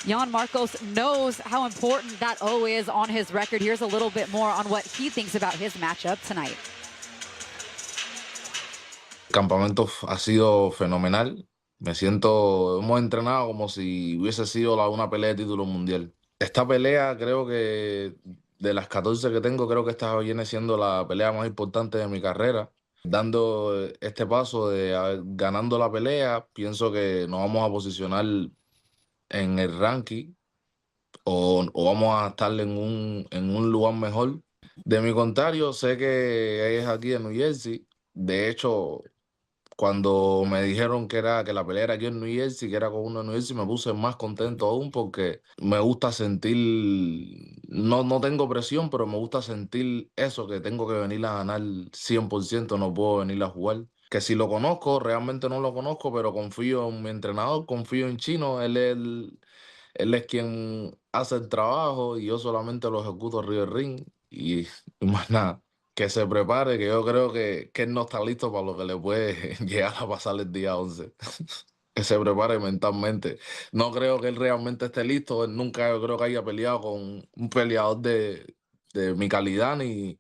Jan Marcos knows how important that O is on his record. Here's a little bit more on what he thinks about his matchup tonight. El campamento ha sido fenomenal. Me siento, hemos entrenado como si hubiese sido una pelea de título mundial. Esta pelea creo que de las 14 que tengo, creo que esta viene siendo la pelea más importante de mi carrera. Dando este paso de ganando la pelea, pienso que nos vamos a posicionar en el ranking o vamos a estar en un lugar mejor. De mi contrario, sé que es aquí en New Jersey. De hecho, cuando me dijeron que la pelea era aquí en New Jersey, que era con uno en New Jersey, me puse más contento aún porque me gusta sentir, no tengo presión, pero me gusta sentir eso, que tengo que venir a ganar 100%, no puedo venir a jugar. Que si lo conozco, realmente no lo conozco, pero confío en mi entrenador, confío en Chino, él es quien hace el trabajo y yo solamente lo ejecuto arriba del ring y más nada. Que se prepare, que yo creo que él no está listo para lo que le puede llegar a pasar el día 11. Que se prepare mentalmente. No creo que él realmente esté listo. Él nunca, yo creo que haya peleado con un peleador de mi calidad, ni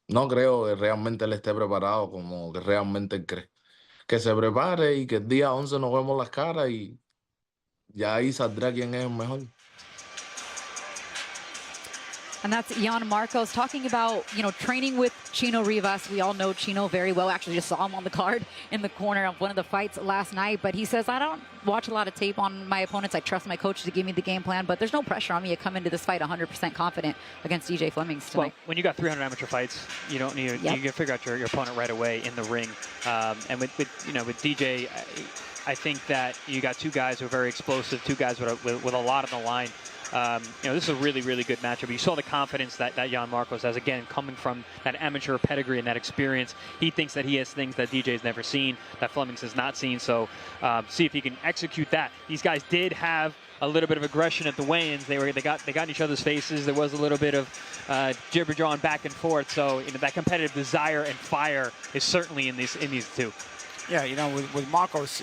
no creo que realmente él esté preparado como que realmente él cree. Que se prepare y que el día 11 nos vemos las caras y ya ahí saldrá quién es el mejor. And that's Jan Marcos talking about, training with Chino Rivas. We all know Chino very well. Actually, just saw him on the card in the corner of one of the fights last night. But he says, I don't watch a lot of tape on my opponents. I trust my coach to give me the game plan. But there's no pressure on me to come into this fight 100% confident against DJ Flemings tonight. Well, when you got 300 amateur fights, you don't need you can figure out your opponent right away in the ring. And with DJ, I think that you got two guys who are very explosive, two guys with a lot on the line. This is a really, really good matchup. You saw the confidence that Jan Marcos has, again, coming from that amateur pedigree and that experience. He thinks that he has things that DJ's never seen, that Flemings has not seen. So see if he can execute that. These guys did have a little bit of aggression at the weigh-ins. They got in each other's faces. There was a little bit of jibber-jawing back and forth. So that competitive desire and fire is certainly in these two. Yeah, with Marcos,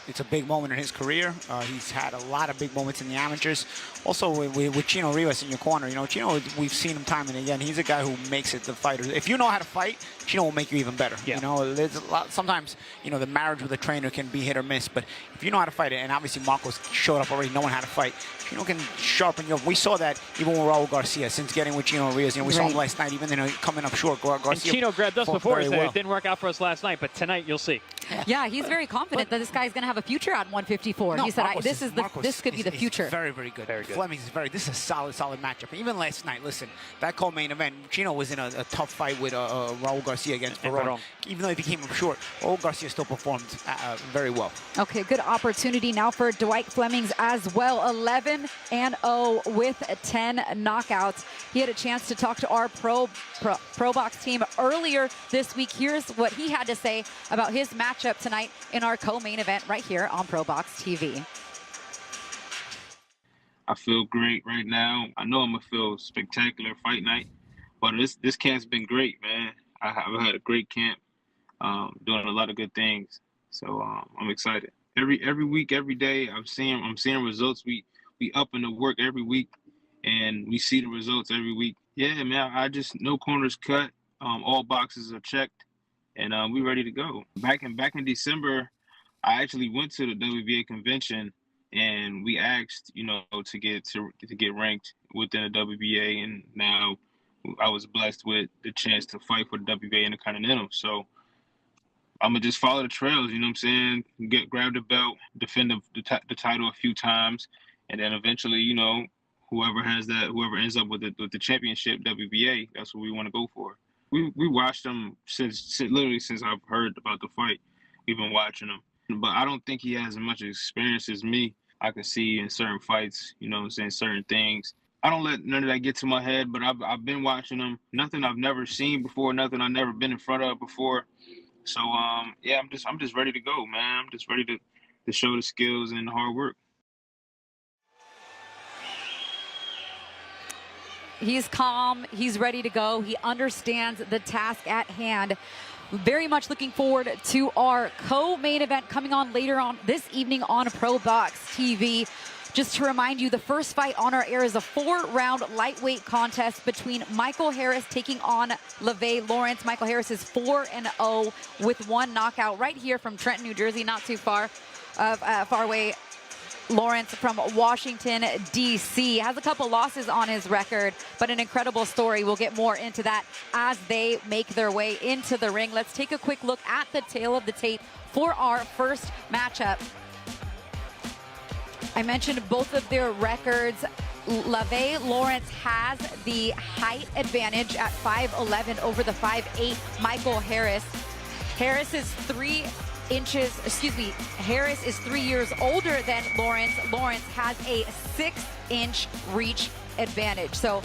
it's a big moment in his career. He's had a lot of big moments in the amateurs. Also, with Chino Rivas in your corner, Chino, we've seen him time and again. He's a guy who makes it the fighter. If you know how to fight, Chino will make you even better. Yeah. There's a lot. Sometimes, the marriage with a trainer can be hit or miss. But if you know how to fight it, and obviously Marcos showed up already knowing how to fight, Chino can sharpen you up. We saw that even with Raul Garcia since getting with Chino Rivas. We saw him last night, even coming up short. Garcia and Chino grabbed us before. He said it didn't work out for us last night, but tonight you'll see. Yeah, he's very confident that this guy's going to have a future at 154. No, he said, Marcos this could be the future. Very, very good. Very good. Flemings is this is a solid matchup. Even last night, listen, that co-main event, Chino was in a tough fight with Raul Garcia against Figueroa. Even though he came up short, Raul Garcia still performed very well. Okay, good opportunity now for Dwight Flemings as well. 11-0 with 10 knockouts. He had a chance to talk to our ProBox team earlier this week. Here's what he had to say about his matchup tonight in our co-main event right here on ProBox TV. I feel great right now. I know I'm gonna feel spectacular fight night, but this camp's been great, man. I've had a great camp, doing a lot of good things. So I'm excited. Every week, every day, I'm seeing results. We up in the work every week, and we see the results every week. Yeah, man. I just no corners cut. All boxes are checked, and we ready to go. Back in December, I actually went to the WBA convention. And we asked, to get ranked within the WBA, and now I was blessed with the chance to fight for the WBA and the Continental. So I'm gonna just follow the trails. You know what I'm saying? Grab the belt, defend the title a few times, and then eventually, whoever ends up with the championship WBA, that's what we want to go for. We watched them since I've heard about the fight. We've been watching them. But I don't think he has as much experience as me. I can see in certain fights, certain things. I don't let none of that get to my head, but I've been watching him. Nothing I've never seen before, nothing I've never been in front of before. So yeah, I'm just ready to go, man. I'm just ready to show the skills and the hard work. He's calm, he's ready to go. He understands the task at hand. Very much looking forward to our co-main event coming on later on this evening on ProBox TV. Just to remind you, the first fight on our air is a 4-round lightweight contest between Michael Harris taking on LeVay Lawrence. Michael Harris is 4-0 with 1 knockout right here from Trenton, New Jersey, not too far away. Lawrence from Washington, D.C. has a couple losses on his record, but an incredible story. We'll get more into that as they make their way into the ring. Let's take a quick look at the tail of the tape for our first matchup. I mentioned both of their records. LeVay Lawrence has the height advantage at 5'11" over the 5'8" Michael Harris. Harris is 3 years older than Lawrence. Lawrence has a 6-inch reach advantage. So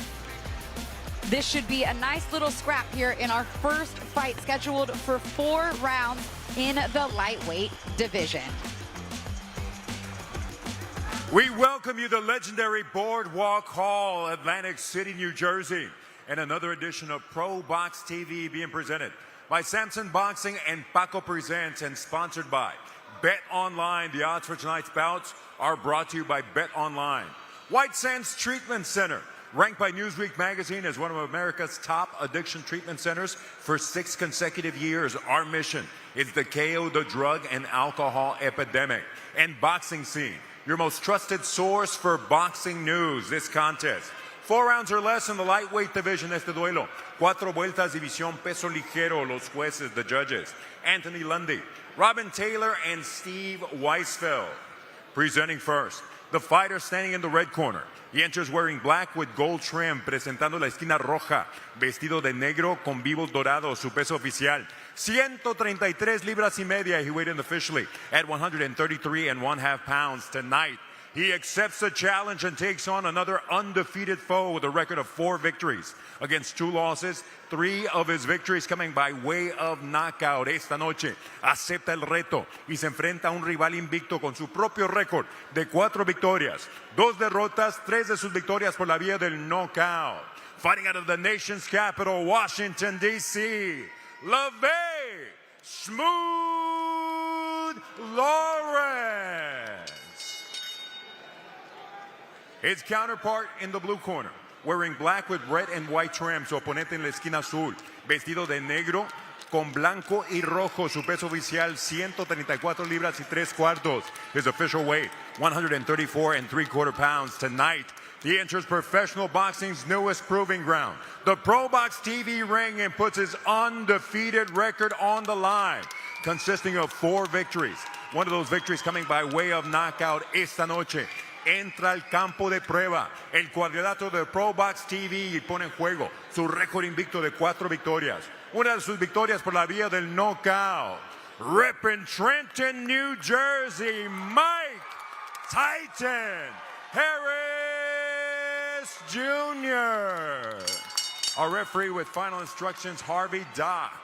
this should be a nice little scrap here in our first fight, scheduled for 4 rounds in the lightweight division. We welcome you to legendary Boardwalk Hall, Atlantic City, New Jersey, and another edition of ProBox TV being presented by Samson Boxing and Paco Presents, and sponsored by Bet Online. The odds for tonight's bouts are brought to you by Bet Online. White Sands Treatment Center, ranked by Newsweek magazine as one of America's top addiction treatment centers for 6 consecutive years. Our mission is to KO the drug and alcohol epidemic. And Boxing Scene, your most trusted source for boxing news. This contest, 4 rounds or less in the lightweight division. Este duelo, 4 vueltas, división peso ligero. Los jueces, the judges, Anthony Lundy, Robin Taylor, and Steve Weisfeld. Presenting first, the fighter standing in the red corner. He enters wearing black with gold trim, presentando la esquina roja, vestido de negro con vivos dorados. Su peso oficial, 133 libras y media. He weighed in officially at 133.5 pounds. Tonight, he accepts the challenge and takes on another undefeated foe with a record of 4 victories against 2 losses. 3 of his victories coming by way of knockout. Esta noche acepta el reto y se enfrenta a un rival invicto con su propio récord de 4 victorias, 2 derrotas, 3 de sus victorias por la vía del knockout. Fighting out of the nation's capital, Washington, D.C., LeVay Smooth Lawrence. His counterpart in the blue corner, wearing black with red and white trim. Su oponente en la esquina azul, vestido de negro con blanco y rojo. Su peso oficial, 134 libras y 3 cuartos. His official weight, 134.75 pounds. Tonight, he enters professional boxing's newest proving ground, the ProBox TV ring, and puts his undefeated record on the line, consisting of 4 victories. One of those victories coming by way of knockout. Esta noche entra al campo de prueba el cuadrilátero de ProBox TV y pone en juego su récord invicto de 4 victorias. Una de sus victorias por la vía del knockout. Reppin' Trenton, New Jersey, Mike Titan Harris Jr. Our referee with final instructions, Harvey Dock.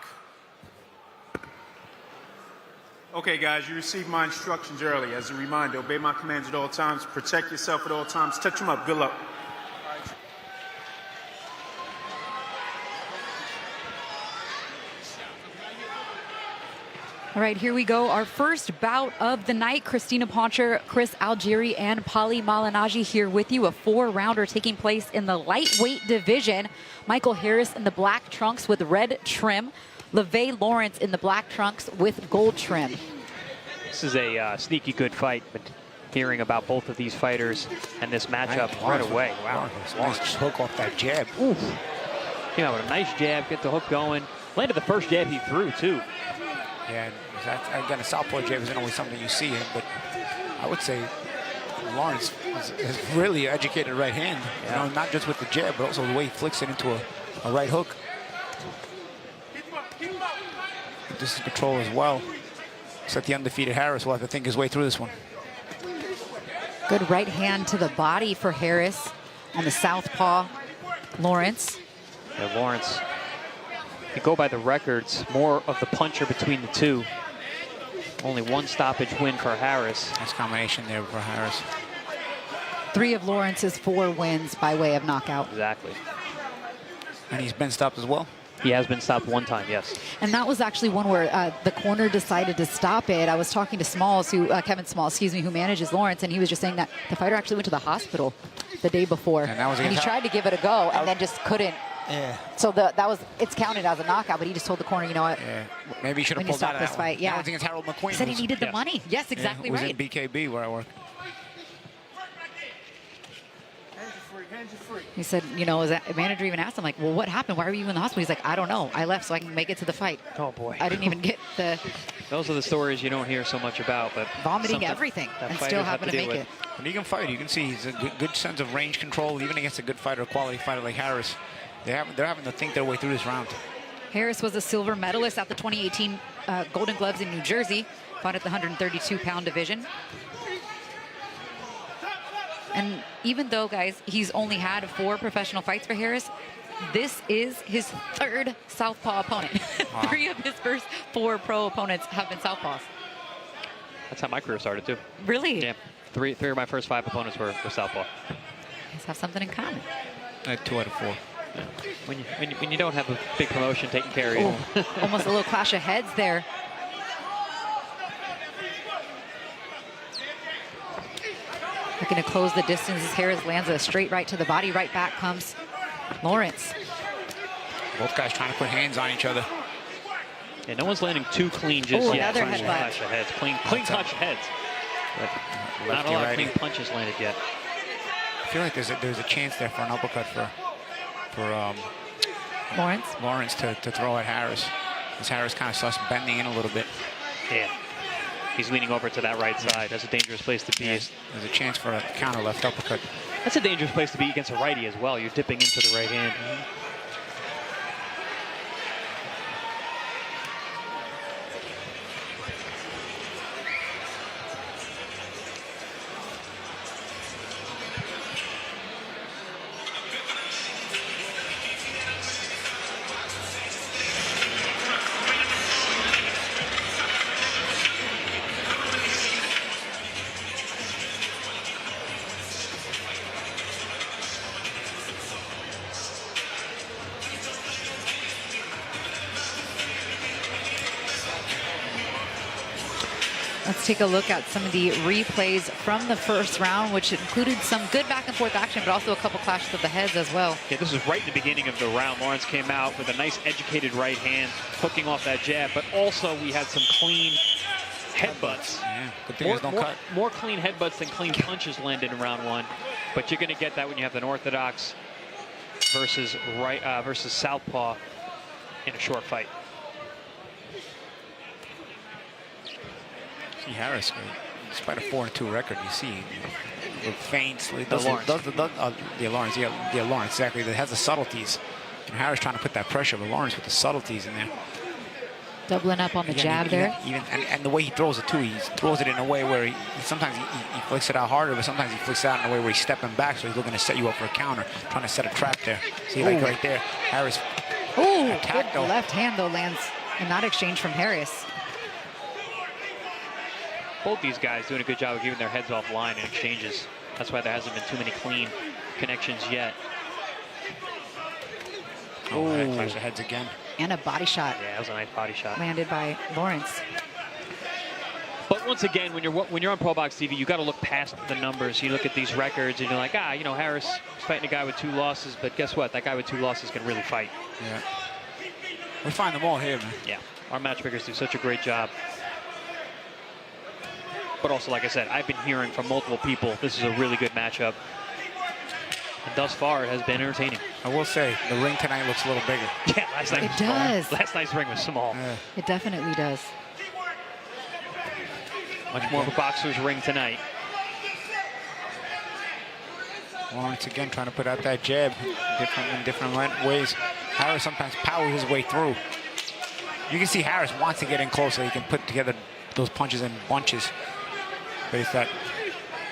Okay, guys, you received my instructions early. As a reminder, obey my commands at all times, protect yourself at all times, touch them up, good luck. All right, here we go. Our first bout of the night. Christina Poncher, Chris Algieri, and Paulie Malignaggi here with you. A 4-rounder taking place in the lightweight division. Michael Harris in the black trunks with red trim. LeVay Lawrence in the black trunks with gold trim. This is a sneaky good fight, but hearing about both of these fighters and this matchup right away. Wow. Nice hook off that jab. Oof. Came out with a nice jab, get the hook going. Landed the first jab he threw, too. Yeah, and again, a southpaw jab isn't always something you see him, but I would say Lawrence has really educated right hand. Yeah. You know, not just with the jab, but also the way he flicks it into a right hook. This is control as well. Except the undefeated Harris will have to think his way through this one. Good right hand to the body for Harris on the southpaw. Lawrence. Yeah, Lawrence, if you go by the records, more of the puncher between the two. Only 1 stoppage win for Harris. Nice combination there for Harris. 3 of Lawrence's 4 wins by way of knockout. Exactly. And he's been stopped as well. He has been stopped one time, yes. And that was actually one where the corner decided to stop it. I was talking to Smalls, Kevin Smalls, excuse me, who manages Lawrence, and he was just saying that the fighter actually went to the hospital the day before. And he tried to give it a go and then just couldn't. Yeah. So it's counted as a knockout, but he just told the corner, you know what? Yeah. Maybe he should have pulled out of this that fight. one. Yeah. That was against Harold McQueen. He said he needed the money. Yes, exactly right. It was in BKB where I work. He said, you know, the manager even asked him, like, well, what happened? Why were you in the hospital? He's like, I don't know. I left so I can make it to the fight. Oh, boy. I didn't even get the... Those are the stories you don't hear so much about, but... Vomiting everything and still having to make it. When he can fight, you can see he's a good sense of range control, even against a good fighter, a quality fighter like Harris. They're having to think their way through this round. Harris was a silver medalist at the 2018 Golden Gloves in New Jersey, fought at the 132-pound division. And even though, guys, he's only had 4 professional fights for Harris, this is his 3rd southpaw opponent. Wow. 3 of his first 4 pro opponents have been southpaws. That's how my career started, too. Really? Yeah. 3 of my first 5 opponents were southpaw. Let's have something in common. I had 2 out of 4. Yeah. When you don't have a big promotion taking care of you. Almost a little clash of heads there. Looking to close the distance as Harris lands a straight right to the body. Right back comes Lawrence. Both guys trying to put hands on each other. Yeah, no one's landing too clean just yet. Another headbutt. Clash of heads. Clean clash of heads. But not a lot of clean punches landed yet. I feel like there's a chance there for an uppercut for Lawrence to throw at Harris. As Harris kind of starts bending in a little bit. Yeah. He's leaning over to that right side. That's a dangerous place to be. Yeah, there's a chance for a counter left uppercut. That's a dangerous place to be against a righty as well. You're dipping into the right hand. Let's take a look at some of the replays from the first round, which included some good back and forth action, but also a couple clashes of the heads as well. Yeah, this was right in the beginning of the round. Lawrence came out with a nice educated right hand, hooking off that jab, but also we had some clean headbutts. Yeah, good thing don't cut. More clean headbutts than clean punches landed in round 1, but you're going to get that when you have an orthodox versus southpaw in a short fight. Harris, despite a 4-2 record, you see with feints. Lawrence, exactly. That has the subtleties. And Harris trying to put that pressure, but Lawrence with the subtleties in there. Doubling up on the jab there. And the way he throws it too, he throws it in a way where he sometimes he flicks it out harder, but sometimes he flicks it out in a way where he's stepping back, so he's looking to set you up for a counter, trying to set a trap there. See, like right there, Harris. Ooh, good left hand though lands in that exchange from Harris. Both these guys doing a good job of keeping their heads offline in exchanges. That's why there hasn't been too many clean connections yet. Oh, clash of heads again. And a body shot. Yeah, that was a nice body shot. Landed by Lawrence. But once again, when you're on ProBox TV, you got to look past the numbers. You look at these records, and you're like, you know, Harris is fighting a guy with 2 losses, but guess what? That guy with 2 losses can really fight. Yeah. We find them all here, man. Yeah. Our matchmakers do such a great job. But also, like I said, I've been hearing from multiple people, this is a really good matchup. And thus far, it has been entertaining. I will say, the ring tonight looks a little bigger. Yeah, last night was small. Last night's ring was small. Yeah. It definitely does. Much more of a boxer's ring tonight. Lawrence again trying to put out that jab in different ways. Harris sometimes powers his way through. You can see Harris wants to get in closer. He can put together those punches in bunches. But it's that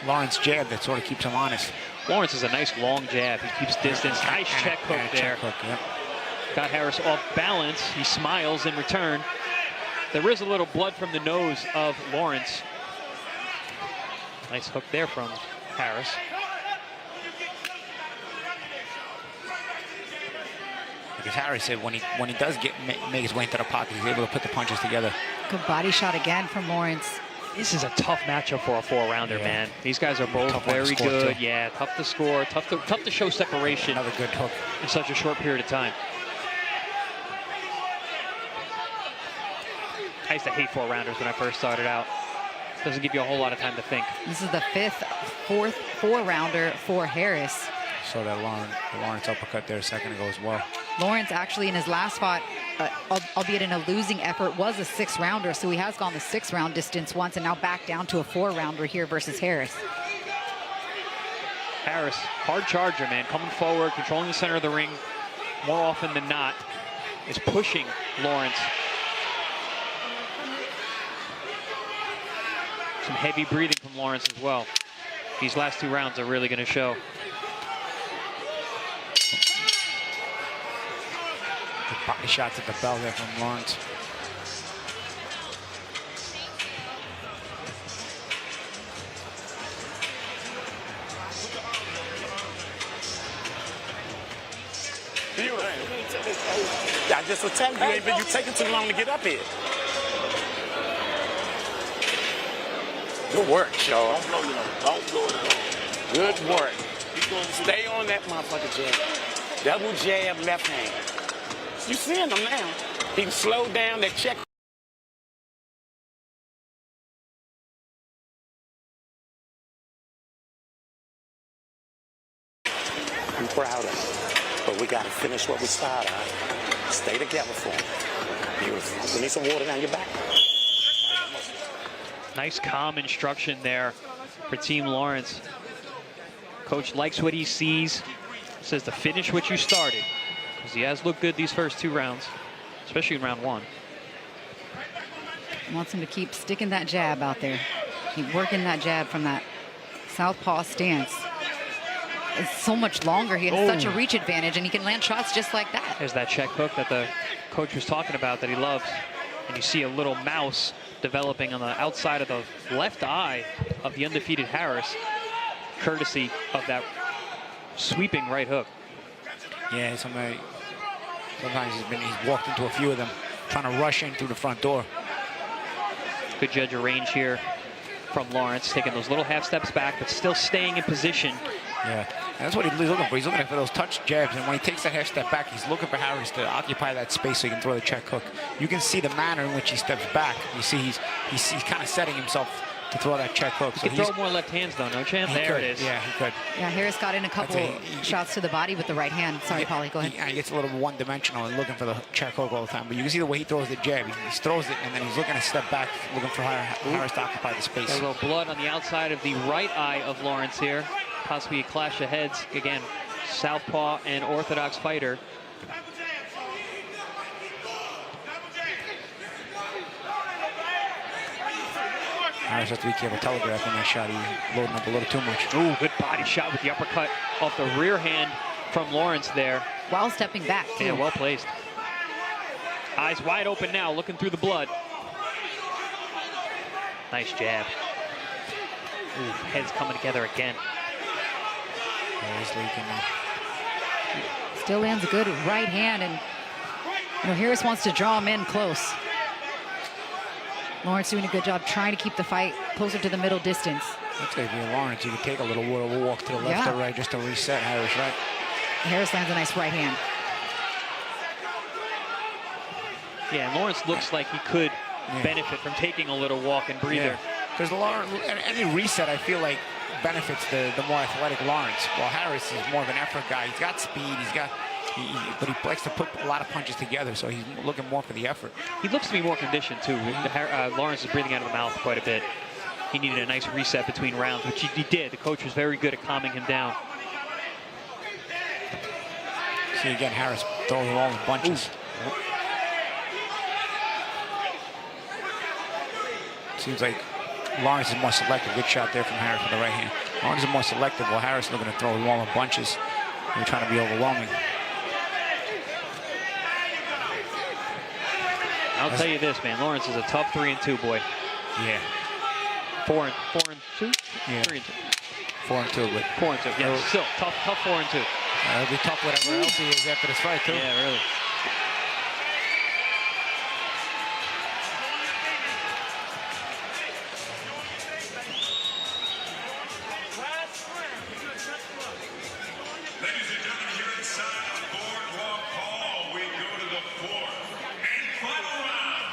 Lawrence jab that sort of keeps him honest. Lawrence is a nice long jab. He keeps distance. Nice check hook there. Got Harris off balance. He smiles in return. There is a little blood from the nose of Lawrence. Nice hook there from Harris. Because Harris said when he does make his way into the pocket, he's able to put the punches together. Good body shot again from Lawrence. This is a tough matchup for a 4-rounder, man. These guys are both very good. Yeah, tough to score, tough to show separation. Another good hook in such a short period of time. I used to hate 4-rounders when I first started out. Doesn't give you a whole lot of time to think. This is the fourth 4-rounder for Harris. So that Lawrence uppercut there a second ago as well. Lawrence actually in his last fight, albeit in a losing effort, was a 6-rounder. So he has gone the 6-round distance once and now back down to a 4-rounder here versus Harris. Harris, hard charger, man, coming forward, controlling the center of the ring more often than not, is pushing Lawrence. Some heavy breathing from Lawrence as well. These last 2 rounds are really going to show. Good body shots at the bell there from Lawrence. I just was telling you, you taking too long to get up here. Good work, Shaw. Don't blow it on. Don't blow it on. Good work. Stay on that motherfucker jab. Double jab, left hand. You seeing him now. He slowed down that check. I'm proud of him. But we got to finish what we started. Stay together for him. Beautiful. We need some water down your back. Nice calm instruction there for Team Lawrence. Coach likes what he sees. Says to finish what you started. Because he has looked good these first 2 rounds, especially in round 1. Wants him to keep sticking that jab out there. Keep working that jab from that southpaw stance. It's so much longer. He has such a reach advantage, and he can land shots just like that. There's that check hook that the coach was talking about that he loves. And you see a little mouse developing on the outside of the left eye of the undefeated Harris, courtesy of that sweeping right hook. Yeah, sometimes he's walked into a few of them, trying to rush in through the front door. Good judge of range here from Lawrence, taking those little half steps back, but still staying in position. Yeah, and that's what he's looking for. He's looking for those touch jabs, and when he takes that half step back, he's looking for Harris to occupy that space so he can throw the check hook. You can see the manner in which he steps back. You see he's kind of setting himself to throw that check hook. He could throw more left hands though, no chance? There it is. Yeah, he could. Yeah, Harris got in a couple shots to the body with the right hand. Sorry, Paulie, go ahead. He gets a little one-dimensional and looking for the check hook all the time. But you can see the way he throws the jab. He throws it, and then he's looking to step back, looking for Harris to occupy the space. There's a little blood on the outside of the right eye of Lawrence here. Possibly a clash of heads. Again, southpaw and orthodox fighter. Harris has to be careful telegraphing that shot. He's loading up a little too much. Ooh, good body shot with the uppercut off the rear hand from Lawrence there. While stepping back, too. Yeah, well placed. Eyes wide open now, looking through the blood. Nice jab. Ooh, heads coming together again. He's leaking now. Still lands a good right hand, and Harris wants to draw him in close. Lawrence doing a good job trying to keep the fight closer to the middle distance. I'd say if you're Lawrence, you can take a little walk to the left or right just to reset Harris, right? Harris lands a nice right hand. Yeah, Lawrence looks like he could benefit from taking a little walk and breather. Because any reset, I feel like, benefits the more athletic Lawrence. While Harris is more of an effort guy. He's got speed, but he likes to put a lot of punches together, so he's looking more for the effort. He looks to be more conditioned, too. Lawrence is breathing out of the mouth quite a bit. He needed a nice reset between rounds, which he did. The coach was very good at calming him down. See, again, Harris throwing all the bunches. Seems like Lawrence is more selective. Good shot there from Harris with the right hand. Lawrence is more selective, while Harris is looking to throw all the bunches. They're trying to be overwhelming. I'll tell you this, man. Lawrence is a tough 3-2 boy. Yeah. 4-2? Yeah. 3-2. 4-2, but 4-2. Yeah, still tough 4-2. It'll be tough whatever else he is after this fight, too. Yeah, really. Ladies and gentlemen, here inside the Boardwalk Hall, we go to the fourth and final round.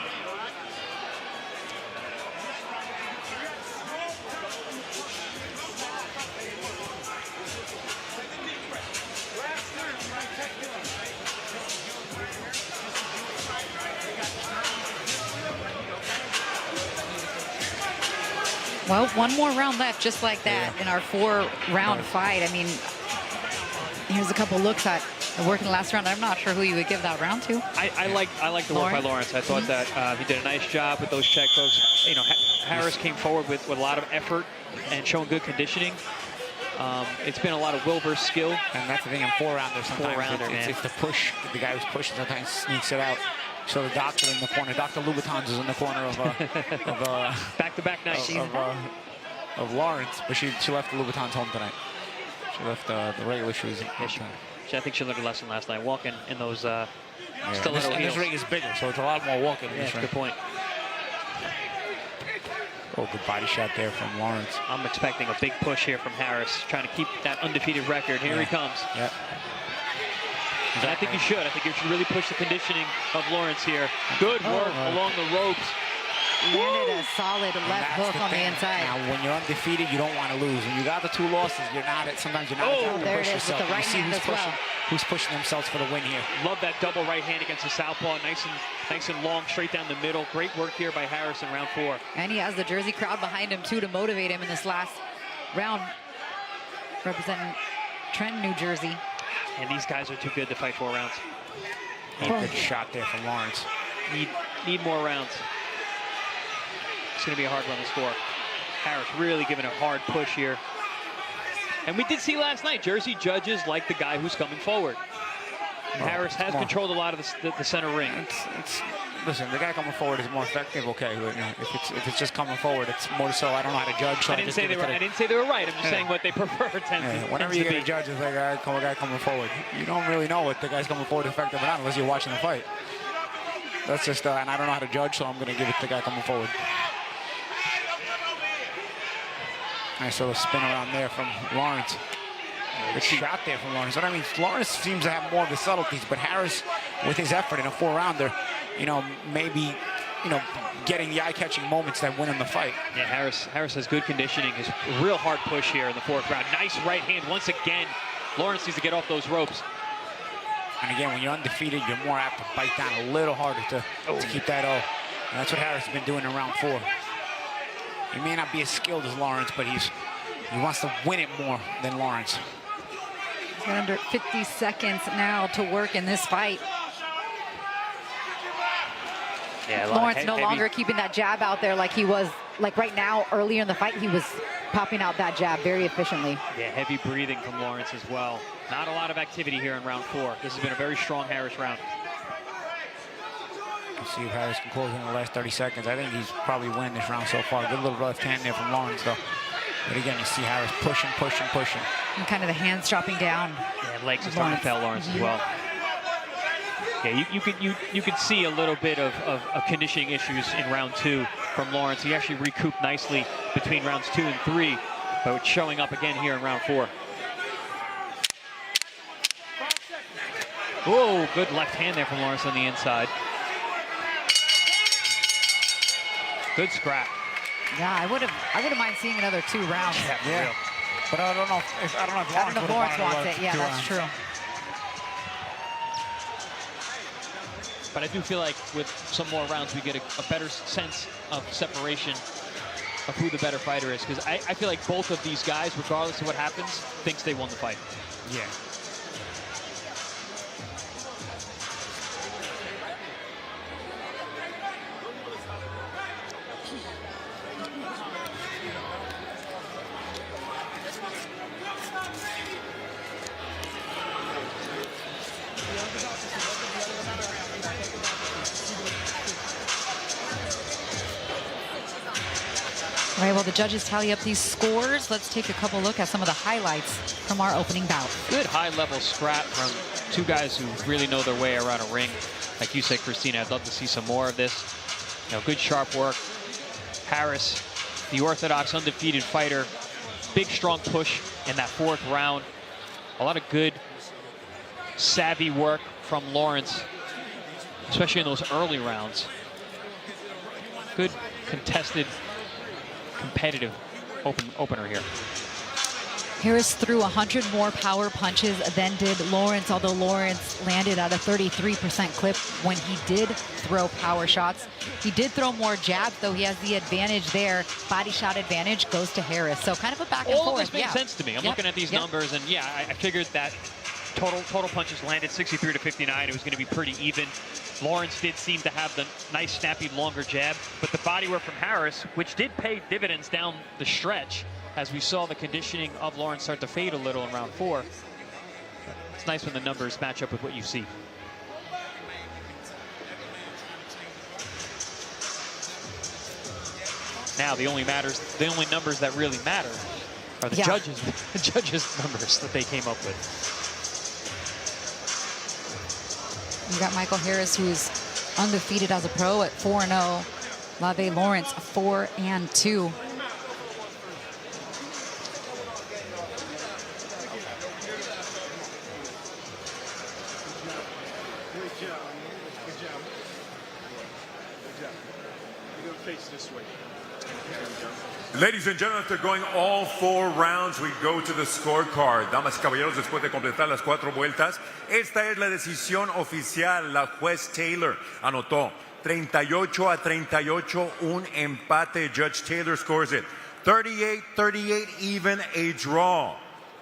Well, one more round left, just like that, in our 4-round fight. I mean, here's a couple looks at the work in the last round. I'm not sure who you would give that round to. I like the work by Lawrence. I thought that he did a nice job with those check hooks. You know, Harris came forward with a lot of effort and showing good conditioning. It's been a lot of will versus skill. And that's the thing in 4-rounders. Sometimes it's the push. The guy who's pushing sometimes sneaks it out. So the doctor in the corner, Dr. Louboutins is in the corner of back-to-back nights of Lawrence, but she left the Louboutins home tonight. She left the regular shoes. I think she learned a lesson last night, walking in those stiletto heels. This ring is bigger, so it's a lot more walking in this ring. Good point. Oh, good body shot there from Lawrence. I'm expecting a big push here from Harris, trying to keep that undefeated record. Here he comes. Yeah. And I think he should. I think he should really push the conditioning of Lawrence here. Good work along the ropes. Landed a solid left hook on the inside. Now, when you're undefeated, you don't want to lose. When you got the 2 losses, sometimes you're not able to there push it is yourself. with the right hand as well. Who's pushing themselves for the win here? Love that double right hand against the southpaw. Nice and long, straight down the middle. Great work here by Harris in round 4. And he has the Jersey crowd behind him, too, to motivate him in this last round, representing Trenton, New Jersey. And these guys are too good to fight 4 rounds. Good shot there from Lawrence. Need more rounds. It's going to be a hard one to score. Harris really giving a hard push here. And we did see last night, Jersey judges like the guy who's coming forward. Harris has controlled a lot of the center ring. Listen, the guy coming forward is more effective. Okay, if it's just coming forward, it's more so. I don't know how to judge. So I didn't say they were right. I'm just saying what they prefer. Whenever you get a judge, it's like a guy coming forward. You don't really know what the guy's coming forward effective or not unless you're watching the fight. That's just, and I don't know how to judge, so I'm going to give it to the guy coming forward. Nice little spin around there from Lawrence. Good shot there from Lawrence. What I mean, Lawrence seems to have more of the subtleties, but Harris, with his effort in a 4-rounder, maybe, getting the eye-catching moments that win him the fight. Yeah, Harris has good conditioning. His real hard push here in the 4th round. Nice right hand once again. Lawrence needs to get off those ropes. And again, when you're undefeated, you're more apt to bite down a little harder to keep that O. And that's what Harris has been doing in round 4. He may not be as skilled as Lawrence, but he wants to win it more than Lawrence. He's got under 50 seconds now to work in this fight. Yeah, Lawrence no longer keeping that jab out there like he was, like right now, earlier in the fight, he was popping out that jab very efficiently. Yeah, heavy breathing from Lawrence as well. Not a lot of activity here in round 4. This has been a very strong Harris round. Let's see if Harris can close in the last 30 seconds. I think he's probably winning this round so far. Good little left hand there from Lawrence, though. But again, you see Harris pushing. And kind of the hands dropping down. Yeah, legs are starting to fail Lawrence as well. Yeah, you could see a little bit of conditioning issues in round 2 from Lawrence. He actually recouped nicely between rounds 2 and 3, but it's showing up again here in round 4. Whoa, good left hand there from Lawrence on the inside. Good scrap. Yeah, I wouldn't mind seeing another 2 rounds. Yeah. But I don't know if Lawrence wants it. Yeah, that's true. But I do feel like with some more rounds, we get a better sense of separation of who the better fighter is. Because I feel like both of these guys, regardless of what happens, thinks they won the fight. Yeah. All right, well, the judges tally up these scores. Let's take a couple look at some of the highlights from our opening bout. Good high-level scrap from two guys who really know their way around a ring. Like you said, Christina, I'd love to see some more of this. You know, good sharp work. Harris, the orthodox undefeated fighter, big strong push in that 4th round. A lot of good savvy work from Lawrence, especially in those early rounds. Good contested, competitive opener here. Harris threw 100 more power punches than did Lawrence, although Lawrence landed at a 33% clip when he did throw power shots. He did throw more jabs, though he has the advantage there. Body shot advantage goes to Harris. So kind of a back and forth. All of this makes sense to me. I'm looking at these numbers, and yeah, I figured that total punches landed 63 to 59. It was going to be pretty even. Lawrence did seem to have the nice, snappy, longer jab, but the body work from Harris, which did pay dividends down the stretch, as we saw the conditioning of Lawrence start to fade a little in round 4. It's nice when the numbers match up with what you see. Now the only numbers that really matter are the judges' numbers that they came up with. You got Michael Harris, who's undefeated as a pro at 4-0. Lave Lawrence 4-2. Ladies and gentlemen, after going all 4 rounds, we go to the scorecard. Damas y caballeros, después de completar las 4 vueltas, esta es la decisión oficial. La juez Taylor anotó 38-38, un empate. Judge Taylor scores it 38-38, even a draw.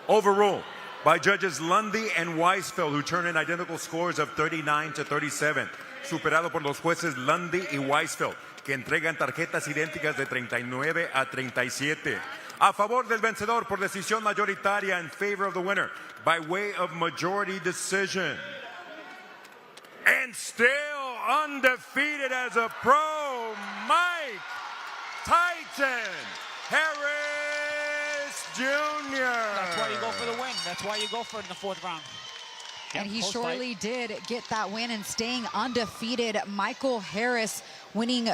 Overruled by judges Lundy and Weisfeld, who turn in identical scores of 39-37. Superado por los jueces Lundy y Weisfeld, que entregan tarjetas idénticas de 39-37. A favor del vencedor por decisión mayoritaria, in favor of the winner by way of majority decision. And still undefeated as a pro, Mike Titan Harris Jr. That's why you go for the win. That's why you go for it in the 4th round. And he surely did get that win and staying undefeated. Michael Harris winning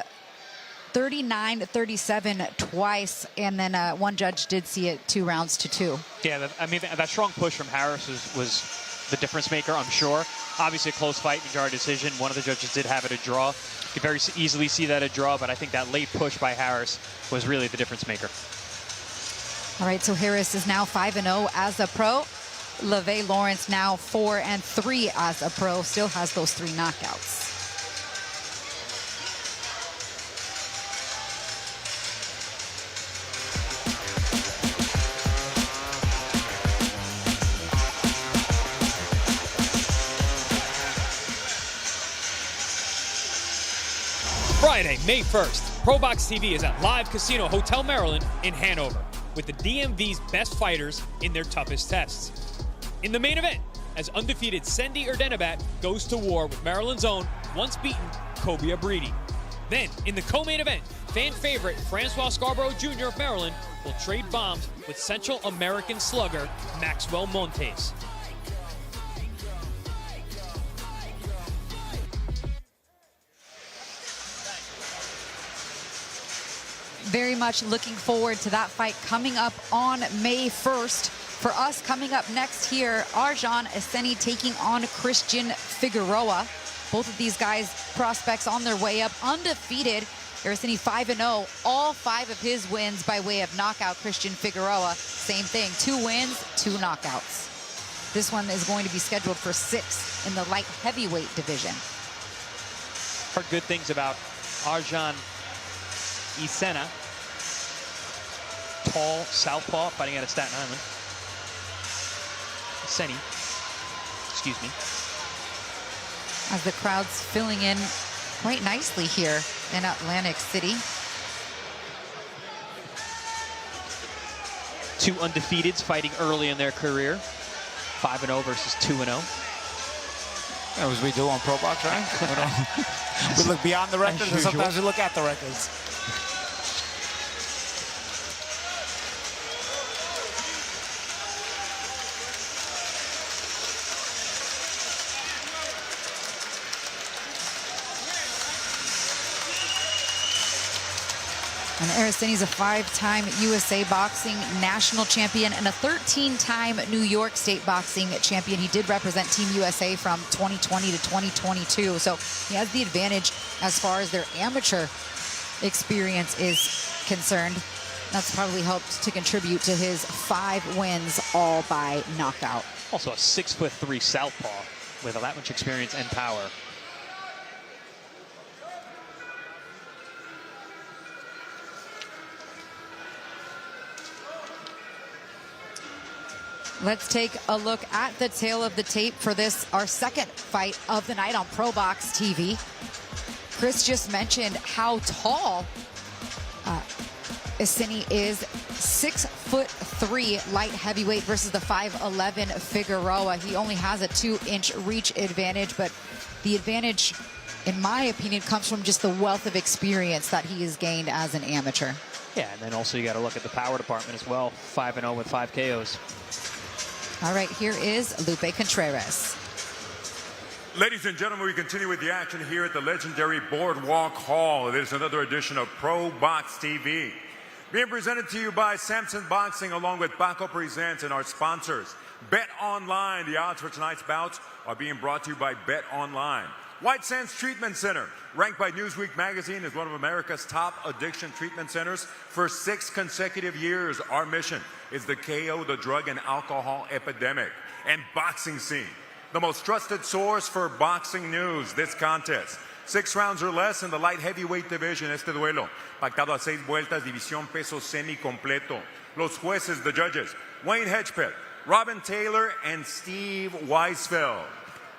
39-37 twice, and then one judge did see it 2-2. Yeah, I mean, that strong push from Harris was the difference maker, I'm sure. Obviously a close fight, majority decision. One of the judges did have it a draw. You could very easily see that a draw, but I think that late push by Harris was really the difference maker. All right, so Harris is now 5-0 as a pro. Lave Lawrence now 4-3 as a pro, still has those 3 knockouts. Friday, May 1st, ProBox TV is at Live Casino Hotel Maryland in Hanover with the DMV's best fighters in their toughest tests. In the main event, as undefeated Sendi Erdenabat goes to war with Maryland's own, once beaten, Kobe Abridi. Then, in the co-main event, fan favorite Francois Scarborough Jr. of Maryland will trade bombs with Central American slugger Maxwell Montes. Very much looking forward to that fight coming up on May 1st. For us, coming up next here, Arjan Iseni taking on Christian Figueroa. Both of these guys, prospects on their way up, undefeated. Iseni 5-0, all 5 of his wins by way of knockout. Christian Figueroa, same thing, 2 wins, 2 knockouts. This one is going to be scheduled for 6 in the light heavyweight division. Heard good things about Arjan Iseni, tall southpaw, fighting out of Staten Island. Iseni, excuse me. As the crowd's filling in quite nicely here in Atlantic City. 2 undefeateds fighting early in their career. 5-0 versus 2-0. That was we do on ProBox, right? We look beyond the records, and sometimes we look at the records. And Iseni's a 5-time USA Boxing National Champion and a 13-time New York State Boxing Champion. He did represent Team USA from 2020 to 2022. So he has the advantage as far as their amateur experience is concerned. That's probably helped to contribute to his 5 wins, all by knockout. Also a 6'3" southpaw with that much experience and power. Let's take a look at the tail of the tape for this, our second fight of the night on ProBox TV. Chris just mentioned how tall Iseni is, 6'3" light heavyweight versus the 5'11" Figueroa. He only has a 2-inch reach advantage, but the advantage, in my opinion, comes from just the wealth of experience that he has gained as an amateur. Yeah, and then also you got to look at the power department as well. 5-0 with 5 KOs. All right, here is Lupe Contreras. Ladies and gentlemen, we continue with the action here at the legendary Boardwalk Hall. It is another edition of ProBox TV. Being presented to you by Samson Boxing along with Paco Presents and our sponsors. Bet Online. The odds for tonight's bouts are being brought to you by Bet Online. White Sands Treatment Center, ranked by Newsweek magazine as one of America's top addiction treatment centers for 6 consecutive years. Our mission is to KO the drug and alcohol epidemic. And Boxing Scene, the most trusted source for boxing news. This contest, 6 rounds or less in the light heavyweight division. Este duelo, pactado a 6 vueltas, división peso semi completo. Los jueces, the judges, Wayne Hedgepeth, Robin Taylor, and Steve Weisfeld.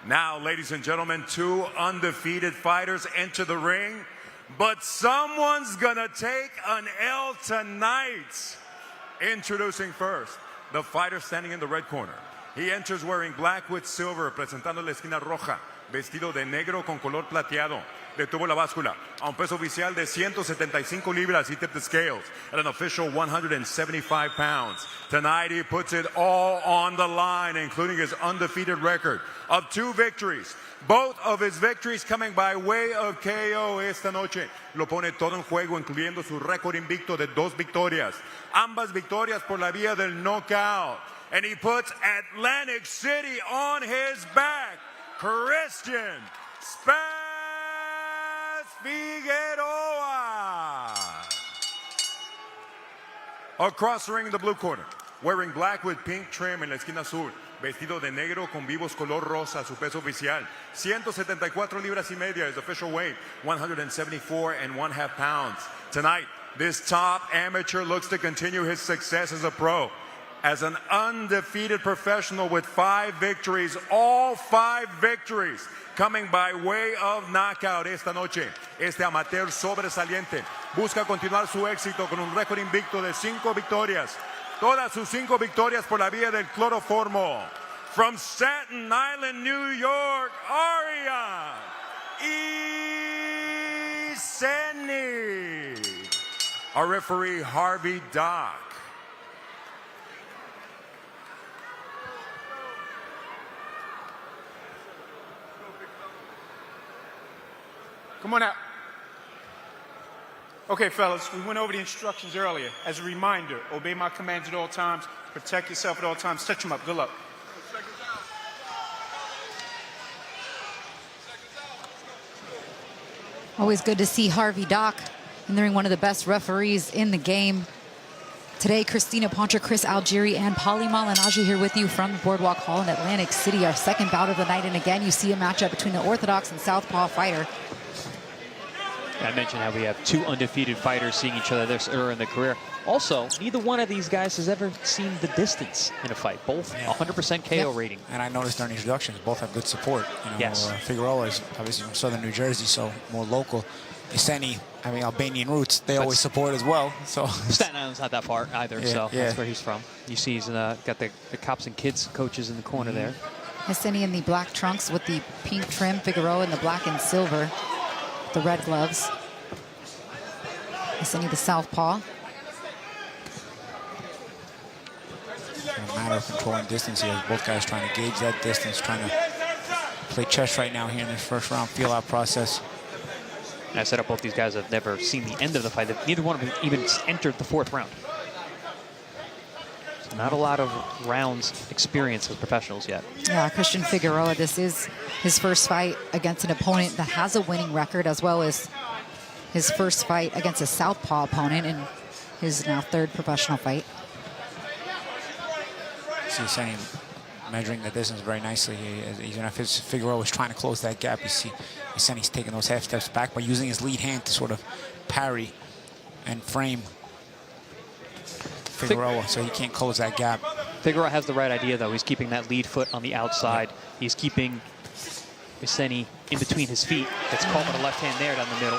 Now, ladies and gentlemen, 2 undefeated fighters enter the ring, but someone's gonna take an L tonight. Introducing first, the fighter standing in the red corner. He enters wearing black with silver, presentando la esquina roja, vestido de negro con color plateado. Detuvo la báscula a un peso oficial de 175 libras. He tipped the scales at an official 175 pounds. Tonight he puts it all on the line, including his undefeated record of 2 victories. Both of his victories coming by way of KO esta noche. Lo pone todo en juego, incluyendo su récord invicto de 2 victorias. Ambas victorias por la vía del knockout. And he puts Atlantic City on his back. Christian Figueroa. Across the ring in the blue corner, wearing black with pink trim en la esquina azul, vestido de negro con vivos color rosa, su peso oficial 174 libras y media, his official weight 174 1/2 pounds. Tonight, this top amateur looks to continue his success as a pro, as an undefeated professional with 5 victories, all 5 victories coming by way of knockout esta noche. Este amateur sobresaliente busca continuar su éxito con un récord invicto de 5 victorias. Todas sus 5 victorias por la vía del cloroformo. From Staten Island, New York, Arjan Iseni. Our referee, Harvey Dock. Come on out. Okay, fellas, we went over the instructions earlier. As a reminder, obey my commands at all times, protect yourself at all times, touch them up. Good luck. Always good to see Harvey Dock entering, one of the best referees in the game. Today, Christina Poncha, Chris Algieri, and Paulie Malignaggi here with you from the Boardwalk Hall in Atlantic City, our second bout of the night. And again, you see a matchup between the Orthodox and Southpaw fighter. I mentioned how we have 2 undefeated fighters seeing each other this early in their career. Also, neither one of these guys has ever seen the distance in a fight. Both 100% KO rating. And I noticed during the introductions, both have good support. You know, yes. Figueroa is obviously from southern New Jersey, so more local. Iseni, having Albanian roots, they always support as well. So Staten Island's not that far either, so yeah. that's where he's from. You see he's got the cops and kids coaches in the corner there. Iseni in the black trunks with the pink trim, Figueroa in the black and silver, the red gloves. Iseni the southpaw. A matter of controlling distance here. Both guys trying to gauge that distance, trying to play chess right now here in this first round feel-out process. And I said both these guys have never seen the end of the fight. Neither one of them even entered the 4th round. So not a lot of rounds experience as professionals yet. Yeah, Christian Figueroa, this is his first fight against an opponent that has a winning record, as well as his first fight against a southpaw opponent in his now 3rd professional fight. See Iseni measuring the distance very nicely. Even if Figueroa was trying to close that gap, you see Iseni's taking those half steps back by using his lead hand to sort of parry and frame Figueroa so he can't close that gap. Figueroa has the right idea, though. He's keeping that lead foot on the outside. He's keeping Iseni in between his feet. That's caught with a left hand there down the middle.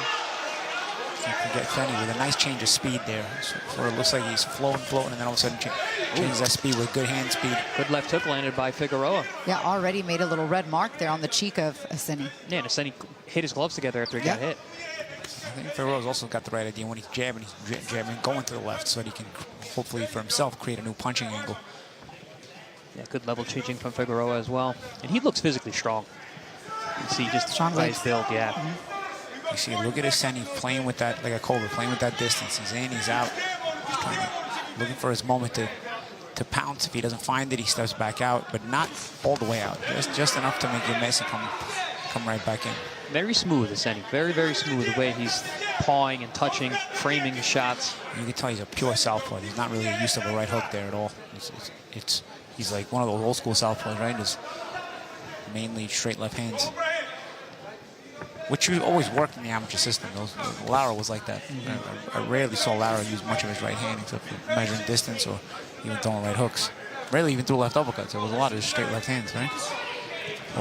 You can get Fenny with a nice change of speed there. So it looks like he's floating, and then all of a sudden changes that speed with good hand speed. Good left hook landed by Figueroa. Yeah, already made a little red mark there on the cheek of Iseni. Yeah, and Iseni hit his gloves together after he got hit. I think Figueroa's also got the right idea. When he's jabbing going to the left so that he can hopefully for himself create a new punching angle. Yeah, good level changing from Figueroa as well. And he looks physically strong. You see just strong by his build, yeah. You see, look at Iseni playing with that, like a Cobra, playing with that distance. He's in, he's out. He's looking for his moment to pounce. If he doesn't find it, he steps back out, but not all the way out. Just enough to make you miss and come right back in. Very smooth, Iseni. Very, very smooth the way he's pawing and touching, framing his shots. You can tell he's a pure southpaw. He's not really used to the right hook there at all. He's like one of those old school southpaws, right? Just mainly straight left hands, which always worked in the amateur system. Lara was like that. I rarely saw Lara use much of his right hand except for measuring distance or even throwing right hooks. Rarely even threw left uppercuts. There was a lot of straight left hands, right?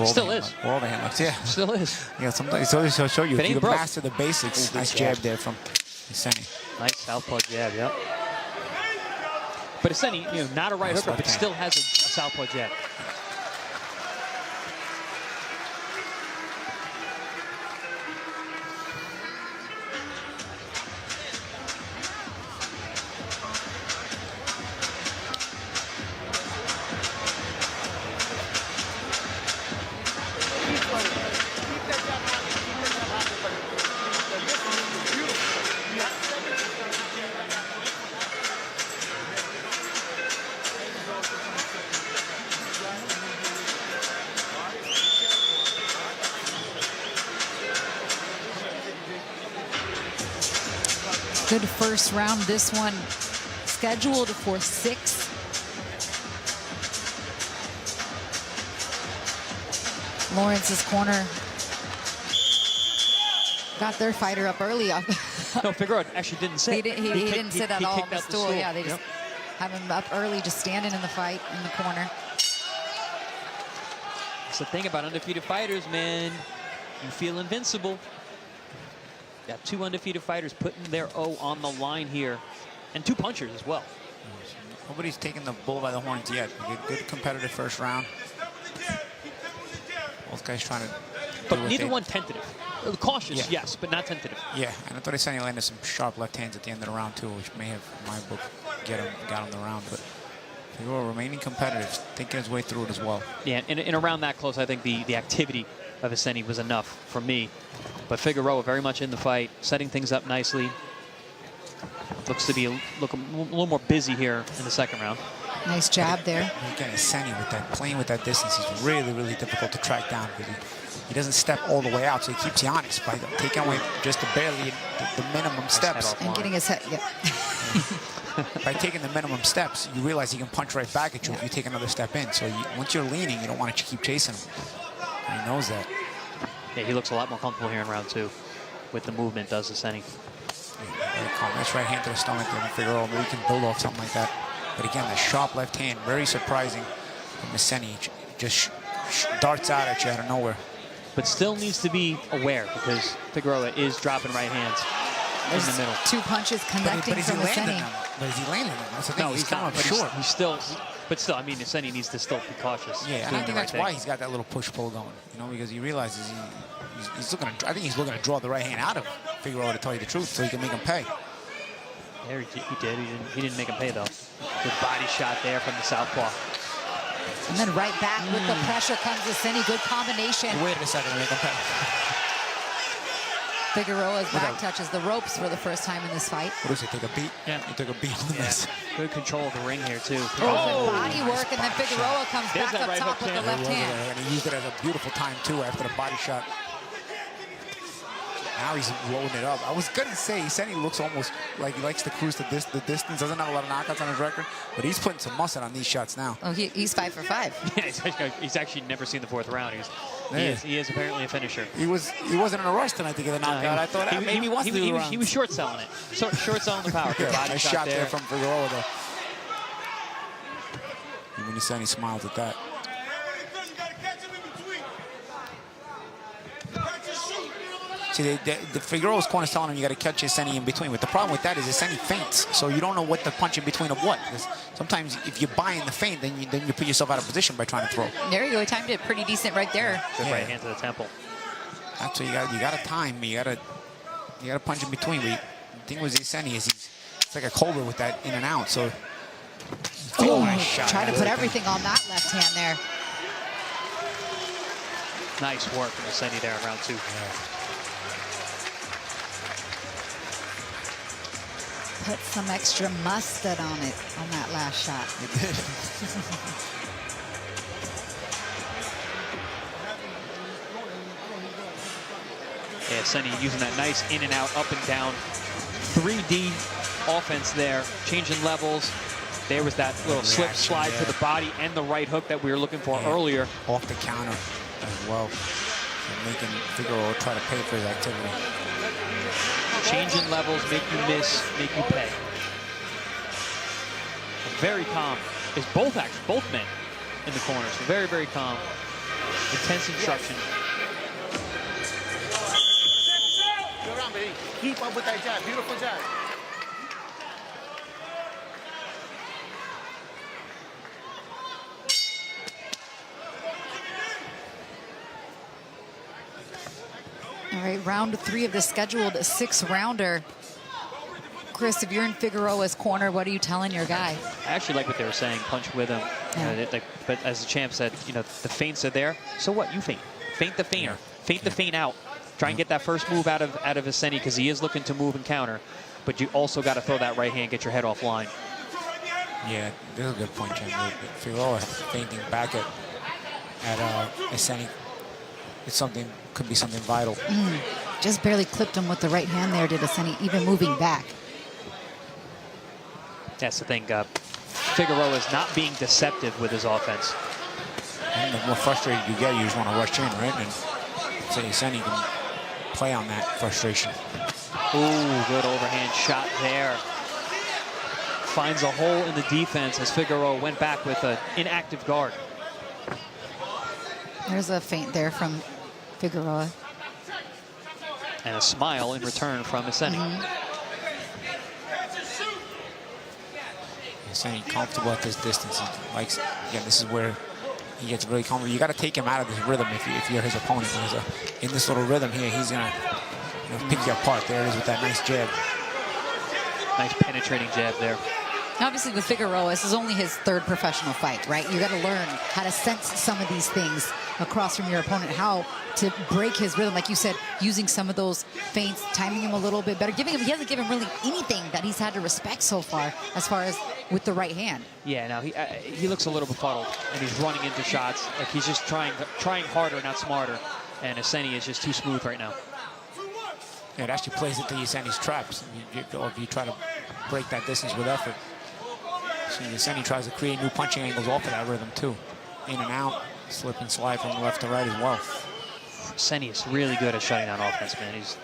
Still is. Or overhand lefts, yeah. Still is. Yeah, sometimes he'll show you. If you can master the basics. Nice jab there from Iseni. Nice southpaw jab, yep. But Iseni, not a right hooker, but still has a southpaw jab. Good first round. This one scheduled for 6. Lawrence's corner got their fighter up early. No, Figueroa actually didn't sit. He didn't sit at all on the stool. Yeah, they just Yep. have him up early, just standing in the fight in the corner. That's the thing about undefeated fighters, man. You feel invincible. Got 2 undefeated fighters putting their O on the line here. And 2 punchers as well. Nobody's taken the bull by the horns yet. Good competitive first round. Both guys trying to... But neither one tentative. Cautious, yes, but not tentative. Yeah, and I thought Iseni landed some sharp left hands at the end of the round too, which may have, in my book, got him the round. But Figueroa remaining competitive, thinking his way through it as well. Yeah, in a round that close, I think the activity of Iseni was enough for me. But Figueroa very much in the fight, setting things up nicely. Looks to be a little more busy here in the second round. Nice jab there. Again, Iseni with that, playing with that distance, he's really, really difficult to track down because he doesn't step all the way out, so he keeps you honest by taking away just barely the minimum steps. And getting his head, yeah. By taking the minimum steps, you realize he can punch right back at you if you take another step in. So once you're leaning, you don't want to keep chasing him. And he knows that. Yeah, he looks a lot more comfortable here in round 2 with the movement, does Iseni. Very calm. Nice right hand to the stomach there from Figueroa. Maybe he can build off something like that. But again, the sharp left hand, very surprising from Iseni. Just darts out at you out of nowhere. But still needs to be aware because Figueroa is dropping right hands in the middle. 2 punches connecting from Iseni. But is he landing them? That's the thing. No, he's coming up but short. He's still, but still, I mean, Iseni needs to still be cautious. Yeah, and I think that's why he's got that little push-pull going. You know, because he realizes he's looking. I think he's looking to draw the right hand out of Figueroa, to tell you the truth, so he can make him pay. Yeah, he did. He didn't make him pay though. Good body shot there from the southpaw. And then right back with the pressure comes Iseni. Good combination. Wait a second to make him pay. Figueroa's back touches the ropes for the first time in this fight. What does he take a beat? Yeah. He took a beat on the miss. Good control of the ring here, too. Body work, and then Figueroa comes back up top with the left hand. And he used it as a beautiful time, too, after the body shot. Now he's loading it up. I was going to say, he said he looks almost like he likes to cruise the distance. Doesn't have a lot of knockouts on his record, but he's putting some muscle on these shots now. Oh, he's 5 for 5. Yeah, he's actually never seen the 4th round. He is apparently a finisher. He wasn't in a rush tonight to get a knockout. I thought maybe he wants to do the rounds. He was short selling it. Short selling the power. Yeah, Body nice shot there from Figueroa, though. Even Iseni smiled at that. See, the Figueroa's corner's telling him you got to catch Iseni in between. But the problem with that is Iseni feints, so you don't know what to punch in between of what. Sometimes if you buy in the feint, then you put yourself out of position by trying to throw. There you go. He timed it pretty decent right there. Good right hand to the temple. That's what you got to time. You got to punch in between. But the thing with Iseni is it's like a cobra with that in and out. So nice shot. Try to put everything on that left hand there. Nice work from Iseni there in round 2. Yeah. Put some extra mustard on it on that last shot. It did. Yeah, Iseni using that nice in and out, up and down, 3D offense there, changing levels. There was that little slip slide to the body and the right hook that we were looking for earlier. Off the counter as well. And making Figueroa try to pay for his activity. Changing levels, make you miss, make you pay. Very calm. It's both men in the corners. Very, very calm. Intense instruction. Go around, baby. Keep up with that jab. Beautiful jab. All right, round 3 of the scheduled 6-rounder. Chris, if you're in Figueroa's corner, what are you telling your guy? I actually like what they were saying, punch with him. Yeah. But as the champ said, the feints are there. So what? You feint. Feint the feiner. Feint the feint out. Try and get that first move out of Iseni because he is looking to move and counter. But you also got to throw that right hand, get your head offline. Yeah, this is a good point, Jim. Figueroa feinting back at Iseni. Could be something vital. Just barely clipped him with the right hand there, did Iseni, even moving back. That's the thing. Figueroa is not being deceptive with his offense. And the more frustrated you get, you just want to rush in, right? And so Iseni can play on that frustration. Ooh, good overhand shot there. Finds a hole in the defense as Figueroa went back with an inactive guard. There's a feint there from Figueroa. And a smile in return from Iseni. Iseni comfortable at this distance. He likes, again, this is where he gets really comfortable. You got to take him out of this rhythm if you're his opponent. In this little rhythm here, he's going to pick you apart. There it is with that nice jab. Nice penetrating jab there. Obviously, with Figueroa, this is only his 3rd professional fight, right? You got to learn how to sense some of these things across from your opponent, how to break his rhythm, like you said, using some of those feints, timing him a little bit better. He hasn't given really anything that he's had to respect so far as with the right hand. Yeah, no, he looks a little befuddled, and he's running into shots. Like he's just trying harder, not smarter. And Iseni is just too smooth right now. Yeah, it actually plays into Iseni's traps. If you try to break that distance with effort. See, Iseni tries to create new punching angles off of that rhythm, too. In and out, slip and slide from left to right as well. Iseni is really good at shutting down offense, man. He's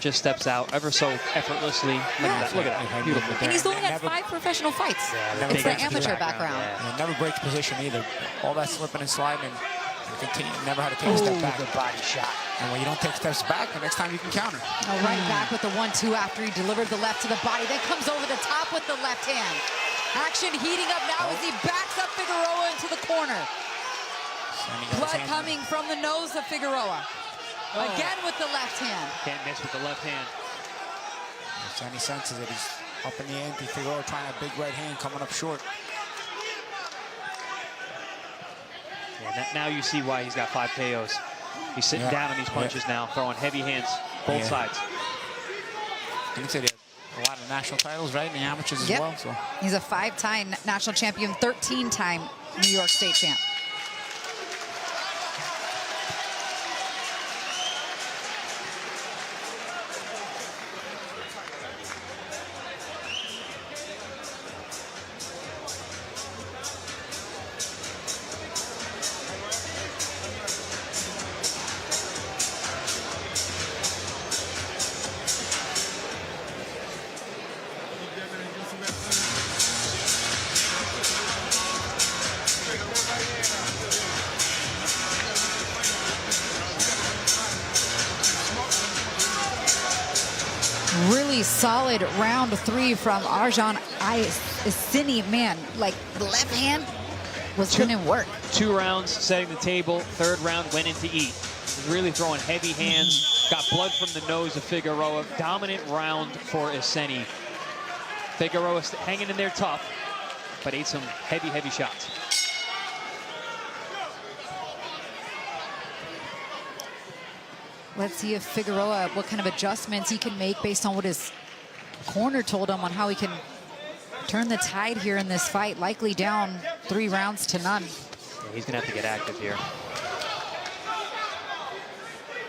just steps out ever so effortlessly. Look at that. Beautiful. And he's only had 5 professional fights. Yeah, it's the amateur background. Yeah, never breaks position either. All that slipping and sliding, and continue, never had to take a step back. Good body shot. And when you don't take steps back, the next time you can counter. Right back with the 1-2 after he delivered the left to the body. Then comes over the top with the left hand. Action heating up now as he backs up Figueroa into the corner. Blood coming from the nose of Figueroa. Again with the left hand. Can't miss with the left hand. Iseni senses it. He's up in the ante. Figueroa trying a big right hand, coming up short. Yeah, now you see why he's got 5 KOs. He's sitting down on these punches now, throwing heavy hands both sides. I can say they have a lot of national titles, right, in the amateurs as well. So he's a 5-time national champion, 13-time New York State champ. Really solid round 3 from Arjan Iseni. Man, like the left hand was putting work. 2 rounds setting the table. 3rd round went into eat. He's really throwing heavy hands. Got blood from the nose of Figueroa. Dominant round for Iseni. Figueroa hanging in there tough, but ate some heavy shots. Let's see if Figueroa, what kind of adjustments he can make based on what his corner told him on how he can turn the tide here in this fight. Likely down 3 rounds to none. Yeah, he's gonna have to get active here.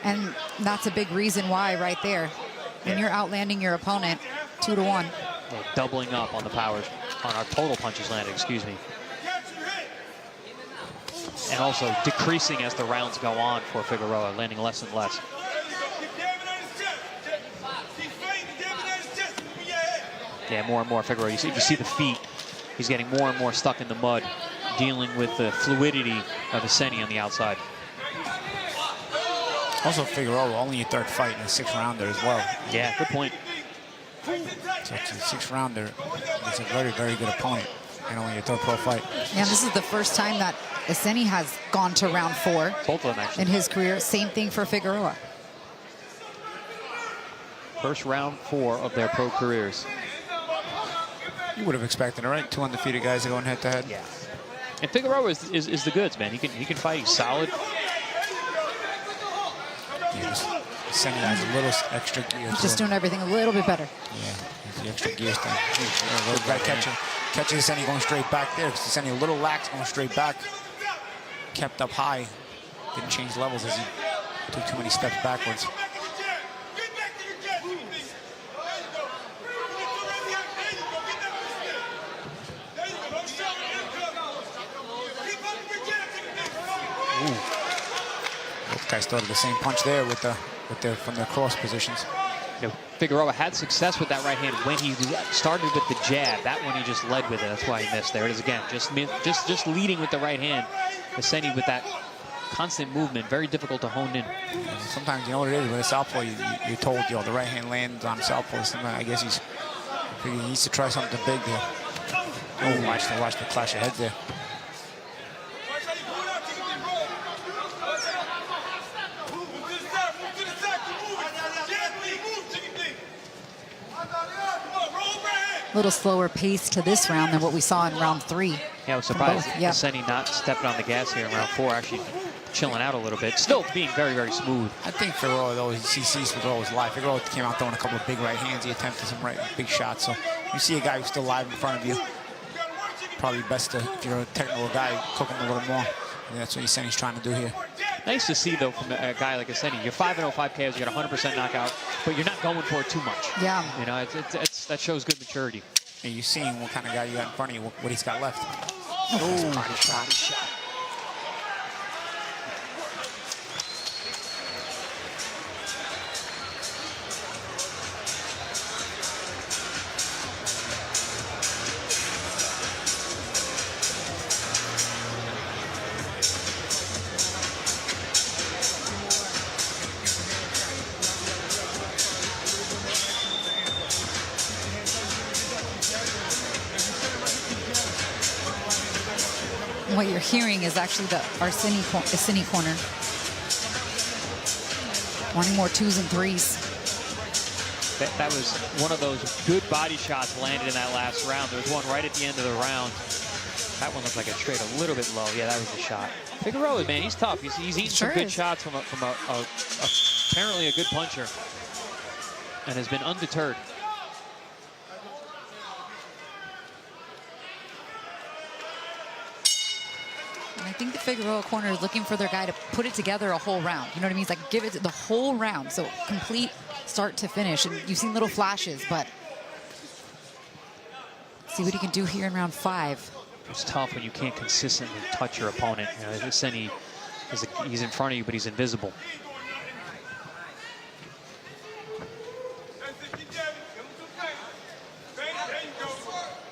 And that's a big reason why right there. When you're outlanding your opponent 2-1. Well, doubling up on the powers, on our total punches landed, excuse me. And also decreasing as the rounds go on for Figueroa, landing less and less. Yeah, more and more Figueroa. You see the feet. He's getting more and more stuck in the mud, dealing with the fluidity of Iseni on the outside. also Figueroa only a 3rd fight in a 6th rounder as well. Yeah, good point. So it's a 6th rounder. It's a very good opponent, and only a 3rd pro fight. Yeah, this is the first time that Iseni has gone to round 4. Both of them actually in his career. Same thing for Figueroa. First round 4 of their pro careers. You would have expected it, right? 2 undefeated guys are going head-to-head. Yeah. And Figueroa is the goods, man. He can fight. He's solid. Yeah, Iseni has a little extra gear. He's just doing everything a little bit better. Yeah, it's the extra gears thing. Catches Iseni going straight back there. Because Iseni a little lax going straight back. Kept up high. Didn't change levels as he took too many steps backwards. Both guys started the same punch there with from their cross positions. You know, Figueroa had success with that right hand when he started with the jab. That one he just led with it. That's why he missed. There it is again. Just leading with the right hand. Iseni with that constant movement, very difficult to hone in. And sometimes you know what it is with a southpaw. You're told, you know, the right hand lands on southpaw. Sometimes I guess he needs to try something big there. Oh, watch the clash of heads there. A little slower pace to this round than what we saw in round 3. Yeah, I was surprised Yeah. Iseni not stepping on the gas here in round 4, actually chilling out a little bit. Still being very smooth. I think Figueroa, though, he sees Figueroa's live. Figueroa came out throwing a couple of big right hands. He attempted some big shots. So you see a guy who's still live in front of you. Probably best to, if you're a technical guy, cook him a little more. And that's what Iseni's trying to do here. Nice to see, though, from a guy like Iseni. You're 5-0, 5 KOs, you got 100% knockout, but you're not going for it too much. Yeah. You know, that shows good maturity. And you're seeing what kind of guy you got in front of you, what he's got left. Oh, body shot. What you're hearing is actually the Iseni corner. Wanting more 2s and 3s. That was one of those good body shots landed in that last round. There was one right at the end of the round. That one looked like it straight a little bit low. Yeah, that was the shot. Figueroa, man, he's tough. He's eating some good shots from apparently a good puncher. and has been undeterred. And I think the Figueroa corner is looking for their guy to put it together a whole round. You know what I mean? It's like give it the whole round, so complete start to finish. And you've seen little flashes, but see what he can do here in round 5. It's tough when you can't consistently touch your opponent. You know, Iseni he's in front of you, but he's invisible.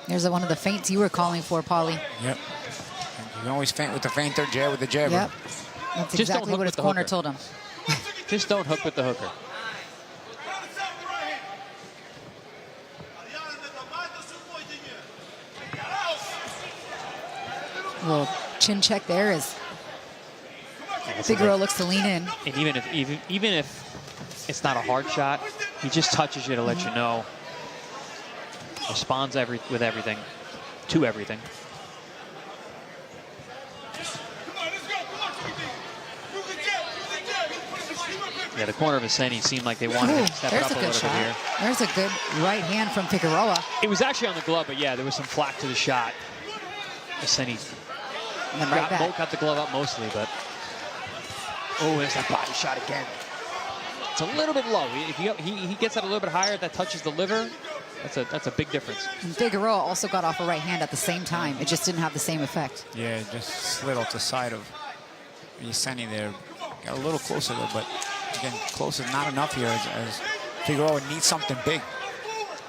There's one of the feints you were calling for, Paulie. Yep. You can always feint with the feinter, jab with the jabber. Yep. That's Just exactly what his corner told him. Just don't hook with the hooker. Little chin check there as Figueroa looks to lean in. And even if it's not a hard shot, he just touches you to let you know. Responds with everything, to everything. Yeah, the corner of Iseni seemed like they wanted to step it up a little bit here. There's a good right hand from Figueroa. It was actually on the glove, but yeah, there was some flack to the shot. Iseni got the glove up mostly, but oh, there's that body shot again. It's a little bit low. If he gets that a little bit higher, that touches the liver. That's a big difference. And Figueroa also got off a right hand at the same time. It just didn't have the same effect. Yeah, it just slid off the side of Iseni there. Got a little closer though, but again, close is not enough here as Figueroa needs something big.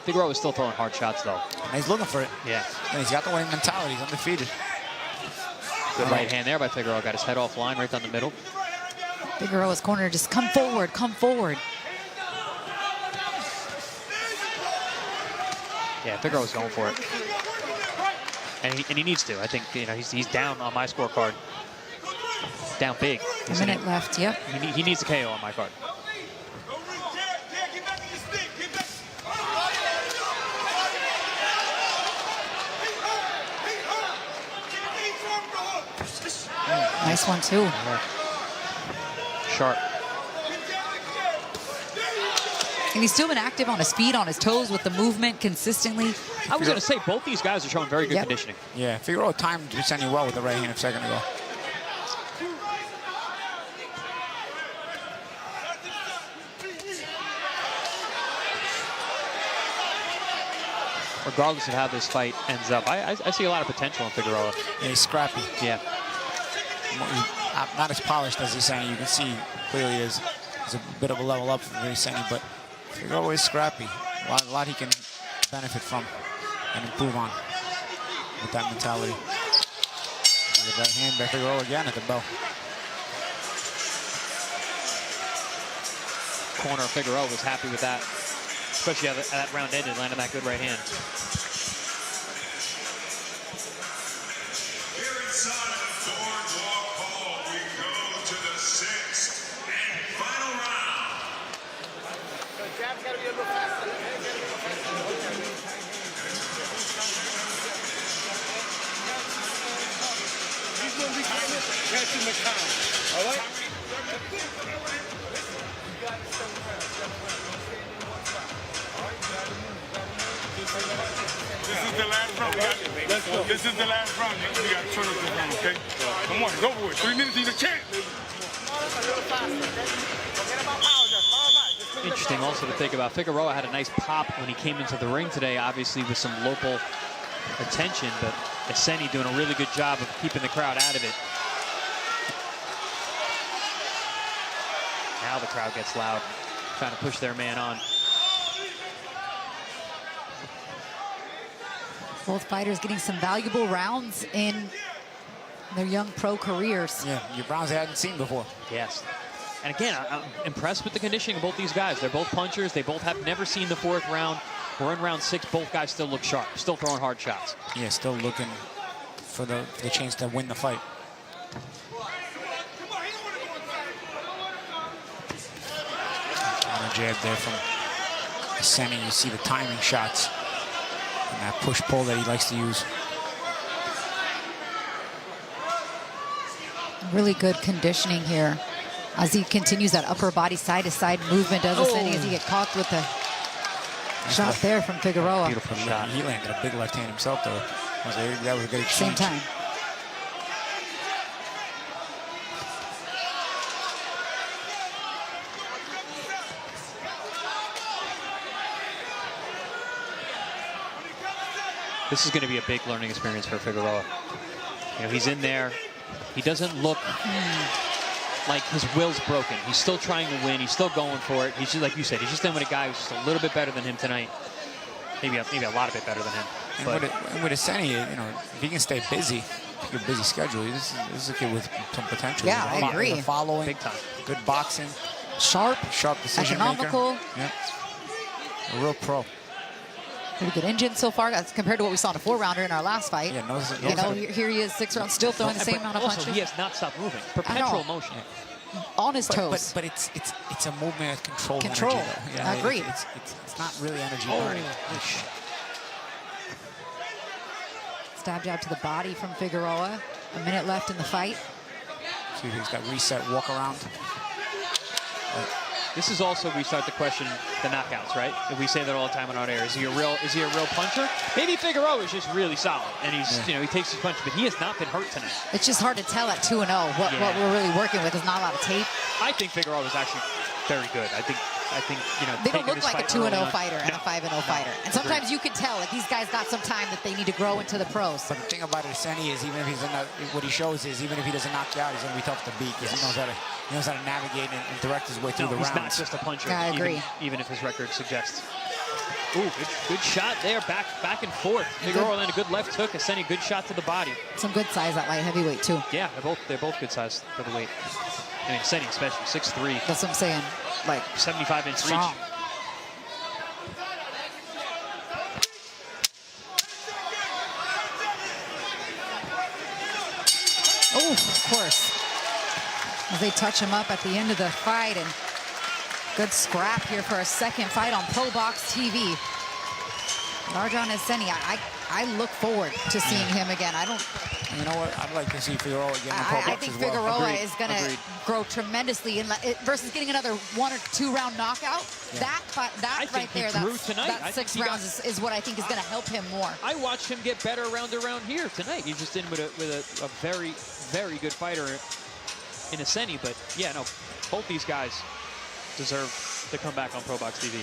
Figueroa is still throwing hard shots though. And he's looking for it. Yeah. And he's got the winning mentality. He's undefeated. Good right hand there by Figueroa. Got his head offline right down the middle. Figueroa's corner just come forward, come forward. Yeah, Figueroa's going for it. And he needs to. I think, you know, he's down on my scorecard. Down big. A minute left, yep. He needs a KO on my card. Nice one, too. Sharp. And he's still been active on his feet, on his toes, with the movement consistently. I was going to say, both these guys are showing very good conditioning. Yeah, Figueroa timed Iseni well with the right hand a second ago. Regardless of how this fight ends up, I see a lot of potential in Figueroa. Yeah, he's scrappy. Yeah. Not as polished as Iseni. You can see clearly there's a bit of a level up for Iseni, but Figueroa is scrappy. A lot he can benefit from and improve on with that mentality. The right hand by Figueroa again at the bow. Corner of Figueroa was happy with that, especially how that round ended, landing that good right hand. All right? This is the last round. This is the last round. We got to turn up this round, okay? Come on, it's over with. 3 minutes, he's a champ. Interesting also to think about. Figueroa had a nice pop when he came into the ring today, obviously with some local attention, but Iseni doing a really good job of keeping the crowd out of it. Now the crowd gets loud, trying to push their man on. Both fighters getting some valuable rounds in their young pro careers. Yeah, your rounds they hadn't seen before. Yes. And again, I'm impressed with the conditioning of both these guys. They're both punchers. They both have never seen the 4th round. We're in round 6. Both guys still look sharp, still throwing hard shots. Yeah, still looking for the chance to win the fight. On a jab there from Iseni. You see the timing shots and that push-pull that he likes to use. Really good conditioning here as he continues that upper body side-to-side movement. Does Iseni as he get caught with the Shot there from Figueroa. Beautiful shot. He landed a big left hand himself, though. That was a good exchange. Same time. This is going to be a big learning experience for Figueroa. You know, he's in there. He doesn't look like his will's broken. He's still trying to win. He's still going for it. He's just, like you said, he's just in with a guy who's just a little bit better than him tonight. Maybe a lot of bit better than him. And with Iseni, you know, if he can stay busy, your busy schedule, this is a kid with some potential. Yeah, I agree. The following, big time. Good boxing, sharp decision economical. maker. Yeah. A real pro. Pretty good engine so far as compared to what we saw in a 4-rounder in our last fight. Yeah, here he is, 6 rounds, still throwing the same amount of punches. Also, he has not stopped moving. Perpetual motion. On his toes. But it's a movement with controlled Control. energy, though. Yeah, I agree. It's not really energy burning. Stab jab to the body from Figueroa. A minute left in the fight. See if he's got reset walk around. This is also we start to question the knockouts, right? If we say that all the time on our air, is he a real puncher? Maybe Figueroa is just really solid, and he's he takes his punch, but he has not been hurt tonight. It's just hard to tell at 2-0 what we're really working with. There's not a lot of tape. I think Figueroa is actually very good. I think you know they don't look like a 2-0 fighter and a 5-0 fighter. And sometimes Agreed. you can tell like these guys got some time that they need to grow into the pros. But the thing about Iseni is even if he's what he shows is even if he doesn't knock you out, he's going to be tough to beat because he knows how to navigate and direct his way through the rounds. He's not just a puncher. I agree. Even if his record suggests. Ooh, good shot there, back and forth. Figueroa landed a good left hook. Iseni, good shot to the body. Some good size at light heavyweight too. Yeah, they're both good size for the weight. I mean, Iseni especially 6'3". That's what I'm saying. Like 75-inch strong. reach. Oh, of course. As they touch him up at the end of the fight, and good scrap here for a second fight on ProBox TV. Arjan Iseni, I look forward to seeing him again. You know what? I'd like to see Figueroa again in ProBox I think as well. Figueroa is going to grow tremendously versus getting another 1 or 2 round knockout. Yeah. That right there, that 6 rounds is what I think is going to help him more. I watched him get better around here tonight. He's just in with a very, very good fighter in Iseni. But yeah, no, both these guys deserve to come back on ProBox TV.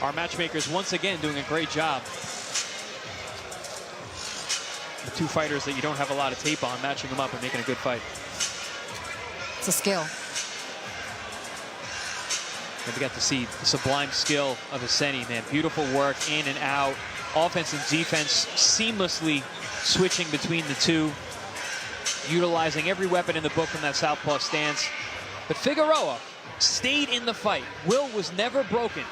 Our matchmakers once again doing a great job. The 2 fighters that you don't have a lot of tape on, matching them up and making a good fight. It's a skill. And we got to see the sublime skill of Iseni, man. Beautiful work in and out. Offense and defense seamlessly switching between the two. Utilizing every weapon in the book from that southpaw stance. But Figueroa stayed in the fight. Will was never broken.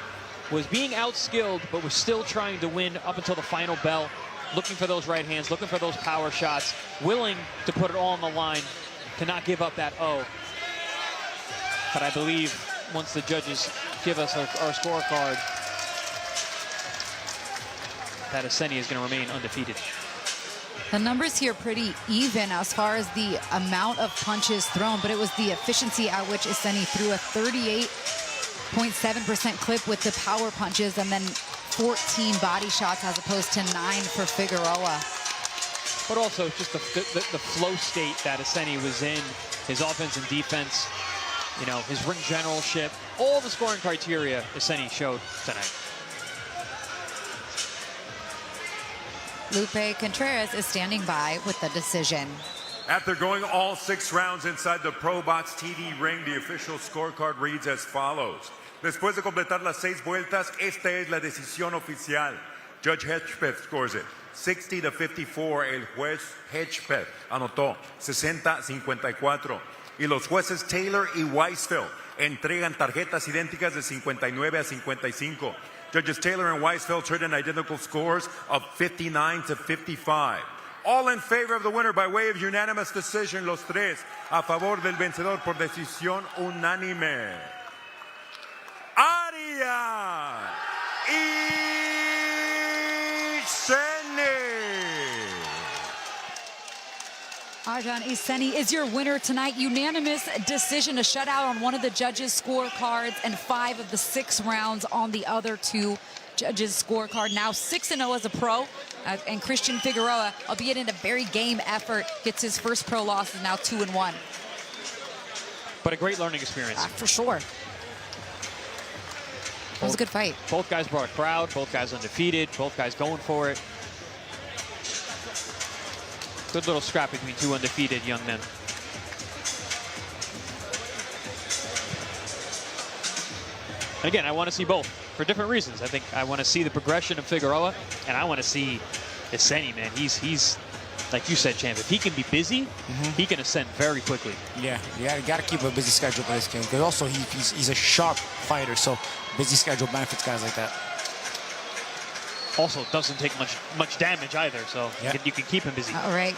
Was being outskilled, but was still trying to win up until the final bell. Looking for those right hands, looking for those power shots. Willing to put it all on the line to not give up that O. But I believe once the judges give us our scorecard, that Iseni is going to remain undefeated. The numbers here pretty even as far as the amount of punches thrown, but it was the efficiency at which Iseni threw a 38.7% clip with the power punches and then 14 body shots as opposed to 9 for Figueroa. But also just the flow state that Iseni was in, his offense and defense, you know, his ring generalship, all the scoring criteria Iseni showed tonight. Lupe Contreras is standing by with the decision. After going all 6 rounds inside the ProBox TV ring, the official scorecard reads as follows. Después de completar las 6 vueltas, esta es la decisión oficial. Judge Hedgepeth scores it 60-54. El juez Hedgepeth anotó 60-54. Y los jueces Taylor y Weisfeld entregan tarjetas idénticas de 59-55. Judges Taylor and Weisfeld turned in identical scores of 59-55. All in favor of the winner by way of unanimous decision, los tres a favor del vencedor por decisión unánime. Arjan Iseni. Arjan, Iseni is your winner tonight. Unanimous decision, a shutout on one of the judges' scorecards and 5 of the 6 rounds on the other 2 judges' scorecard. Now 6-0 as a pro. And Christian Figueroa, albeit in a very game effort, gets his first pro loss, is now 2-1. But a great learning experience. For sure. It was a good fight. Both guys brought a crowd, both guys undefeated, both guys going for it. Good little scrap between 2 undefeated young men. And again, I want to see both for different reasons. I think I want to see the progression of Figueroa, and I want to see Iseni, man. He's like you said, champ. If he can be busy, he can ascend very quickly. Yeah, you got to keep a busy schedule for this kid. But also, he's a sharp fighter, so busy schedule benefits guys like that. Also, doesn't take much damage either, so you can keep him busy. All right,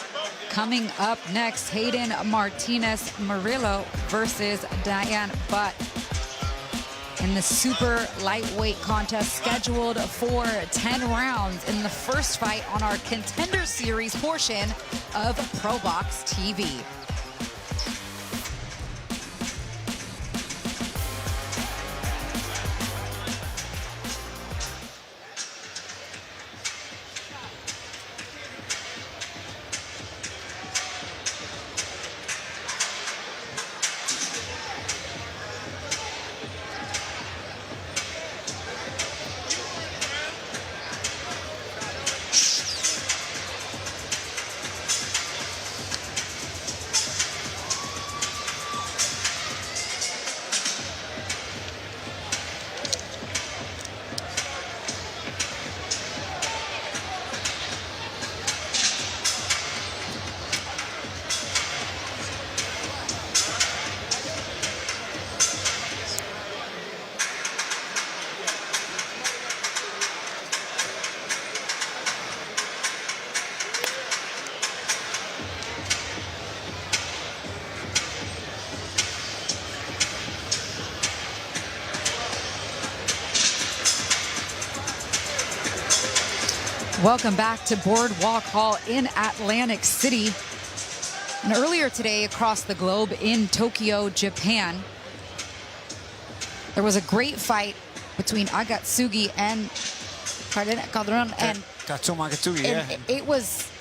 coming up next, Hayden Martinez Murillo versus Dion Butt in the super lightweight contest scheduled for 10 rounds in the first fight on our Contender Series portion of ProBox TV. Welcome back to Boardwalk Hall in Atlantic City. And earlier today across the globe in Tokyo, Japan, there was a great fight between Agatsugi and Calderon and Tatsuma Agatsugi, yeah. It was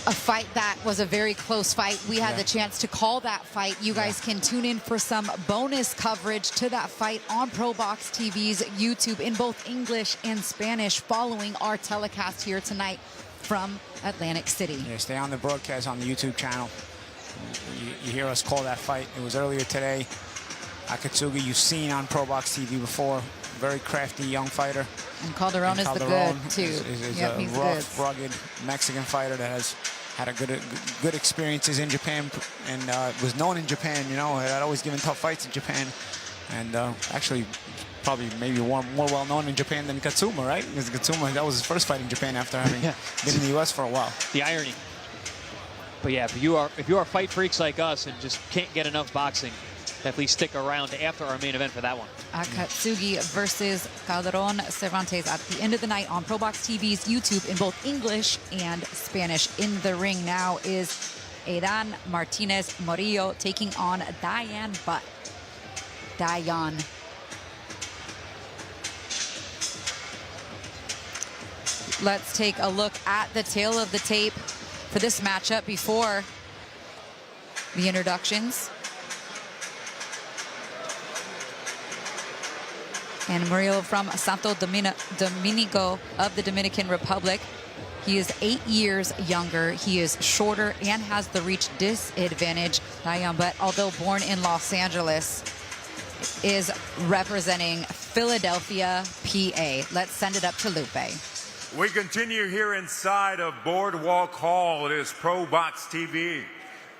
a fight that was a very close fight. We had the chance to call that fight. You guys can tune in for some bonus coverage to that fight on ProBox TV's YouTube in both English and Spanish following our telecast here tonight from Atlantic City. Yeah, stay on the broadcast on the YouTube channel. You hear us call that fight. It was earlier today. Akatsugi, you've seen on ProBox TV before. Very crafty young fighter. And Calderon is the good, too. Is a rough, rugged Mexican fighter that has had a good experiences in Japan and was known in Japan, you know, had always given tough fights in Japan. And actually, probably maybe more well known in Japan than Katsuma, right? Because Katsuma, that was his first fight in Japan after having been in the U.S. for a while. The irony. But yeah, if you are fight freaks like us and just can't get enough boxing, definitely stick around after our main event for that one. Akatsugi versus Calderon Cervantes at the end of the night on ProBox TV's YouTube in both English and Spanish. In the ring now is Hayden Martinez Murillo taking on Dion Butt. Dion. Let's take a look at the tail of the tape for this matchup before the introductions. And Murillo from Santo Domingo of the Dominican Republic. He is 8 years younger. He is shorter and has the reach disadvantage. Dion Butt, although born in Los Angeles, is representing Philadelphia, PA. Let's send it up to Lupe. We continue here inside of Boardwalk Hall. It is ProBox TV.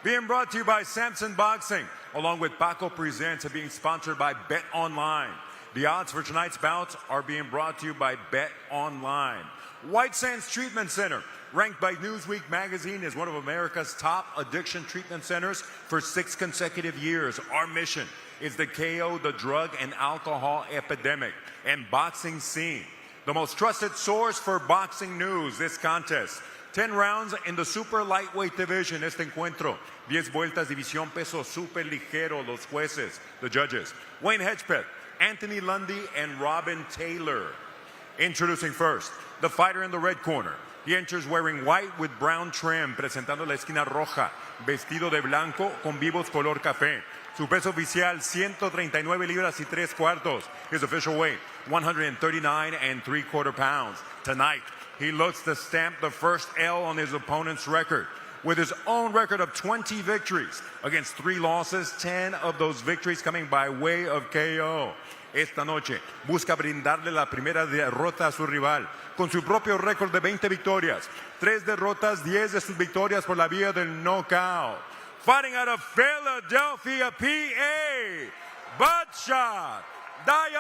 Being brought to you by Samson Boxing, along with Paco Presents, and being sponsored by Bet Online. The odds for tonight's bouts are being brought to you by Bet Online. White Sands Treatment Center, ranked by Newsweek magazine as one of America's top addiction treatment centers for 6 consecutive years. Our mission is to KO the drug and alcohol epidemic and boxing scene. The most trusted source for boxing news. This contest 10 rounds in the super lightweight division. Este encuentro, 10 vueltas, división peso super ligero. Los jueces, the judges, Wayne Hedgepeth, Anthony Lundy, and Robin Taylor. Introducing first, the fighter in the red corner. He enters wearing white with brown trim, presentando la esquina roja, vestido de blanco con vivos color café. Su peso oficial, 139 libras y 3 cuartos. His official weight, 139 3/4 pounds. Tonight, he looks to stamp the first L on his opponent's record. With his own record of 20 victories against 3 losses, 10 of those victories coming by way of KO. Esta noche busca brindarle la primera derrota a su rival con su propio récord de 20 victorias. 3 derrotas, 10 de sus victorias por la vía del knockout. Fighting out of Philadelphia, PA, Buttshot, Dion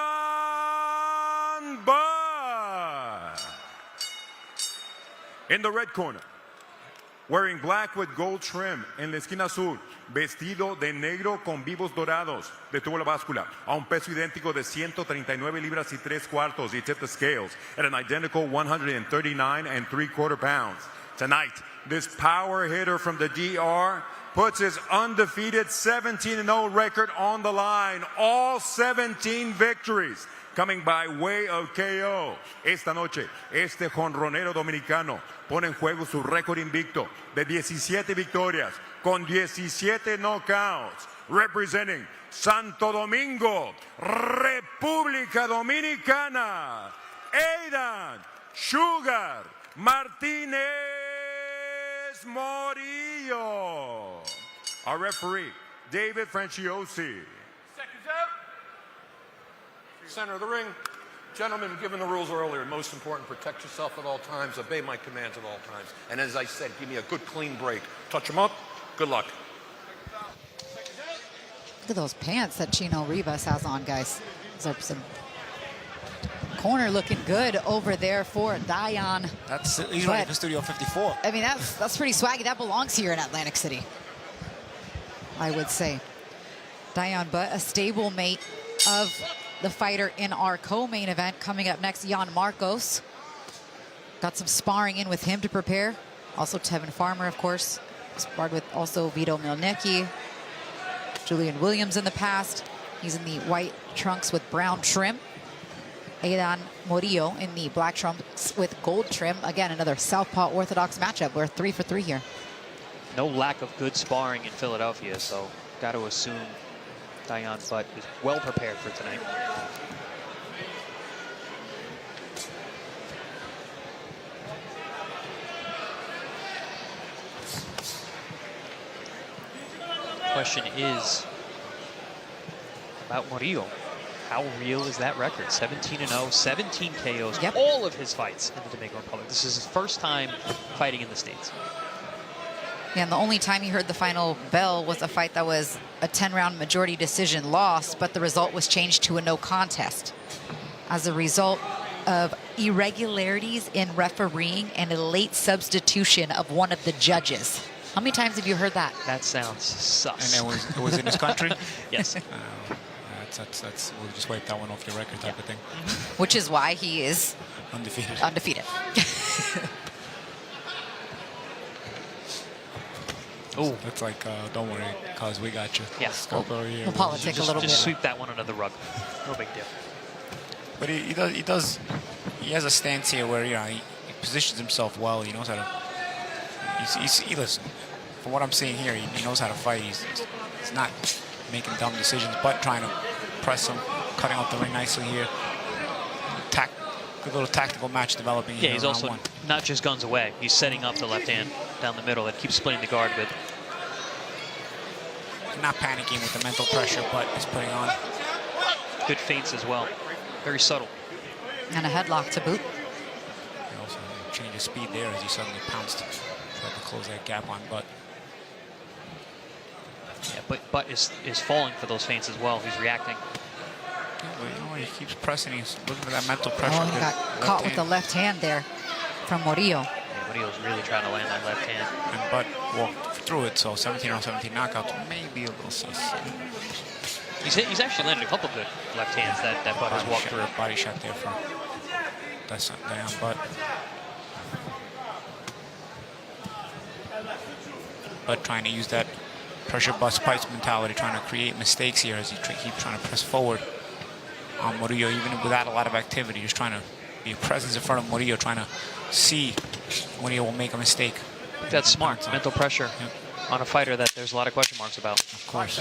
Butt. In the red corner, wearing black with gold trim, en la esquina azul, vestido de negro con vivos dorados, detuvo la báscula a un peso idéntico de 139 libras y 3 cuartos. He tipped the scales at an identical 139 3/4 pounds. Tonight, this power hitter from the DR puts his undefeated 17-0 record on the line. All 17 victories coming by way of KO. Esta noche, este jonronero dominicano pone en juego su récord invicto de 17 victorias con 17 knockouts, representing Santo Domingo, República Dominicana, Adan Sugar Martinez Morillo. Our referee, David Franciosi. Seconds out. Center of the ring. Gentlemen, given the rules earlier, most important, protect yourself at all times, obey my commands at all times. And as I said, give me a good clean break. Touch them up. Good luck. Look at those pants that Chino Rivas has on, guys. There's some corner looking good over there for Dion. He's ready for Studio 54. I mean, that's pretty swaggy. That belongs here in Atlantic City, I would say. Dion Butt, a stablemate of the fighter in our co-main event. Coming up next, Jan Marcos. Got some sparring in with him to prepare. Also Tevin Farmer, of course. Sparred with also Vito Mielnicki, Julian Williams in the past. He's in the white trunks with brown trim. Adan Morillo in the black trunks with gold trim. Again, another southpaw orthodox matchup. We're 3 for 3 here. No lack of good sparring in Philadelphia, so got to assume Dion Butt is well prepared for tonight. Question is about Murillo. How real is that record? 17-0, 17 KOs, Yep. all of his fights in the Dominican Republic. This is his first time fighting in the States. Yeah, and the only time he heard the final bell was a fight that was a 10-round majority decision loss, but the result was changed to a no contest as a result of irregularities in refereeing and a late substitution of one of the judges. How many times have you heard that? That sounds sus. And it was in his country? Yes. That's we'll just wipe that one off your record type of thing. Which is why he is Undefeated. Oh, That's like, don't worry, cause we got you. Yes. Over here. We'll politic a little just bit. sweep that one under the rug. No big deal. But he has a stance here where, you know, he positions himself well. He knows how to. He listen. From what I'm seeing here, he knows how to fight. He's not making dumb decisions, but trying to press him, cutting out the ring nicely here. Good little tactical match developing. Yeah, he's also not just guns away. He's setting up the left hand down the middle that keeps splitting the guard with. Not panicking with the mental pressure, but he's putting on. Good feints as well. Very subtle. And a headlock to boot. He also changed his speed there as he suddenly pounced. Tried to close that gap on Butt. Yeah, but Butt is falling for those feints as well. He's reacting. Yeah, but you know, he keeps pressing. He's looking for that mental pressure. Oh, he got caught with the left hand there from Murillo. Yeah, Murillo's really trying to land that left hand. And Butt walked through it, so 17-17 knockouts may be a little sus. He's actually landed a couple good left hands that Butt has walked through. Body shot there for Dion Butt. But trying to use that pressure bust pipes mentality, trying to create mistakes here as he keeps trying to press forward on Murillo, even without a lot of activity. Just trying to be a presence in front of Murillo, trying to see Murillo will make a mistake. That's smart. Mental pressure on a fighter that there's a lot of question marks about. Of course.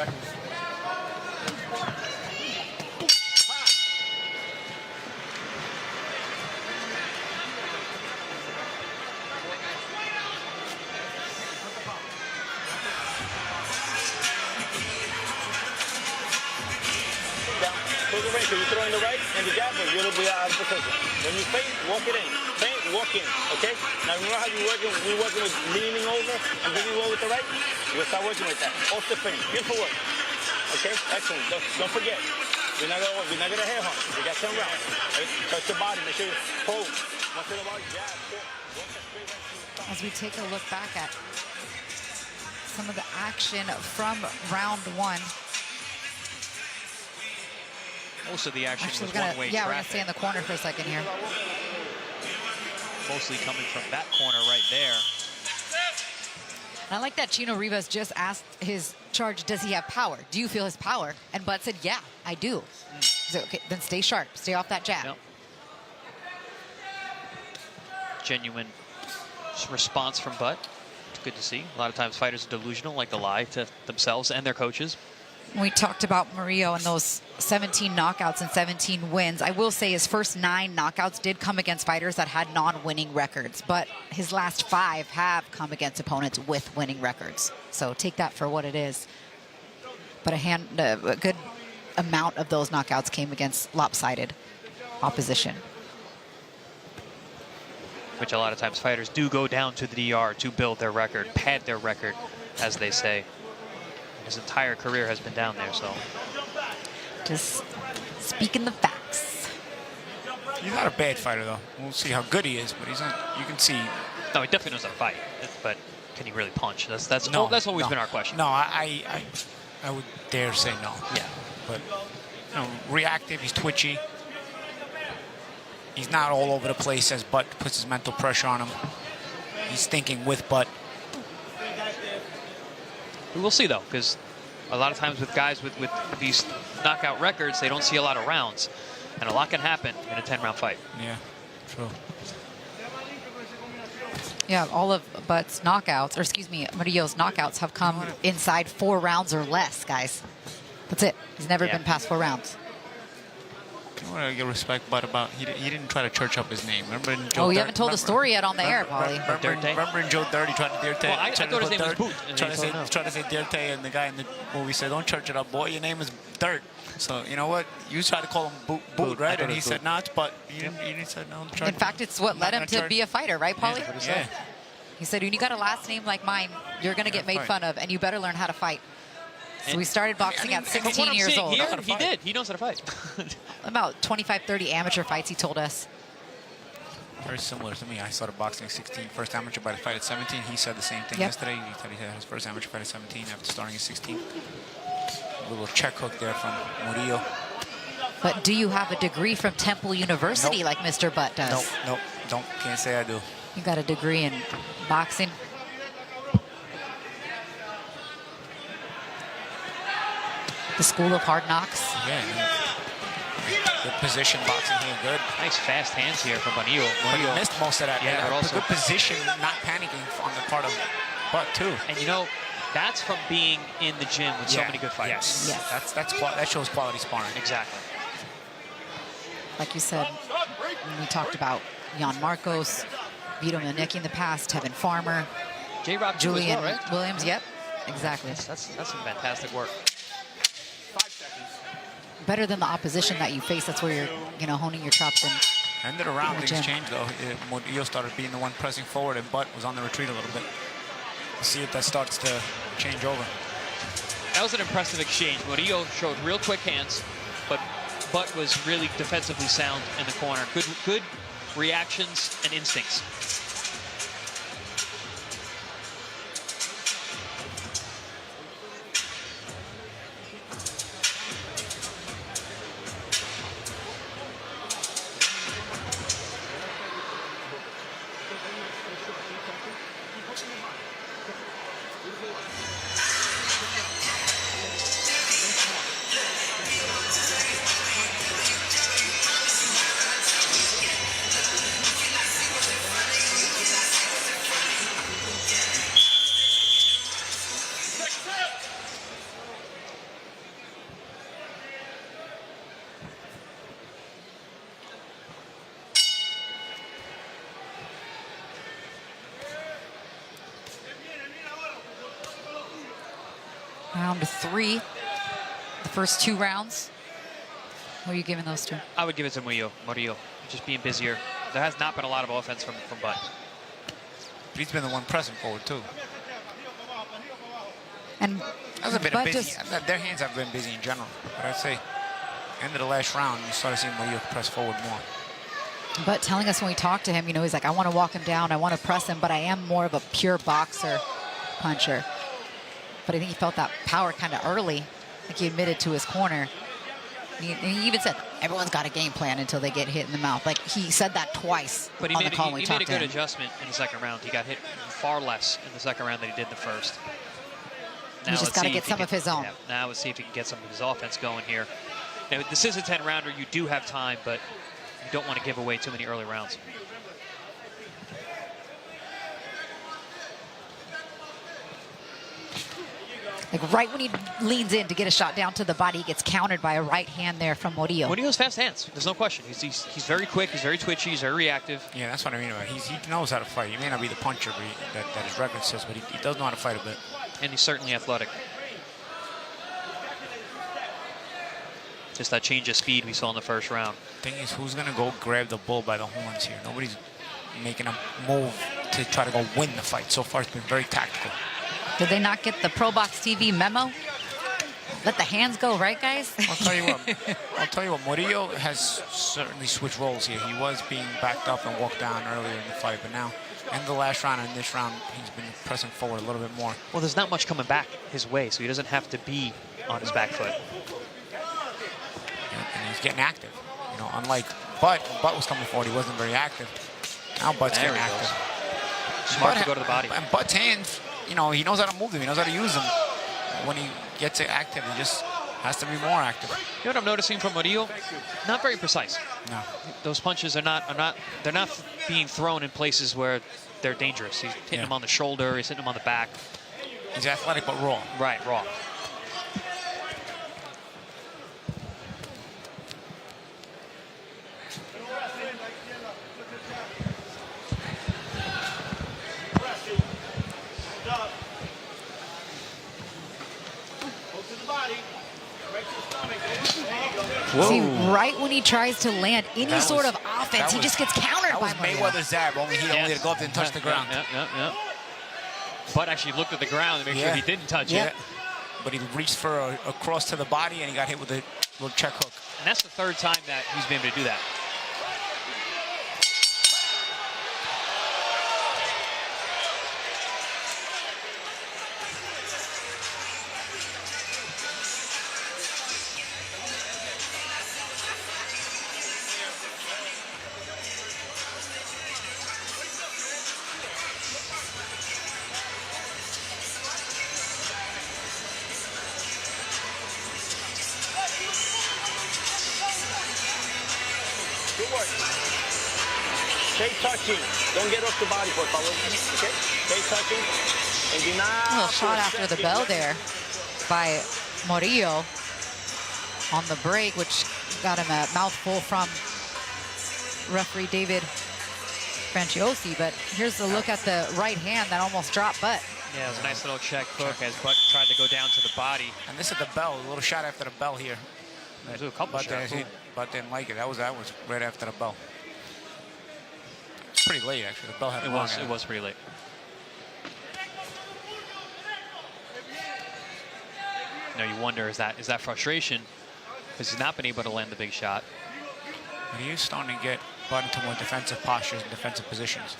So you're throwing the right and the jab, but you'll be out of position. When you feint, walk it in. Feint, walk in, okay? Now remember how we're working with leaning over and bringing over with the right? We'll start working with that. Off the feint. Beautiful work. Okay, excellent. Don't forget. We're not gonna hair hunt. We got 10 rounds. Right? Touch the body, make sure you hold. Once in a while, jab, As we take a look back at some of the action from round 1. Most of the action Actually, was we're one-way gonna traffic. stay in the corner for a second here. Mostly coming from that corner right there. I like that Chino Rivas just asked his charge, does he have power? Do you feel his power? And Butt said, yeah, I do. So, okay, then stay sharp. Stay off that jab. Yep. Genuine response from Butt. It's good to see. A lot of times fighters are delusional, like to lie to themselves and their coaches. We talked about Murillo and those 17 knockouts and 17 wins. I will say his first 9 knockouts did come against fighters that had non-winning records, but his last 5 have come against opponents with winning records. So take that for what it is. But a good amount of those knockouts came against lopsided opposition. Which a lot of times fighters do go down to the DR to build their record, pad their record, as they say. His entire career has been down there, so. Just speaking the facts. He's not a bad fighter, though. We'll see how good he is, but he's not. You can see. No, he definitely knows how to fight, but can he really punch? That's always been our question. No, I would dare say no. Yeah, but reactive. He's twitchy. He's not all over the place as Butt puts his mental pressure on him. He's thinking with Butt. We will see, though, because a lot of times with guys with these knockout records, they don't see a lot of rounds. And a lot can happen in a 10-round fight. Yeah, true. Yeah, all of Butt's knockouts, or excuse me, Murillo's knockouts have come inside 4 rounds or less, guys. That's it. He's never been past 4 rounds. I want to give respect, Butt, about he didn't try to church up his name. Remember in Joe you haven't told the story yet on the air, Paulie. Remember in Joe Dirty trying to Dirty? Well, I thought his name was Boot. Trying to say Dirty, and the guy in the movie said, "Don't church it up, boy. Your name is Dirt." So you know what? You tried to call him Boot, right? And he said, "No, it's Butt." You said, "No." In fact, it's what led him to be a fighter, right, Paulie? Yeah. He said, when you got a last name like mine, you're going to get made fun of, and you better learn how to fight. So we started boxing at 16 years old. Here, he did. He knows how to fight. About 25, 30 amateur fights, he told us. Very similar to me. I started boxing at 16, first amateur fight at 17. He said the same thing yesterday. He said he had his first amateur fight at 17 after starting at 16. A little check hook there from Murillo. But do you have a degree from Temple University like Mr. Butt does? Nope. Can't say I do. You got a degree in boxing. The School of Hard Knocks. Yeah. Good position boxing here. Good. Nice fast hands here from Murillo. But he missed most of that. Yeah, but also good position, not panicking on the part of Butt too. And you know, that's from being in the gym with so many good fighters. Yes. That shows quality sparring. Exactly. Like you said, we talked about Jan Marcos, Vito Mielnicki in the past, Tevin Farmer, J-Rock Julian as well, right? Williams. Yep, exactly. That's some fantastic work. Better than the opposition that you face. That's where you're, honing your chops. Ended around, things changed though. Murillo started being the one pressing forward, and Butt was on the retreat a little bit. We'll see if that starts to change over. That was an impressive exchange. Murillo showed real quick hands, but Butt was really defensively sound in the corner. Good reactions and instincts. Round 3, the first 2 rounds. What are you giving those to? I would give it to Murillo. Just being busier. There has not been a lot of offense from Bud. He's been the one pressing forward too. And That's a bit Bud busy. Their hands have been busy in general. But I'd say end of the last round, you started seeing Murillo press forward more. But telling us when we talked to him, you know, he's like, I want to walk him down, I want to press him, but I am more of a pure boxer puncher. But I think he felt that power kind of early, like he admitted to his corner. And he even said, everyone's got a game plan until they get hit in the mouth. Like, he said that twice But he on made, the call he we made talked a to good him. adjustment in the second round. He got hit far less in the second round than he did in the first. He's just got to get some of his own. Yeah, now let's see if he can get some of his offense going here. Now, this is a 10-rounder. You do have time, but you don't want to give away too many early rounds. Like right when he leans in to get a shot down to the body, he gets countered by a right hand there from Murillo. Murillo's fast hands. There's no question. He's very quick. He's very twitchy. He's very reactive. Yeah, that's what I mean about it. He knows how to fight. He may not be the puncher that his record says, but he does know how to fight a bit. And he's certainly athletic. Just that change of speed we saw in the first round. Thing is, who's going to go grab the bull by the horns here? Nobody's making a move to try to go win the fight. So far, it's been very tactical. Did they not get the ProBox TV memo? Let the hands go, right, guys? I'll tell you what. Murillo has certainly switched roles here. He was being backed up and walked down earlier in the fight, but now, in the last round and this round, he's been pressing forward a little bit more. Well, there's not much coming back his way, so he doesn't have to be on his back foot. Yeah, and he's getting active. You know, unlike Butt. When Butt was coming forward, he wasn't very active. Now Butt's getting active. Smart to go to the body. And Butt's hands, you know, he knows how to move them. He knows how to use them. When he gets it active, he just has to be more active. You know what I'm noticing from Murillo? Not very precise. No. Those punches are not being thrown in places where they're dangerous. He's hitting them on the shoulder. He's hitting them on the back. He's athletic but raw. Right, raw. See, right when he tries to land any sort of offense, he just gets countered by Murillo. Mayweather's jab, only he only glove didn't touch the ground. Yeah. But actually looked at the ground to make sure he didn't touch it. But he reached for a cross to the body, and he got hit with a little check hook. And that's the third time that he's been able to do that. Stay touching. Don't get off the body, por favor. Okay? Stay touching. And do not... A little shot after the bell there by Murillo on the break, which got him a mouthful from referee David Franciosi. But here's a look at the right hand that almost dropped Butt. Yeah, it was a nice little check hook as Butt tried to go down to the body. And this is the bell, a little shot after the bell here. There's a couple shots. Butt didn't like it. That was right after the bell. It's pretty late, actually. The bell had It was pretty late. Now you wonder, is that frustration because he's not been able to land the big shot? But he is starting to get Butt into more defensive postures and defensive positions.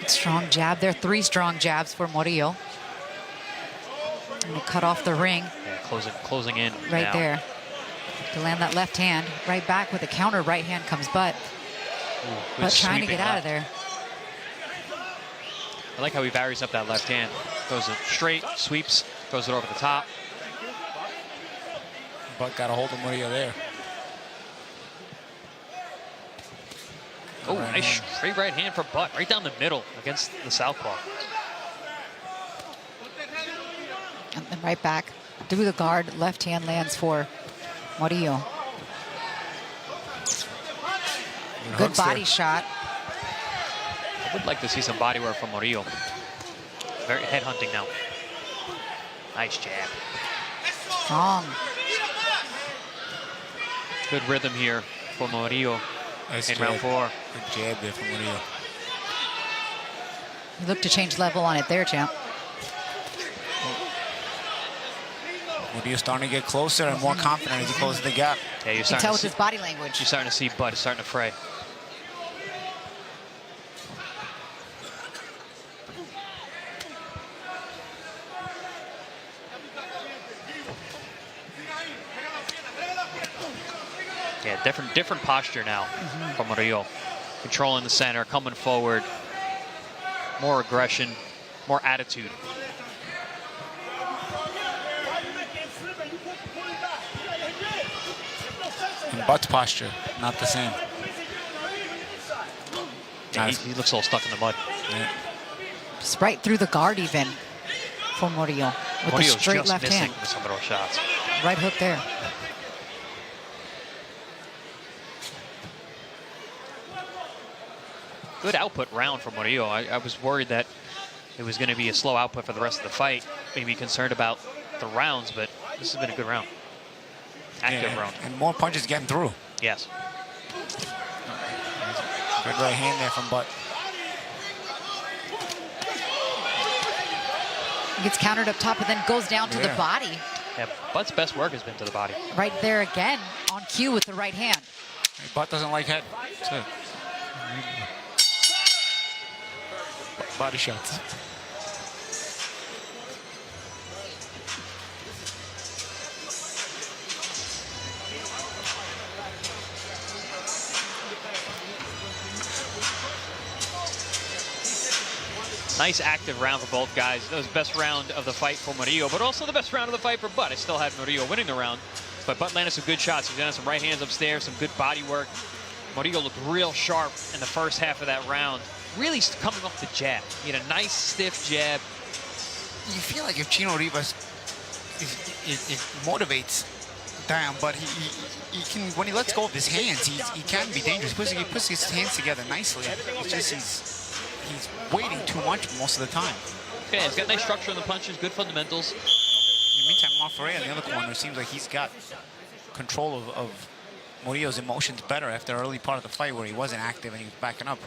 Strong jab there, 3 strong jabs for Murillo. I'm going to cut off the ring. Yeah, closing in right now. there. To land that left hand. Right back with a counter right hand comes Butt. Ooh, But trying to get out of there. I like how he varies up that left hand. Goes it straight, sweeps, goes it over the top. Butt got a hold of Murillo there. Oh, nice straight right hand for Butt, right down the middle against the southpaw. And then right back through the guard. Left hand lands for Murillo. Good body shot. I would like to see some body work from Murillo. Very head hunting now. Nice jab. Strong. Good rhythm here for Murillo in round 4. Good jab there from Murillo. You look to change level on it there, champ. Murillo's starting to get closer and more confident as he closes the gap. Yeah, You can tell with his body language. You're starting to see Butt is starting to fray. Yeah, different posture now from Murillo. Controlling the center, coming forward. More aggression, more attitude. And Butt's posture, not the same. Yeah, he looks all stuck in the mud. Yeah. Just right through the guard even for Murillo. With Murillo's the straight just left missing hand. with some of those shots. Right hook there. Good output round from Murillo. I was worried that it was going to be a slow output for the rest of the fight. Maybe concerned about the rounds, but this has been a good round. Active round. And more punches getting through. Yes. Good right hand there from Butt. Gets countered up top, but then goes down to the body. Yeah, Butt's best work has been to the body. Right there again on cue with the right hand. Butt doesn't like head. That's it. Body shots. Nice active round for both guys. That was the best round of the fight for Murillo, but also the best round of the fight for Butt. I still had Murillo winning the round, but Butt landed some good shots. He landed some right hands upstairs, some good body work. Murillo looked real sharp in the first half of that round. Really coming off the jab. He had a nice stiff jab. You feel like if Chino Rivas it motivates down, but he can, when he lets go of his hands, he can be dangerous. He puts his hands together nicely. It's just he's waiting too much most of the time. Okay, he's got nice structure in the punches, good fundamentals. In the meantime, Monferrer in the other corner seems like he's got control of Murillo's emotions better after the early part of the fight where he wasn't active and he was backing up.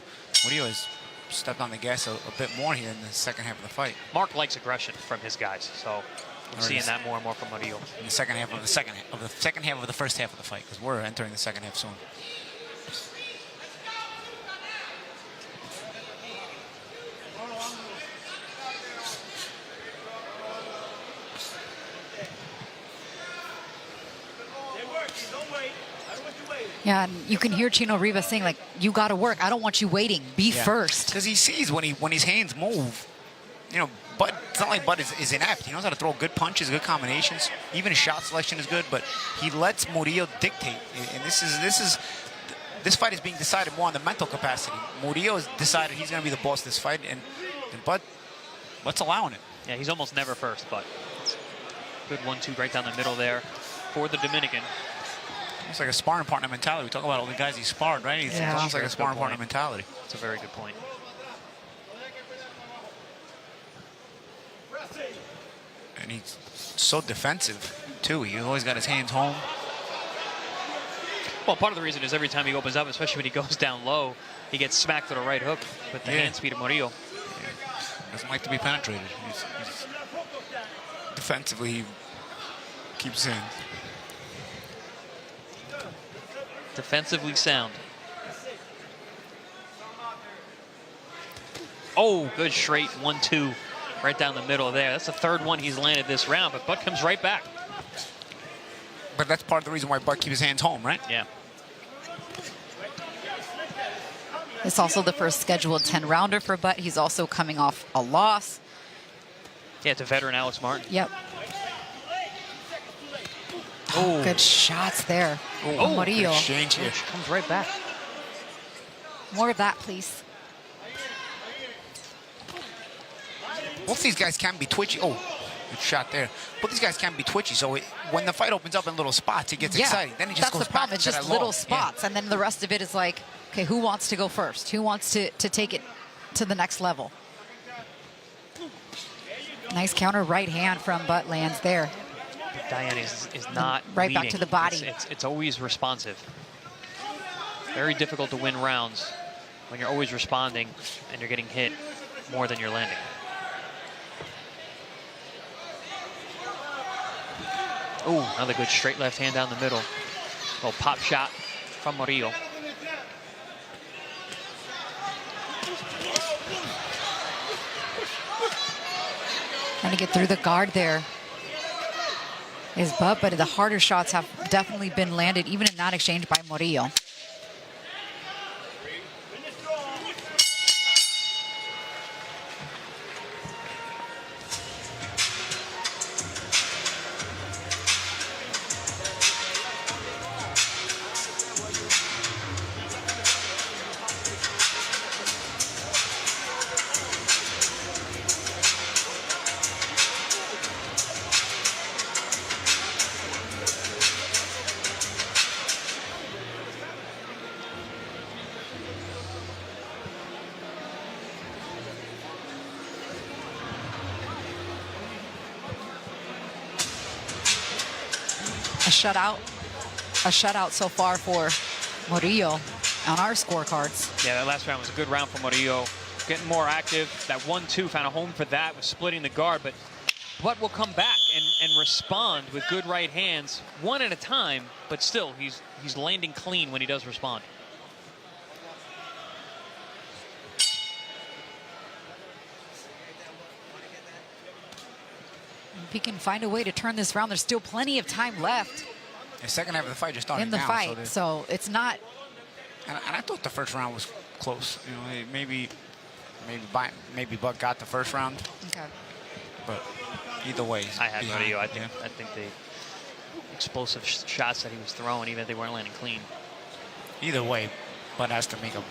Murillo has stepped on the gas a bit more here in the second half of the fight. Mark likes aggression from his guys, so we're seeing that more and more from Murillo. In the second half of the second half of the first half of the fight, because we're entering the second half soon. Yeah, and you can hear Chino Rivas saying, like, you got to work. I don't want you waiting. Be first. Because he sees when his hands move, you know, Bud, it's not like Bud is inept. He knows how to throw good punches, good combinations. Even his shot selection is good, but he lets Murillo dictate. And this fight is being decided more on the mental capacity. Murillo has decided he's going to be the boss of this fight, and Bud's allowing it. Yeah, he's almost never first, but good 1-2 right down the middle there for the Dominican. It's like a sparring partner mentality. We talk about all the guys he sparred, right? It's almost like a sparring partner mentality. That's a very good point. And he's so defensive, too. He always got his hands home. Well, part of the reason is every time he opens up, especially when he goes down low, he gets smacked with a right hook with the hand speed of Murillo. Yeah. Doesn't like to be penetrated. He's defensively, he keeps in. Defensively sound. Oh, good straight 1-2 right down the middle there. That's the third one he's landed this round, but Butt comes right back. But that's part of the reason why Butt keeps his hands home, right? Yeah. It's also the first scheduled 10-rounder for Butt. He's also coming off a loss. Yeah, it's a veteran Alex Martin. Yep. Oh, good shots there. Oh, Murillo. Exchange here. She comes right back. More of that, please. Both these guys can be twitchy. Oh, good shot there. Both these guys can be twitchy. So when the fight opens up in little spots, it gets exciting. Then it just that's goes the problem. back It's to just that little lull. spots, and then the rest of it is like, okay, who wants to go first? Who wants to take it to the next level? Nice counter right hand from Butt lands there. Dion is not right back leading. to the body. It's always responsive. Very difficult to win rounds when you're always responding and you're getting hit more than you're landing. Oh, another good straight left hand down the middle. Little pop shot from Murillo. Trying to get through the guard there is Butt, but the harder shots have definitely been landed, even in that exchange by Murillo. A shutout so far for Murillo on our scorecards. Yeah, that last round was a good round for Murillo. Getting more active. That 1-2 found a home for that, was splitting the guard, but Butt will come back and respond with good right hands, one at a time, but still, he's landing clean when he does respond. If he can find a way to turn this round, there's still plenty of time left. The second half of the fight just started in the now, fight, so it's not. And I thought the first round was close. You know, maybe Butt got the first round. Okay. But either way, I had Murillo. I think the explosive shots that he was throwing, even if they weren't landing clean. Either way, Butt has to make a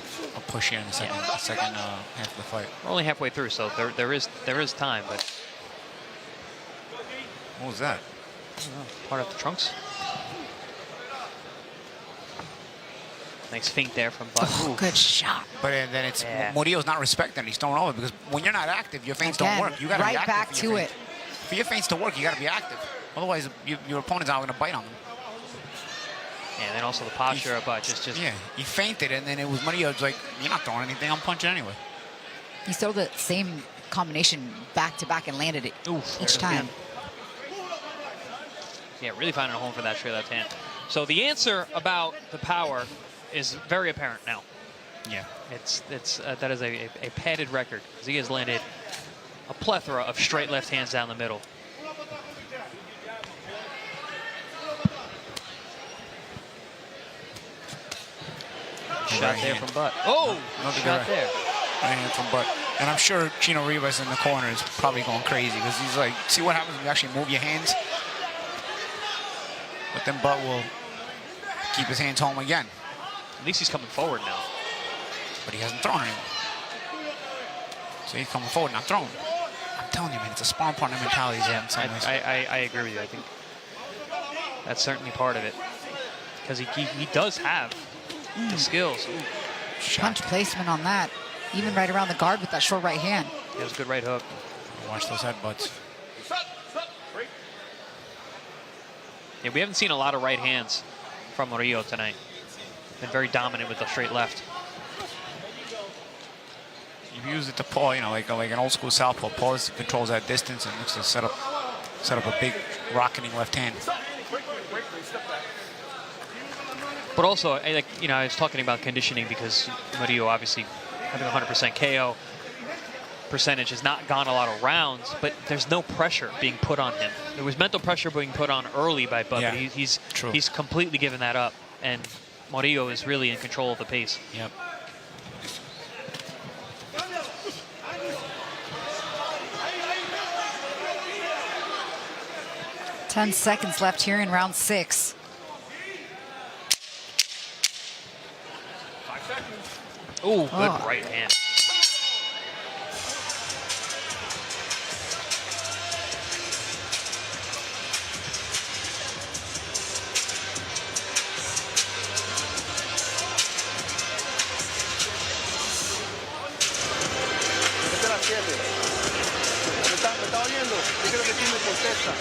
push here in the second half of the fight. We're only halfway through, so there is time. But what was that? I don't know, part of the trunks. Nice feint there from Butt. Oh, good shot. But then it's Murillo's not respecting it. He's throwing over because when you're not active, your feints don't work. You got to be right active back to it. For your feints to work, you got to be active. Otherwise, your opponent's not going to bite on them. Yeah, and then also the posture of Butt just yeah. He feinted, and then it was Murillo's like, "You're not throwing anything. I'm punching anyway." He threw the same combination back to back and landed it each time. Yeah, really finding a home for that straight left hand. So the answer about the power is very apparent now. Yeah, that is a padded record because he has landed a plethora of straight left hands down the middle. Shot there from Butt. Oh, shot there. Right hand from Butt. And I'm sure Chino Rivas in the corner is probably going crazy because he's like, see what happens when you actually move your hands? But then Butt will keep his hands home again. At least he's coming forward now. But he hasn't thrown anymore. So he's coming forward, not throwing. I'm telling you, man, it's a sparring partner mentality. Yeah, I agree with you. I think that's certainly part of it. Because he does have the skills. Ooh. Punch placement on that. Even right around the guard with that short right hand. He has a good right hook. Watch those headbutts. Yeah, we haven't seen a lot of right hands from Murillo tonight. Been very dominant with the straight left. You use it to paw, you know, like an old school southpaw. Paws controls that distance and looks to set up a big rocketing left hand. But also, I was talking about conditioning because Murillo obviously having 100% KO. percentage has not gone a lot of rounds, but there's no pressure being put on him. There was mental pressure being put on early by Bud, Yeah, but he's true. he's completely given that up, and Murillo is really in control of the pace. Yep. Ten seconds left here in round 6. 5 seconds. Oh, good right hand. ¿Me está oyendo? Yo creo que sí me contesta.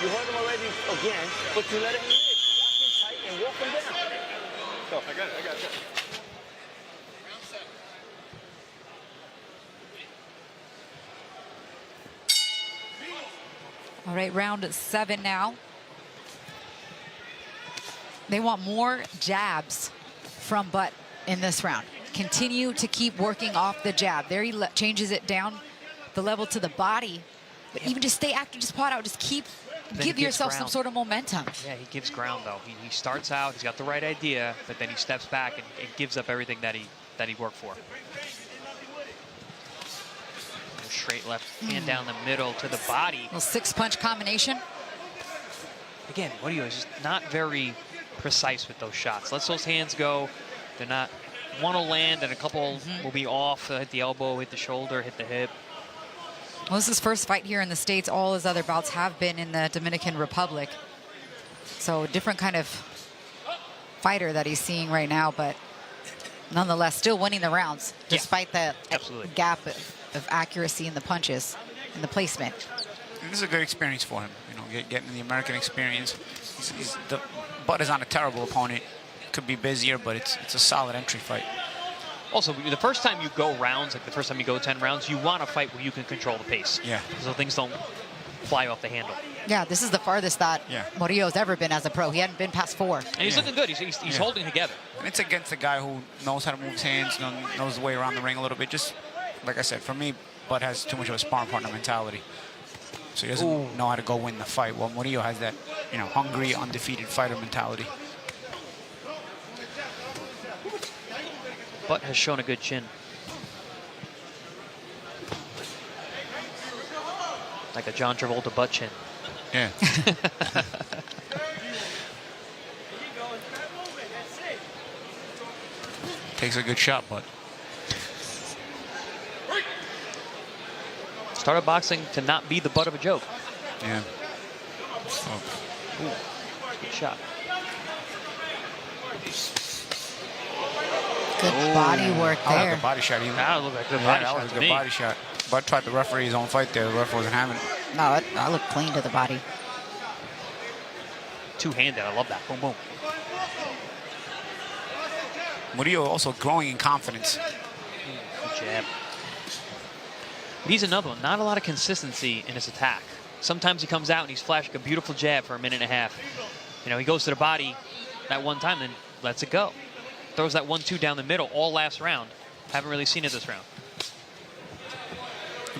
You heard him already again, but you let him live. Lock him tight and walk him down. Go. I got it. All right, round 7 now. They want more jabs from Butt in this round. Continue to keep working off the jab. There he changes it down the level to the body. But even just stay active, just pot out, just give yourself some sort of momentum. Yeah, he gives ground though. He starts out, he's got the right idea, but then he steps back and gives up everything that he worked for. Straight left hand down the middle to the body. A 6-punch combination. Again, Murillo is just not very precise with those shots. Lets those hands go. They're not. One will land and a couple will be off. Hit the elbow, hit the shoulder, hit the hip. Well, this is his first fight here in the States. All his other bouts have been in the Dominican Republic. So different kind of fighter that he's seeing right now, but nonetheless still winning the rounds despite the gap of accuracy in the punches and the placement. And this is a good experience for him, you know, getting the American experience. Bud is on a terrible opponent. Could be busier, but it's a solid entry fight. Also, the first time you go rounds, like the first time you go 10 rounds, you want to fight where you can control the pace. Yeah. So things don't fly off the handle. Yeah, this is the farthest that Murillo's ever been as a pro. He hadn't been past 4. And he's looking good. He's holding together. And it's against a guy who knows how to move his hands, knows the way around the ring a little bit. Just like I said, for me, Bud has too much of a sparring partner mentality. So he doesn't know how to go win the fight. Well, Murillo has that, you know, hungry, undefeated fighter mentality. Butt has shown a good chin. Like a John Travolta butt chin. Yeah. Takes a good shot, Bud. Started boxing to not be the butt of a joke. Yeah. Ooh, good shot. Good body work there. Like a body shot. That looked like a good body that shot was a to good me. body shot. Bud tried to referee his own fight there. The ref wasn't having it. No, that looked clean to the body. Two-handed. I love that. Boom, boom. Murillo also growing in confidence. Good jab. But he's another one. Not a lot of consistency in his attack. Sometimes he comes out and he's flashing a beautiful jab for a minute and a half. You know, he goes to the body that one time, then lets it go. Throws that 1-2 down the middle all last round. Haven't really seen it this round.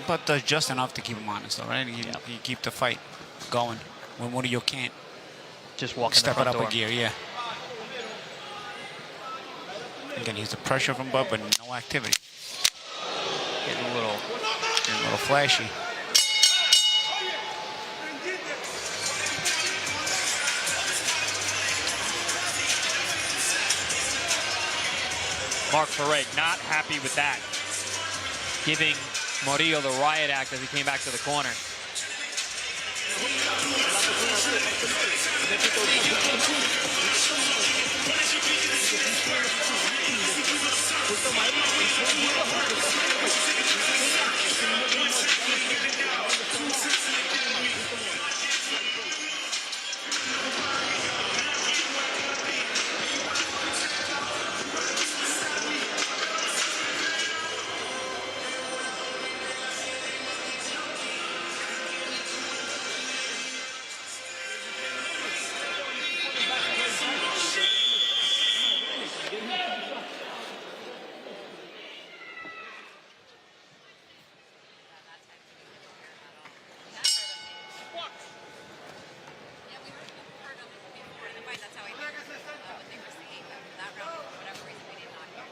But does just enough to keep him honest, though, right? He keep the fight going when Murillo can't just walk step it up door. a gear, yeah. Again, he's the pressure from Bud, but no activity. Getting a little flashy. Mark Ferret not happy with that. Giving Murillo the riot act as he came back to the corner.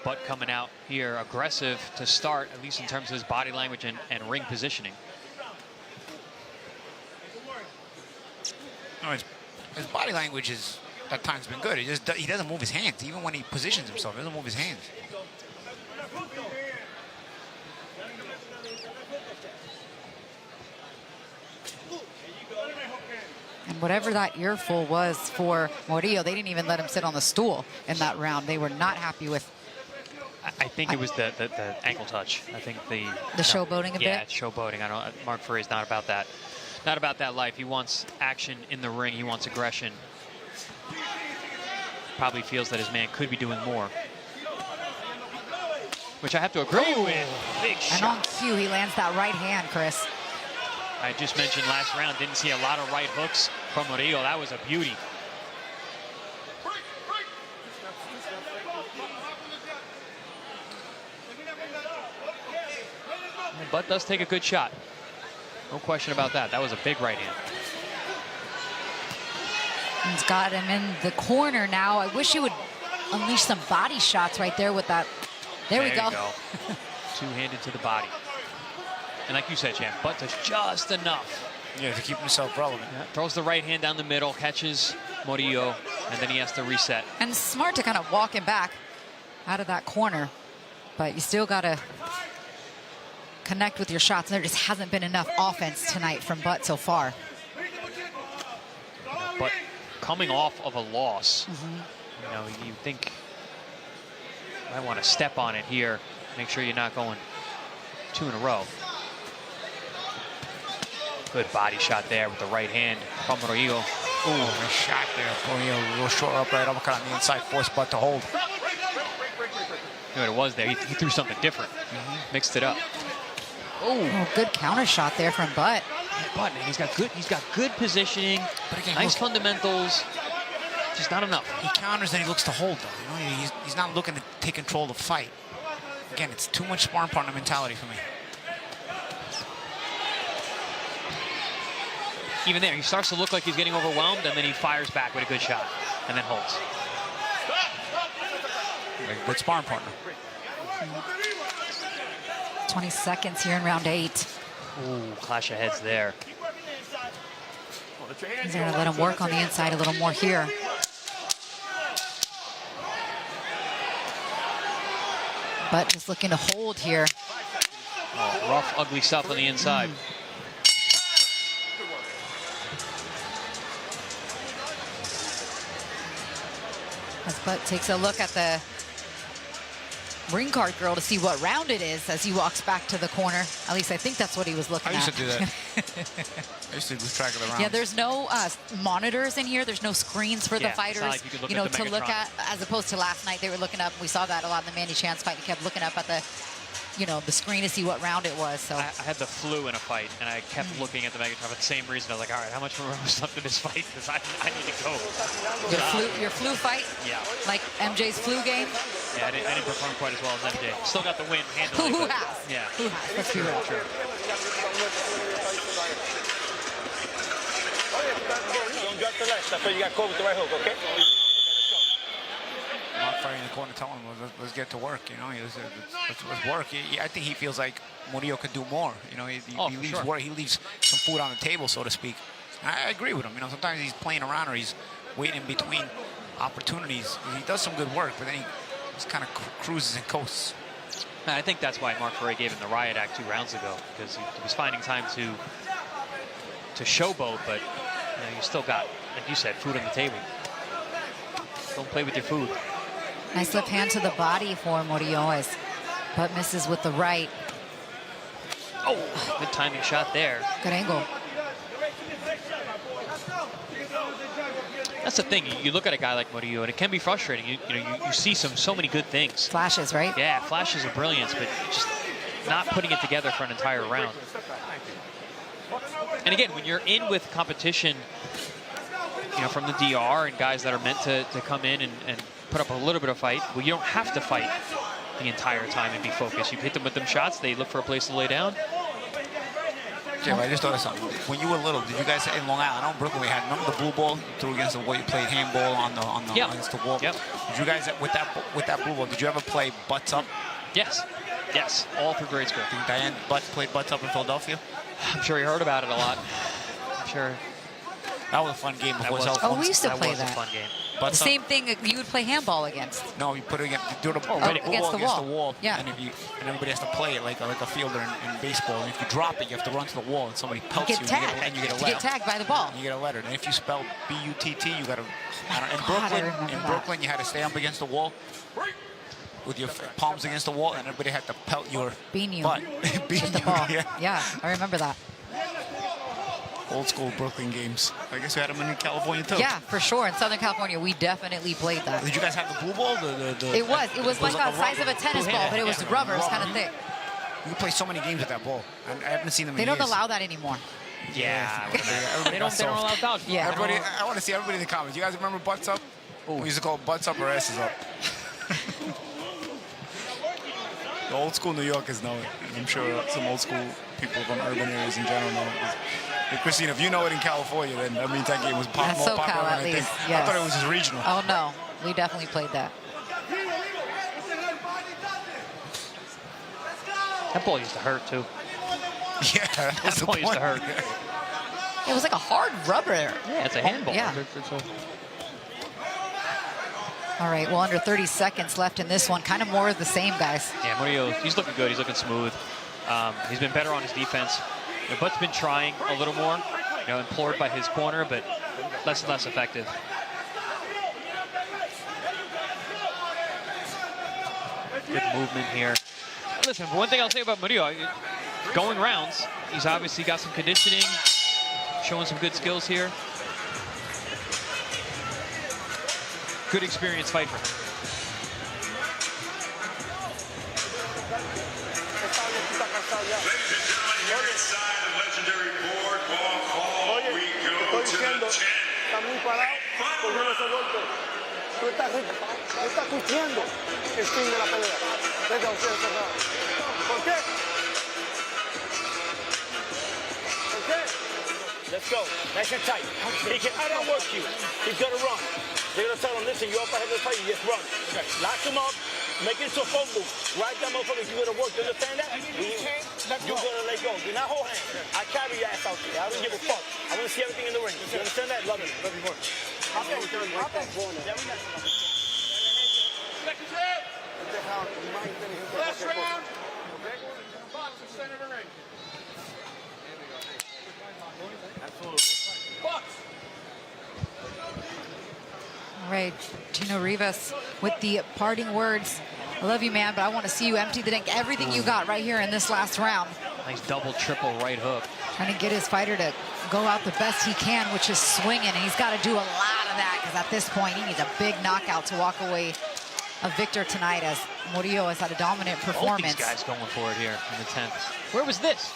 Butt coming out here aggressive to start, at least in terms of his body language and ring positioning. No, his body language is at times been good. He doesn't move his hands. Even when he positions himself, he doesn't move his hands. And whatever that earful was for Murillo, they didn't even let him sit on the stool in that round. They were not happy with. I think it was the ankle touch. I think the showboating a bit. Yeah, it's showboating. I don't. Mark Furry's not about that. Not about that life. He wants action in the ring. He wants aggression. Probably feels that his man could be doing more, which I have to agree with. Big shot. And on cue, he lands that right hand, Chris. I just mentioned last round, didn't see a lot of right hooks from Murillo. That was a beauty. But does take a good shot. No question about that. That was a big right hand. He's got him in the corner now. I wish he would unleash some body shots right there with that. There we go. Two-handed to the body. And like you said, champ, butt touch just enough. Yeah, to keep himself relevant. Yeah, throws the right hand down the middle, catches Murillo, and then he has to reset. And it's smart to kind of walk him back out of that corner. But you still got to connect with your shots. There just hasn't been enough offense tonight from Butt so far. But coming off of a loss, you know, you think you might want to step on it here. Make sure you're not going 2 in a row. Good body shot there with the right hand from Murillo. Ooh, nice shot there. Murillo, a little short upright uppercut on the inside, forced Butt to hold. You know what it was there? He threw something different. Mixed it up. Oh, good counter shot there from Butt. Butt, man, he's got good positioning, but again, nice fundamentals. Just not enough. He counters and he looks to hold, though. You know, he's not looking to take control of the fight. Again, it's too much sparring partner mentality for me. Even there, he starts to look like he's getting overwhelmed, and then he fires back with a good shot, and then holds. Good sparring partner. 20 seconds here in round 8. Ooh, clash of heads there. He's going to let him work on the inside a little more here. Butt just looking to hold here. Oh, rough, ugly stuff on the inside. As Butt takes a look at the ring card girl to see what round it is as he walks back to the corner. At least I think that's what he was looking at. I used to do that. I used to lose track of the rounds. Yeah, there's no monitors in here. There's no screens for the fighters, like you know, to look at, as opposed to last night. They were looking up. We saw that a lot in the Manny Chance fight. He kept looking up at the, you know, the screen to see what round it was. So I had the flu in a fight, and I kept looking at the Megatron for the same reason. I was like, all right, how much more was left in this fight? Because I need to go. Your flu fight? Yeah. Like MJ's flu game? Yeah, I didn't perform quite as well as MJ. Still got the win handily. Who has? Yeah. Who has? Let's be real. True. Don't drop the left. That's why you got caught with the right hook, okay? Mark Furry in the corner telling him, let's get to work, you know. Let's work. I think he feels like Murillo could do more. You know, he leaves work. He leaves some food on the table, so to speak. I agree with him. You know, sometimes he's playing around or he's waiting in between opportunities. He does some good work, but then he just kind of cruises and coasts. And I think that's why Mark Furry gave him the riot act 2 rounds ago, because he was finding time to showboat, but you know, you still got, like you said, food on the table. Don't play with your food. Nice left hand to the body for Murillo as Butt misses with the right. Oh, good timing shot there. Good angle. That's the thing. You look at a guy like Murillo, and it can be frustrating. You see so many good things. Flashes, right? Yeah, flashes of brilliance, but just not putting it together for an entire round. And again, when you're in with competition, you know, from the DR and guys that are meant to come in and put up a little bit of fight, well, you don't have to fight the entire time and be focused. You hit them with them shots, they look for a place to lay down. Yeah, I just thought of something. When you were little, did you guys in Long Island? I know in Brooklyn we had. Remember the blue ball you threw against the wall? You played handball on the against the wall. Yep. Did you guys with that blue ball? Did you ever play butts up? Yes. Yes. All through grade school. Think Diane played butts up in Philadelphia? I'm sure you heard about it a lot. I'm sure. That was a fun game. Oh, we used to play that. that. Was a fun game. The same thing you would play handball against. No, you put it against, do the against the wall. Yeah. And everybody has to play it like a fielder in baseball. And if you drop it, you have to run to the wall, and somebody pelts you, and you get a letter. You get tagged by the ball. You get a letter. And if you spell B-U-T-T, you got to. In Brooklyn, you had to stand up against the wall with your palms against the wall, and everybody had to pelt your butt. Bean the ball. Yeah, I remember that. Old school Brooklyn games. I guess we had them in California too. Yeah, for sure. In Southern California, we definitely played that. Did you guys have the blue ball? It was like the size of a tennis ball, but it was rubber. It was kind of thick. You play so many games with that ball. I haven't seen them in years. They don't allow that anymore. Yeah. They don't allow dodge. Yeah. Everybody, I want to see everybody in the comments. You guys remember butts up? Ooh. We used to call it butts up or asses up. The old school New Yorkers know it. I'm sure some old school people from urban areas in general know it. Christine, if you know it in California, then that means that game was more popular than I think. Yes. I thought it was just regional. Oh, no. We definitely played that. That ball used to hurt, too. Yeah, that ball used to hurt. It was like a hard rubber. Yeah, it's a handball. Yeah. All right, well, under 30 seconds left in this one. Kind of more of the same, guys. Yeah, Murillo, he's looking good. He's looking smooth. He's been better on his defense. Butt's been trying a little more, implored by his corner, but less and less effective. Good movement here. Listen, one thing I'll say about Murillo, going rounds, he's obviously got some conditioning, showing some good skills here. Good experienced fighter. Inside the legendary boardwalk hall, we go to the 10. Está muy parado porque no se golpe. Tú estás cuchiendo el fin de la pelea. Desde opción cerrada. ¿Por qué? ¿Por qué? Let's go. Nice and tight. He can outwork you. He's gonna run. They're gonna tell him, listen, you're up ahead of the fight, you just run. Okay. Lock him up. Make it into a phone booth. Right that motherfucker, you're gonna work. You understand that? You're gonna let go. Do not hold hands. I carry your ass out there. I don't give a fuck. I wanna see everything in the ring. You understand that? Love it. Love you more. Last round. Box in center of the ring. Box. All right, Chino Rivas with the parting words. I love you, man, but I want to see you empty the tank. Everything you got right here in this last round. Nice double, triple right hook. Trying to get his fighter to go out the best he can, which is swinging. And he's got to do a lot of that because at this point, he needs a big knockout to walk away a victor tonight as Murillo has had a dominant performance. Both these guys going for it here in the 10th. Where was this?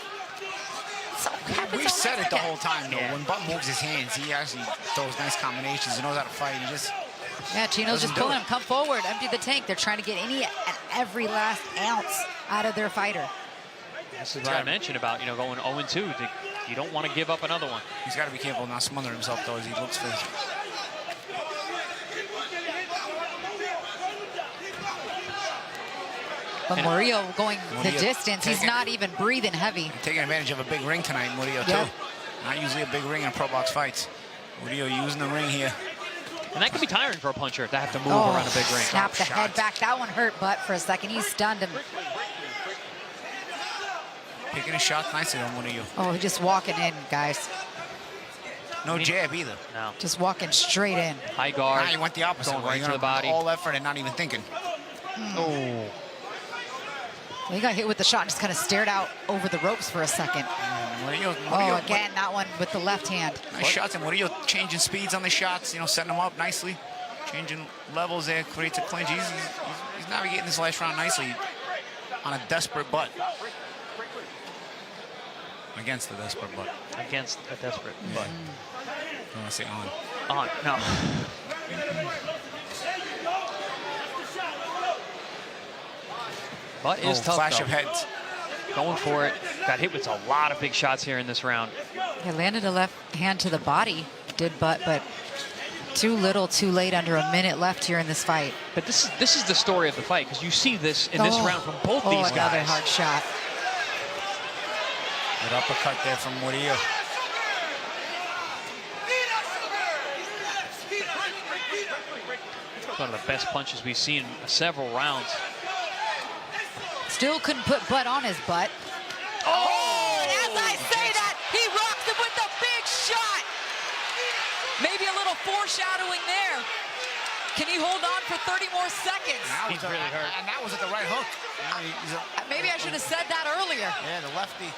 We've said it the whole time, though. Yeah. When Butt moves his hands, he actually throws nice combinations. He knows how to fight. He just Chino's just pulling him. Come forward, empty the tank. They're trying to get any and every last ounce out of their fighter. This is what I mentioned about, going 0-2. You don't want to give up another one. He's got to be careful not smother himself, though, as he looks for his... But Murillo going the distance. He's not even breathing heavy. Taking advantage of a big ring tonight, Murillo, too. Not usually a big ring in pro box fights. Murillo using the ring here. And that can be tiring for a puncher to have to move around a big ring. Snap the head back. That one hurt Butt for a second. He stunned him. Picking his shots nicely on Murillo. Oh, he's just walking in, guys. No jab either. No. Just walking straight in. High guard. Nah, he went the opposite. Going right to the body. All effort and not even thinking. Oh. He got hit with the shot and just kind of stared out over the ropes for a second. Murillo, again, that one with the left hand. Nice shots, and Murillo changing speeds on the shots, setting them up nicely. Changing levels there, creates a clinch. He's navigating this last round nicely on a desperate Butt. Against the desperate Butt. Against a desperate Butt. I want to say on. On, no. Butt is tough, flash though. of heads. going for it. Got hit with a lot of big shots here in this round. He landed a left hand to the body, did but too little, too late. Under a minute left here in this fight. But this is the story of the fight, because you see this in this round from both these guys. Another hard shot. Good uppercut there from Murillo. One of the best punches we've seen in several rounds. Still couldn't put butt on his butt. Oh, and as I say that, he rocks him with a big shot. Maybe a little foreshadowing there. Can he hold on for 30 more seconds? He's really hurt. And that was at the right hook. Maybe I should have said that earlier. Yeah, the lefty.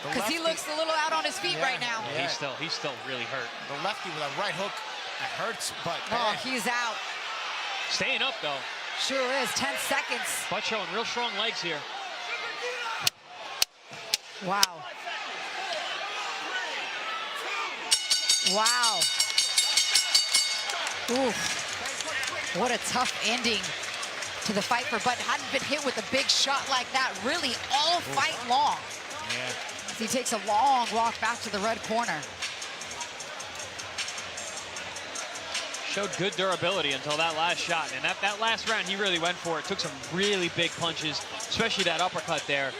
Because he looks a little out on his feet right now. Yeah. He's still really hurt. The lefty with a right hook. It hurts, but oh, he's out. Staying up though. Sure is. 10 seconds. But showing real strong legs here. Wow. Wow. Oof. What a tough ending to the fight for Butt. Hadn't been hit with a big shot like that really all fight long. Yeah. He takes a long walk back to the red corner. Showed good durability until that last shot. And that last round, he really went for it. Took some really big punches, especially that uppercut there.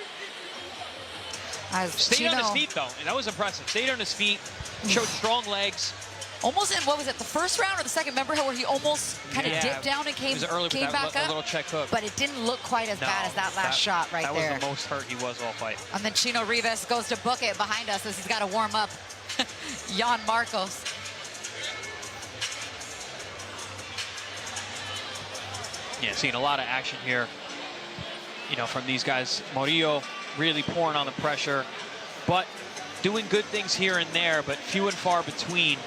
Stayed on his feet, though, and that was impressive. Stayed on his feet, showed strong legs. Almost in, what was it, the first round or the second? Remember where he almost kind of dipped down and came back up? A little check hook. But it didn't look quite as bad as that last shot right there. That was the most hurt he was all fight. And then Chino Rivas goes to book it behind us as he's got to warm up. Jan Marcos. Yeah, seeing a lot of action here, from these guys. Murillo really pouring on the pressure, but doing good things here and there, but few and far between.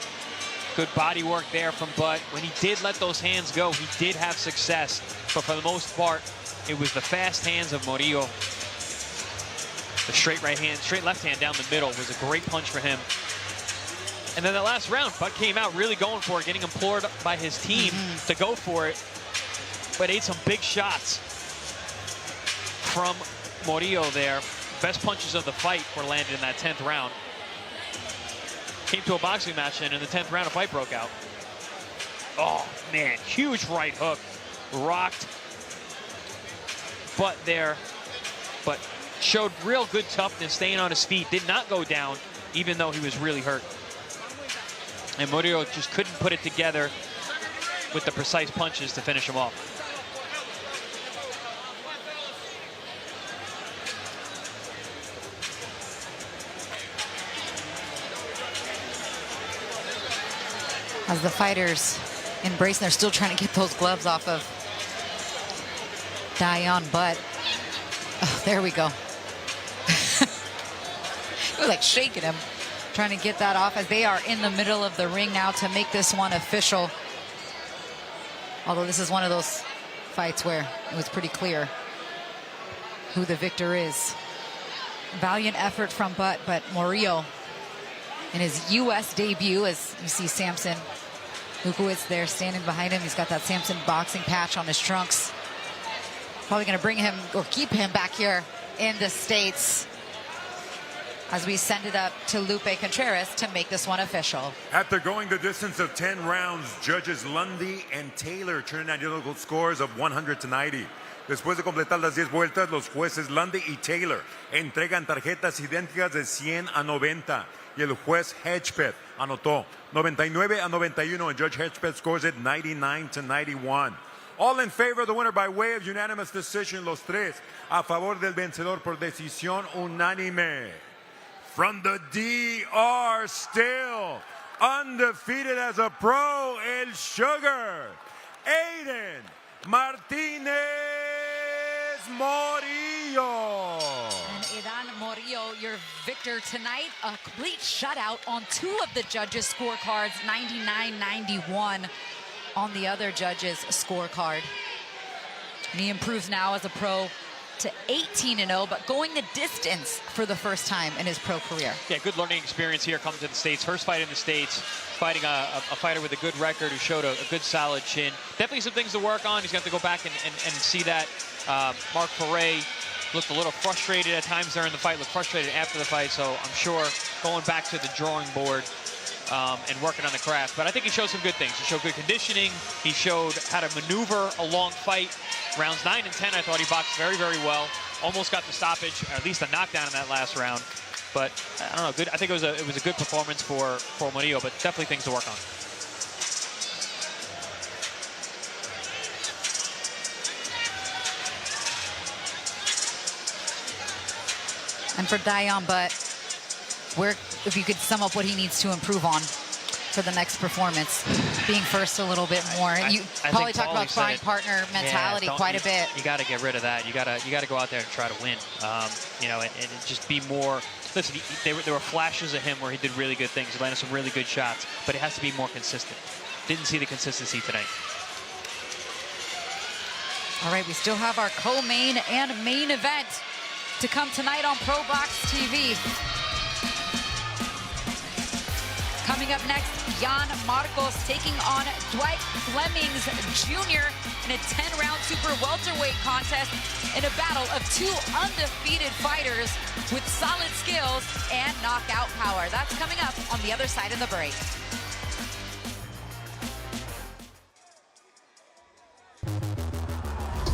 Good body work there from Butt. When he did let those hands go, he did have success, but for the most part, it was the fast hands of Murillo. The straight left hand down the middle was a great punch for him. And then that last round, Butt came out really going for it, getting implored by his team to go for it, but ate some big shots from Murillo there. Best punches of the fight were landed in that 10th round. Came to a boxing match, and in the 10th round, a fight broke out. Oh, man, huge right hook. Rocked Butt there, but showed real good toughness, staying on his feet. Did not go down, even though he was really hurt. And Murillo just couldn't put it together with the precise punches to finish him off. As the fighters embrace, they're still trying to get those gloves off of Dion, but there we go. We're like shaking him, trying to get that off as they are in the middle of the ring now to make this one official. Although this is one of those fights where it was pretty clear who the victor is. Valiant effort from Butt, but Murillo in his U.S. debut, as you see Samson Lukowitz there standing behind him. He's got that Samson boxing patch on his trunks. Probably going to bring him or keep him back here in the States as we send it up to Lupe Contreras to make this one official. After going the distance of 10 rounds, judges Lundy and Taylor turned identical scores of 100 to 90. Después de completar las 10 vueltas, los jueces Lundy y Taylor entregan tarjetas idénticas de 100 a 90. Y el juez Hedgepeth anotó 99 a 91, and Judge Hedgepeth scores it 99 to 91. All in favor of the winner by way of unanimous decision, los tres a favor del vencedor por decisión unánime. From the DR, still undefeated as a pro, El Sugar, Adan Martinez Murillo. And Adan Murillo, your victor tonight. A complete shutout on two of the judges' scorecards, 99-91 on the other judges' scorecard. And he improves now as a pro to 18-0, but going the distance for the first time in his pro career. Yeah, good learning experience here coming to the States. First fight in the States, fighting a fighter with a good record who showed a good solid chin. Definitely some things to work on. He's got to go back and see that. Mark Ferre looked a little frustrated at times during the fight, looked frustrated after the fight. So I'm sure going back to the drawing board and working on the craft. But I think he showed some good things. He showed good conditioning. He showed how to maneuver a long fight. Rounds 9 and 10, I thought he boxed very, very well. Almost got the stoppage, or at least a knockdown in that last round. But I don't know, good. I think it was a good performance for Murillo, but definitely things to work on. And for Dion, but if you could sum up what he needs to improve on for the next performance, being first a little bit more. You probably talked about sparring partner mentality quite a bit. You got to get rid of that. You got to go out there and try to win. You know, and just be more. Listen, there were flashes of him where he did really good things. He landed some really good shots, but it has to be more consistent. Didn't see the consistency tonight. All right, we still have our co-main and main event to come tonight on ProBox TV. Coming up next, Jan Marcos taking on Dwight Flemings Jr. in a 10-round super welterweight contest in a battle of two undefeated fighters with solid skills and knockout power. That's coming up on the other side of the break.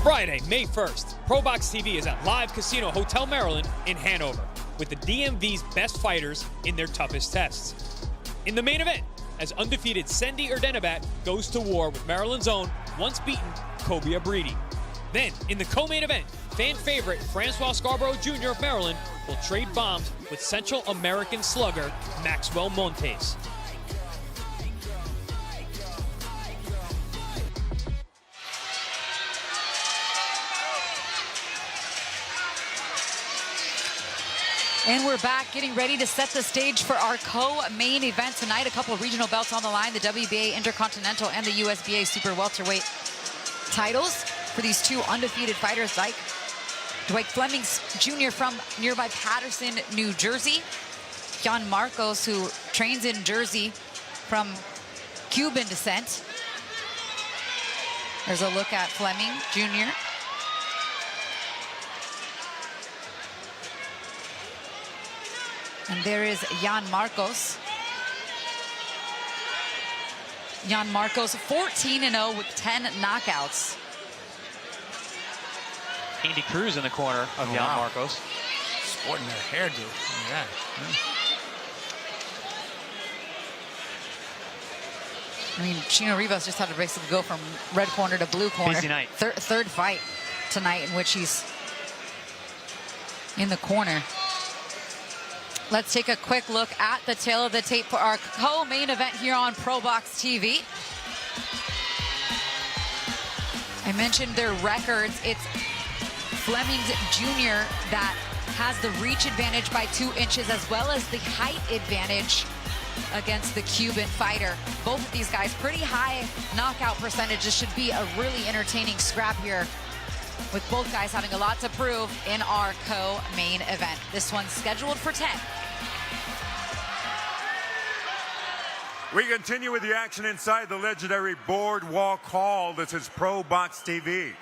Friday, May 1st, ProBox TV is at Live Casino Hotel Maryland in Hanover with the DMV's best fighters in their toughest tests. In the main event, as undefeated Sendi Erdenabat goes to war with Maryland's own, once beaten, Kobe Abridi. Then, in the co-main event, fan favorite Francois Scarborough Jr. of Maryland will trade bombs with Central American slugger Maxwell Montes. And we're back, getting ready to set the stage for our co-main event tonight. A couple of regional belts on the line, the WBA Intercontinental and the USBA Super Welterweight titles for these two undefeated fighters, Dwight Flemings Jr. from nearby Paterson, New Jersey. Jan Marcos, who trains in Jersey, from Cuban descent. There's a look at Fleming Jr. And there is Jan Marcos. Jan Marcos, 14-0 with 10 knockouts. Andy Cruz in the corner of Jan Marcos. Sporting their hairdo. Yeah. I mean, Chino Rivas just had to basically go from red corner to blue corner. Busy night. Third fight tonight in which he's in the corner. Let's take a quick look at the tail of the tape for our co-main event here on ProBox TV. I mentioned their records. It's Flemings Jr. that has the reach advantage by 2 inches, as well as the height advantage against the Cuban fighter. Both of these guys, pretty high knockout percentages. Should be a really entertaining scrap here, with both guys having a lot to prove in our co-main event. This one's scheduled for 10. We continue with the action inside the legendary Boardwalk Hall. This is ProBox TV.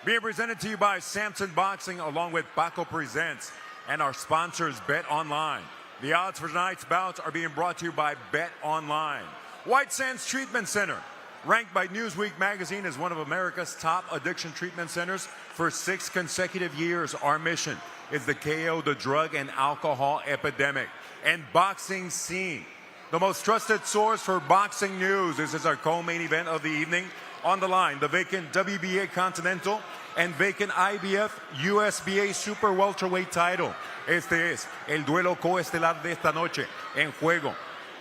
Being presented to you by Samson Boxing, along with Paco Presents, and our sponsors, Bet Online. The odds for tonight's bouts are being brought to you by Bet Online. White Sands Treatment Center, ranked by Newsweek magazine as one of America's top addiction treatment centers for 6 consecutive years. Our mission is to KO the drug and alcohol epidemic. And Boxing Scene, the most trusted source for boxing news. This is our co-main event of the evening. On the line, the vacant WBA Continental and vacant IBF USBA Super Welterweight title. Este es el duelo coestelar de esta noche. En juego,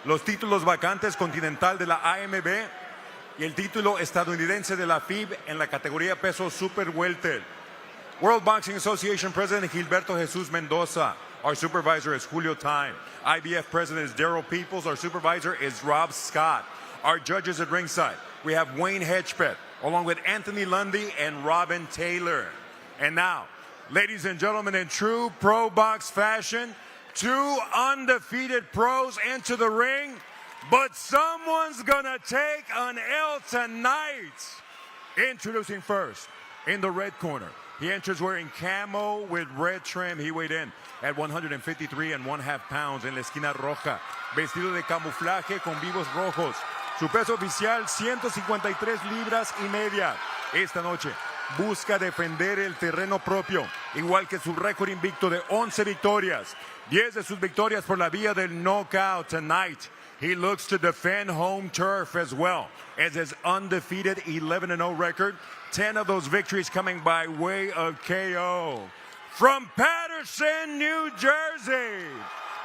los títulos vacantes continental de la AMB y el título estadounidense de la FIB en la categoría peso Super Welter. World Boxing Association President Gilberto Jesus Mendoza. Our supervisor is Julio Time. IBF President is Daryl Peoples. Our supervisor is Rob Scott. Our judges at ringside, we have Wayne Hedgepeth, along with Anthony Lundy and Robin Taylor. And now, ladies and gentlemen, in true pro box fashion, 2 undefeated pros into the ring, but someone's gonna take an L tonight. Introducing first, in the red corner, He enters wearing camo with red trim. He weighed in at 153.5 pounds en la esquina roja, vestido de camuflaje con vivos rojos. Su peso oficial, 153 libras y media. Esta noche busca defender el terreno propio, igual que su récord invicto de 11 victorias. 10 de sus victorias por la vía del knockout. Tonight, he looks to defend home turf as well as his undefeated 11-0 record. 10 of those victories coming by way of KO. From Patterson, New Jersey,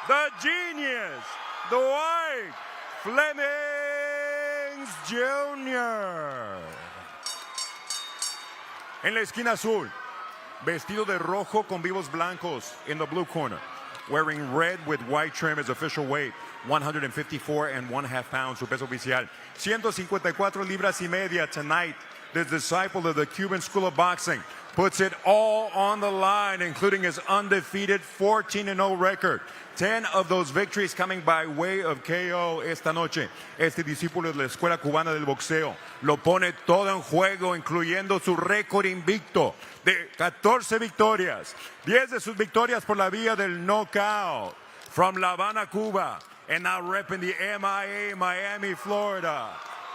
the genius, Dwyke Flemings Jr. En la esquina azul, vestido de rojo con vivos blancos in the blue corner. Wearing red with white trim, his official weight, 154.5 pounds, su peso oficial, 154 libras y media. Tonight, this disciple of the Cuban School of Boxing puts it all on the line, including his undefeated 14-0 record. 10 of those victories coming by way of KO esta noche. Este discípulo de la Escuela Cubana del Boxeo lo pone todo en juego, incluyendo su récord invicto de 14 victorias. 10 de sus victorias por la vía del knockout. From La Habana, Cuba, and now repping the MIA, Miami, Florida,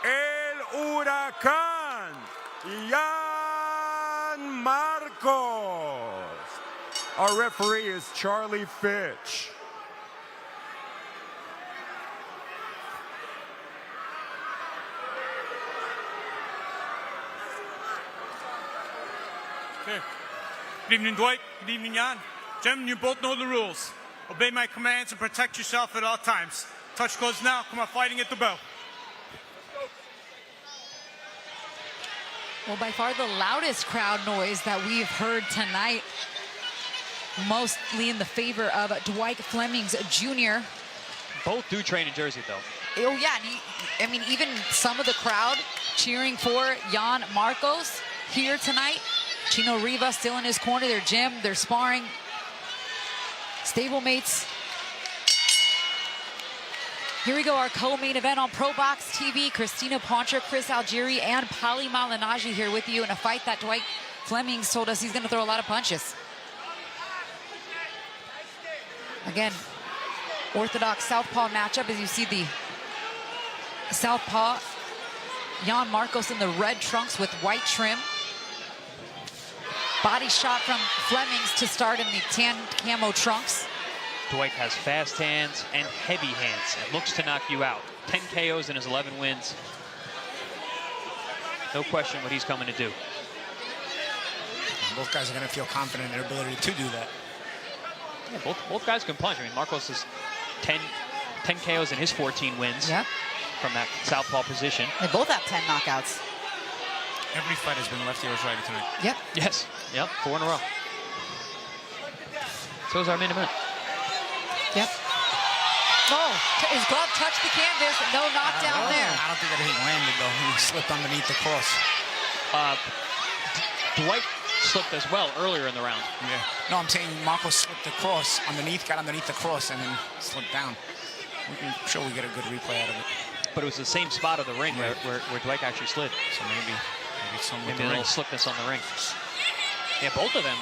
El Huracán, Jan Marcos. Our referee is Charlie Fitch. Okay. Good evening, Dwight. Good evening, Jan. Gentlemen, you both know the rules. Obey my commands and protect yourself at all times. Touch gloves now. Come on, fighting at the bell. Well, by far the loudest crowd noise that we've heard tonight, mostly in the favor of Dwyke Flemings Jr. Both do train in Jersey, though. Oh, yeah. I mean, even some of the crowd cheering for Jan Marcos here tonight. Chino Rivas still in his corner, their gym, they're sparring. Stablemates. Here we go, our co-main event on ProBox TV. Christina Poncher, Chris Algieri, and Pali Malignaggi here with you in a fight that Dwyke Flemings told us he's going to throw a lot of punches. Again, orthodox southpaw matchup as you see the southpaw Jan Marcos in the red trunks with white trim. Body shot from Flemings to start in the tan camo trunks. Dwyke has fast hands and heavy hands. It looks to knock you out. 10 KOs in his 11 wins. No question what he's coming to do. Both guys are going to feel confident in their ability to do that. Yeah, both guys can punch. I mean, Marcos is 10 KOs in his 14 wins from that southpaw position. They both have 10 knockouts. Every fight has been lefty or righty tonight. Yep. Yes. Yep. 4 in a row. So is our main event. Yep. Oh, his glove touched the canvas. No knockdown there. I don't think anything landed, though. He slipped underneath the cross. Dwight slipped as well earlier in the round. Yeah. No, I'm saying Marcos slipped the cross underneath, got underneath the cross, and then slipped down. I'm sure we get a good replay out of it. But it was the same spot of the ring where Dwight actually slid. So maybe a little slickness on the ring. Yeah, both of them,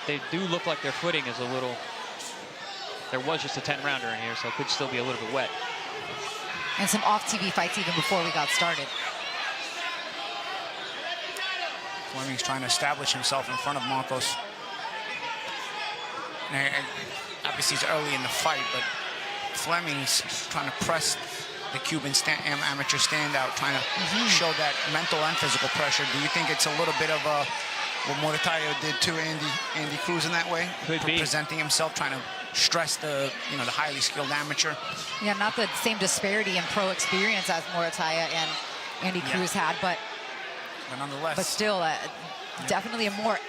they do look like their footing is a little... There was just a 10-rounder in here, so it could still be a little bit wet. And some off-TV fights even before we got started. Flemings trying to establish himself in front of Marcos. And obviously, it's early in the fight, but Flemings trying to press the Cuban amateur standout, trying to show that mental and physical pressure. Do you think it's a little bit of what Morataya did to Andy Cruz in that way? Could be. Presenting himself, trying to stress the the highly skilled amateur. Yeah, not the same disparity in pro experience as Morataya and Andy Cruz had, but nonetheless. But still, definitely a more...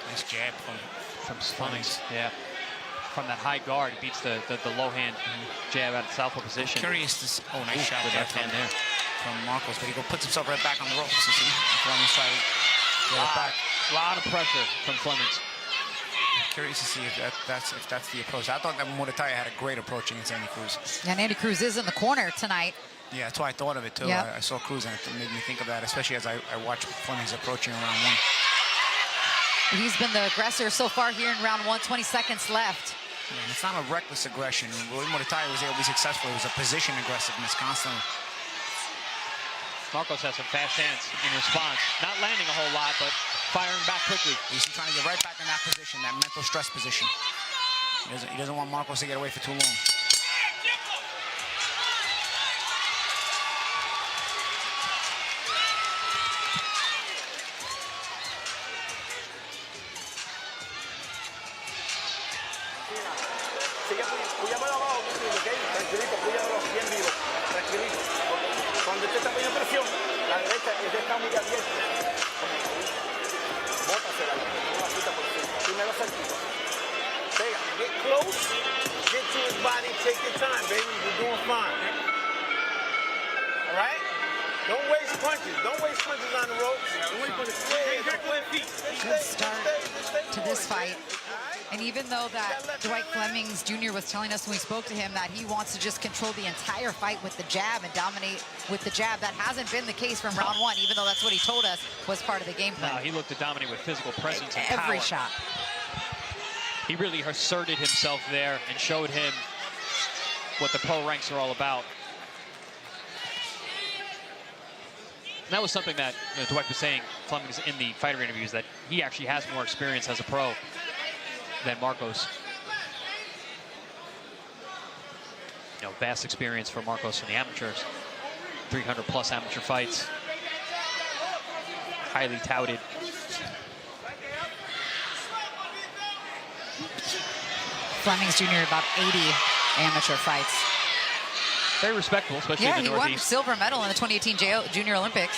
Nice jab from Flemings. Yeah. From that high guard, he beats the low hand jab out of southpaw position. I'm curious to see. Oh, nice shot there from Marcos, but he puts himself right back on the ropes. You see, Flemings try to get it back. A lot of pressure from Flemings. I'm curious to see if that's the approach. I thought that Morataya had a great approach against Andy Cruz. Yeah, and Andy Cruz is in the corner tonight. Yeah, that's why I thought of it too. Yep. I saw Cruz and it made me think of that, especially as I watched Flemings approaching around one. He's been the aggressor so far here in round 1, 20 seconds left. Yeah, and it's not a reckless aggression. William Murataya was able to be successful. It was a position aggressiveness constantly. Marcos has some fast hands in response. Not landing a whole lot, but firing back quickly. He's trying to get right back in that position, that mental stress position. He doesn't want Marcos to get away for too long. Cuando usted está poniendo presión, la derecha está muy abierta. Bótasela, una cita por encima. Primero cerquita. Pega, get close, get to his body, take your time, baby. You're doing fine. All right? Don't waste punches. Don't waste punches on the ropes. Good start to this fight. And even though that Dwight Flemings Jr. was telling us when we spoke to him that he wants to just control the entire fight with the jab and dominate with the jab, that hasn't been the case from round 1, even though that's what he told us was part of the game plan. No, he looked to dominate with physical presence and every power. shot. He really asserted himself there and showed him what the pro ranks are all about. And that was something that Dwyke was saying, Flemmings, in the fighter interviews, that he actually has more experience as a pro than Marcos. Vast experience for Marcos in the amateurs. 300+ amateur fights. Highly touted. Flemings Jr. about 80 amateur fights. Very respectable, especially in the Northeast. Yeah, he won silver medal in the 2018 Junior Olympics.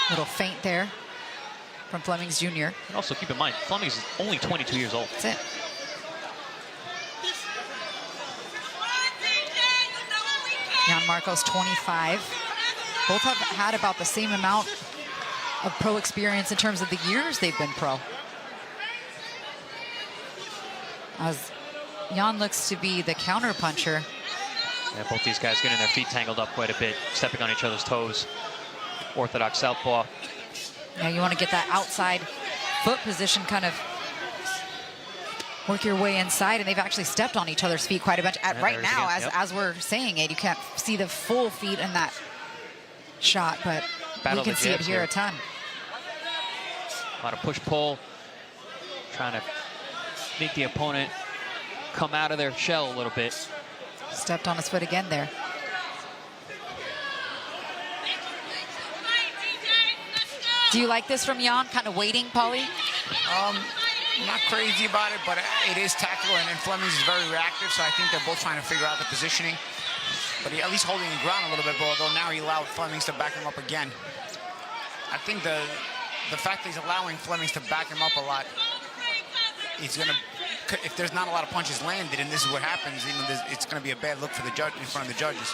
Little feint there from Flemings Jr. And also keep in mind, Flemings is only 22 years old. That's it. Jan Marcos, 25. Both have had about the same amount of pro experience in terms of the years they've been pro. As Jan looks to be the counter puncher. Yeah, both these guys getting their feet tangled up quite a bit, stepping on each other's toes. Orthodox southpaw. Yeah, you want to get that outside foot position, kind of work your way inside, and they've actually stepped on each other's feet quite a bunch. Right now, as we're saying it, you can't see the full feet in that shot, but we can see it here a ton. A lot of push-pull, trying to make the opponent come out of their shell a little bit. Stepped on his foot again there. Do you like this from Jan, kind of waiting, Paulie? Not crazy about it, but it is tactical, and then Flemings is very reactive, so I think they're both trying to figure out the positioning. But he at least holding the ground a little bit, although now he allowed Flemings to back him up again. I think the fact that he's allowing Flemings to back him up a lot, he's going to, if there's not a lot of punches landed, and this is what happens, it's going to be a bad look for the judge in front of the judges.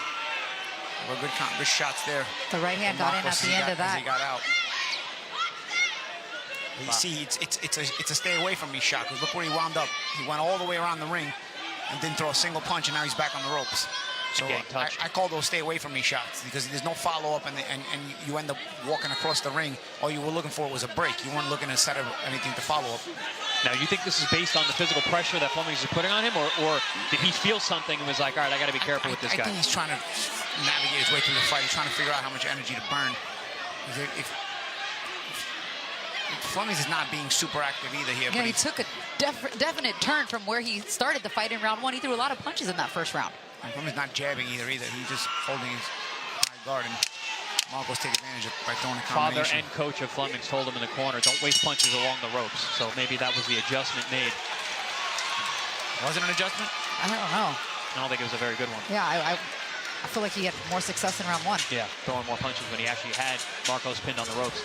Well, good shots there. The right hand got in at the end of that. He got out. You see, it's a stay away from me shot, because look where he wound up. He went all the way around the ring and didn't throw a single punch, and now he's back on the ropes. So I call those stay away from me shots, because there's no follow-up, and you end up walking across the ring. All you were looking for was a break. You weren't looking to set up anything to follow up. Now, you think this is based on the physical pressure that Flemings is putting on him, or did he feel something and was like, all right, I got to be careful with this guy? I think he's trying to navigate his way through the fight. He's trying to figure out how much energy to burn. If Flemings is not being super active either here. Yeah, he took a definite turn from where he started the fight in round 1. He threw a lot of punches in that first round. And Flemings not jabbing either. He's just holding his high guard, and Marcos take advantage of by throwing a combination. Father and coach of Flemings told him in the corner, don't waste punches along the ropes. So maybe that was the adjustment made. Was it an adjustment? I don't know. I don't think it was a very good one. Yeah, I feel like he had more success in round 1. Yeah, throwing more punches when he actually had Marcos pinned on the ropes.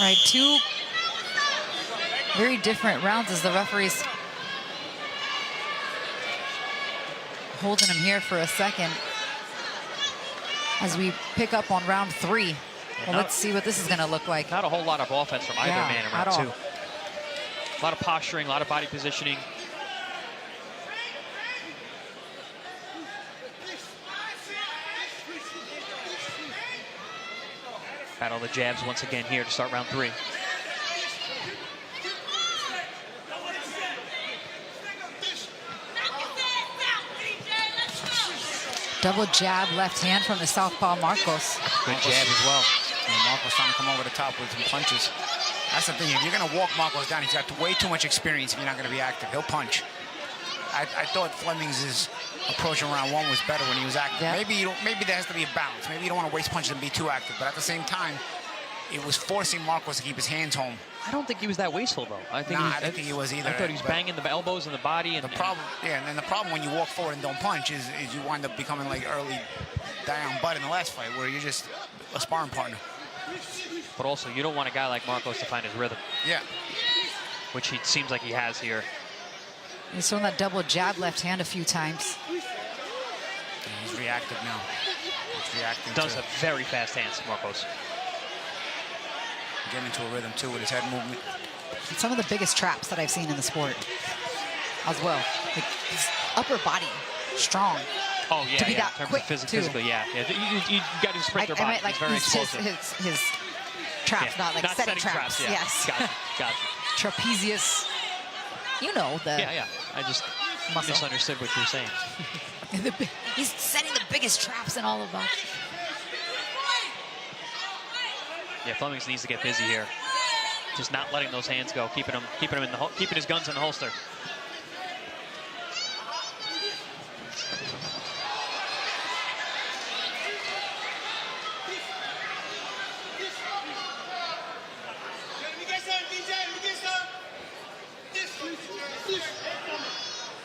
Right, 2 very different rounds as the referees holding him here for a second as we pick up on round 3. Well, let's see what this is going to look like. Not a whole lot of offense from either man in round 2. all. A lot of posturing, a lot of body positioning. Battle the jabs once again here to start round 3. Double jab, left hand from the southpaw Marcos. Good jab as well. And Marcos trying to come over the top with some punches. That's the thing. If you're going to walk Marcos down, he's got way too much experience if you're not going to be active. He'll punch. I thought Flemings' approach in round 1 was better when he was active. Yeah. Maybe there has to be a balance. Maybe you don't want to waste punches and be too active. But at the same time, it was forcing Marcos to keep his hands home. I don't think he was that wasteful, though. I didn't think he was either. I thought he was banging the elbows and the body. And the problem, and then the problem when you walk forward and don't punch is you wind up becoming like early Dion Butt in the last fight, where you're just a sparring partner. But also, you don't want a guy like Marcos to find his rhythm. Yeah. Which he seems like he has here. He's thrown that double jab left hand a few times. He's reactive now. He's reacting. Does have very fast hands, Marcos. Getting into a rhythm too with his head movement. And some of the biggest traps that I've seen in the sport as well. Like his upper body, strong. Oh yeah, to be yeah. that In terms quick, of physically, yeah. You got to sprinter body. Like He's very explosive. His traps, Yeah, not like setting traps. yeah. Yes. Gotcha. Trapezius. You know the. Yeah. I just muscle. misunderstood what you were saying. He's setting the biggest traps in all of them. Yeah, Flemings needs to get busy here. Just not letting those hands go, keeping his guns in the holster.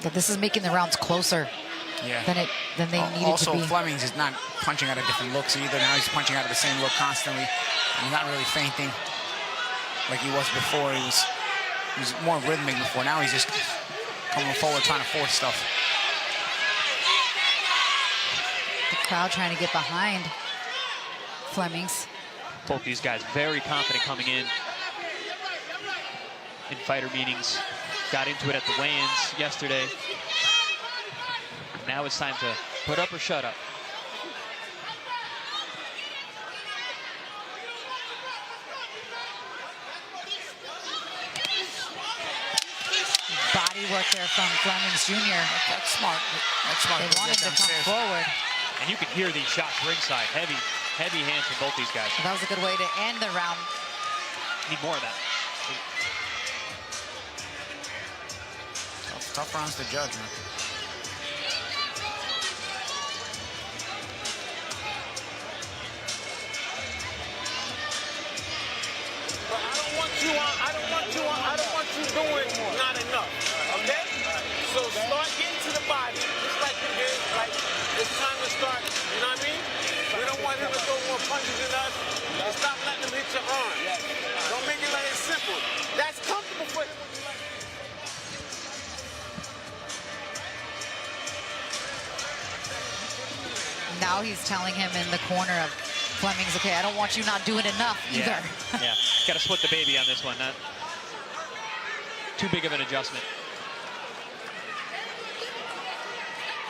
But this is making the rounds closer. Yeah. Than they needed also, to be. Flemings is not punching out of different looks either. Now he's punching out of the same look constantly. And he's not really feinting like he was before. He was more rhythmic before. Now he's just coming forward trying to force stuff. The crowd trying to get behind Flemings. Both these guys very confident coming in fighter meetings. Got into it at the weigh-ins yesterday. Now it's time to put up or shut up. Body work there from Flemings Jr. That's smart. That's smart. They wanted to come forward. And you can hear these shots ringside. Heavy hands from both these guys. That was a good way to end the round. Need more of that. Tough rounds to judge, man. I don't want you doing not enough, okay? So start getting to the body, just like you did. Like it's time to start. You know what I mean? We don't want him to throw more punches than us. And stop letting him hit your arm. Don't make it like it's simple. That's comfortable for him. Now he's telling him in the corner of Flemings, okay, I don't want you not doing enough either. Yeah, got to split the baby on this one. Not too big of an adjustment.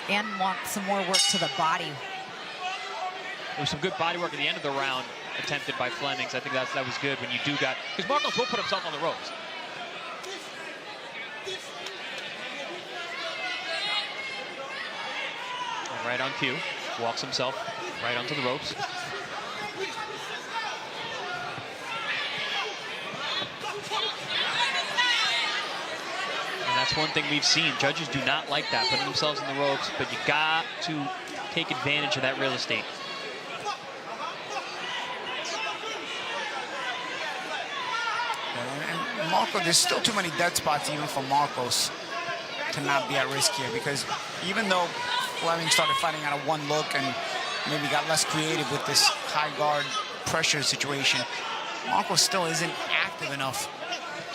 And want some more work to the body. There was some good body work at the end of the round attempted by Flemings. I think that was good when you do got, because Marcos will put himself on the ropes. And right on cue, walks himself right onto the ropes. And that's one thing we've seen. Judges do not like that, putting themselves in the ropes, but you got to take advantage of that real estate. And Marcos, there's still too many dead spots even for Marcos to not be at risk here, because even though Fleming started fighting out of one look and maybe got less creative with this high guard pressure situation, Marcos still isn't active enough,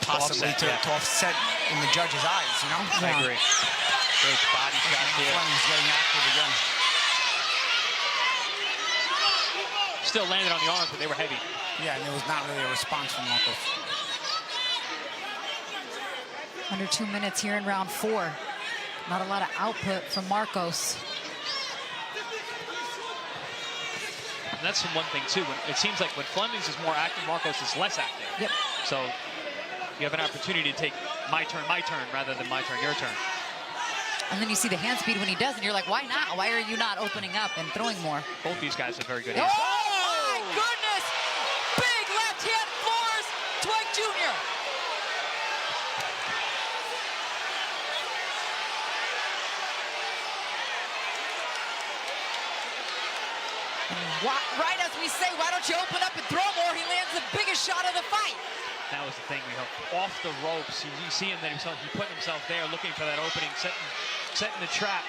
possibly, to offset in the judge's eyes, you know? I agree. Big body shot here. Flemings getting active again. Still landed on the arms, but they were heavy. Yeah, and there was not really a response from Marcos. Under 2 minutes here in round 4. Not a lot of output from Marcos. And that's one thing, too. It seems like when Flemings is more active, Marcos is less active. Yep. So you have an opportunity to take my turn, rather than my turn, your turn. And then you see the hand speed when he does, and you're like, why not? Why are you not opening up and throwing more? Both these guys have very good Oh, hands. my goodness! Big left hand floors Dwyke Jr. Right as we say, why don't you open up and throw more? He lands the biggest shot of the fight. That was the thing. We hope off the ropes. You see him that he put himself there, looking for that opening, setting the trap.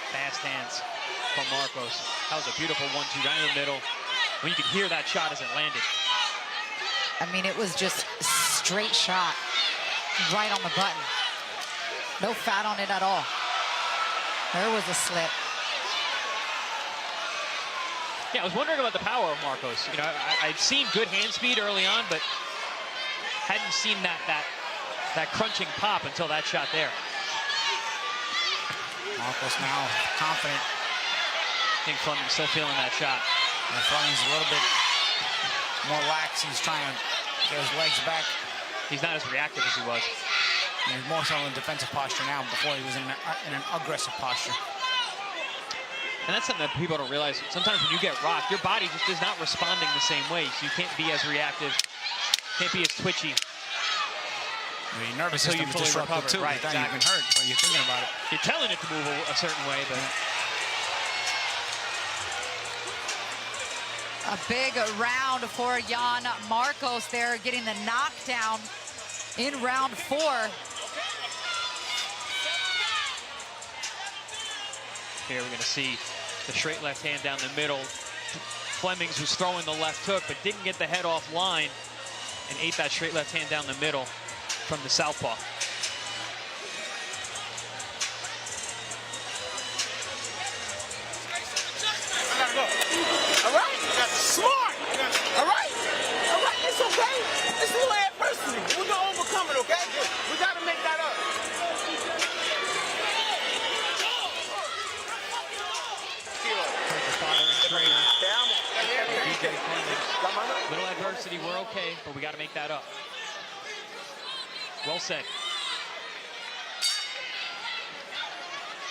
Fast hands from Marcos. That was a beautiful 1-2 right in the middle. When you could hear that shot as it landed. I mean, it was just a straight shot, right on the button. No fat on it at all. There was a slip. Yeah, I was wondering about the power of Marcos. You know, I'd seen good hand speed early on, but hadn't seen that crunching pop until that shot there. Marcos now confident. I think Flemings still feeling that shot. And Flemings a little bit more lax. He's trying to get his legs back. He's not as reactive as he was. And he's more so in defensive posture now. Before he was in an aggressive posture. And that's something that people don't realize. Sometimes when you get rocked, your body just is not responding the same way. So you can't be as reactive, can't be as twitchy. Your nervous until system you fully disrupted recover. too. Right, It's not even hurt, but you're thinking about it. You're telling it to move a certain way, but... A big round for Jan Marcos there, getting the knockdown in round 4. Here we're going to see the straight left hand down the middle. Flemmings was throwing the left hook, but didn't get the head off line and ate that straight left hand down the middle from the southpaw. All right? Smart. All right? All right, it's okay. It's a little adversity. We're going to overcome it, okay? We got to make that up. Little adversity, we're okay, but we got to make that up. Well said.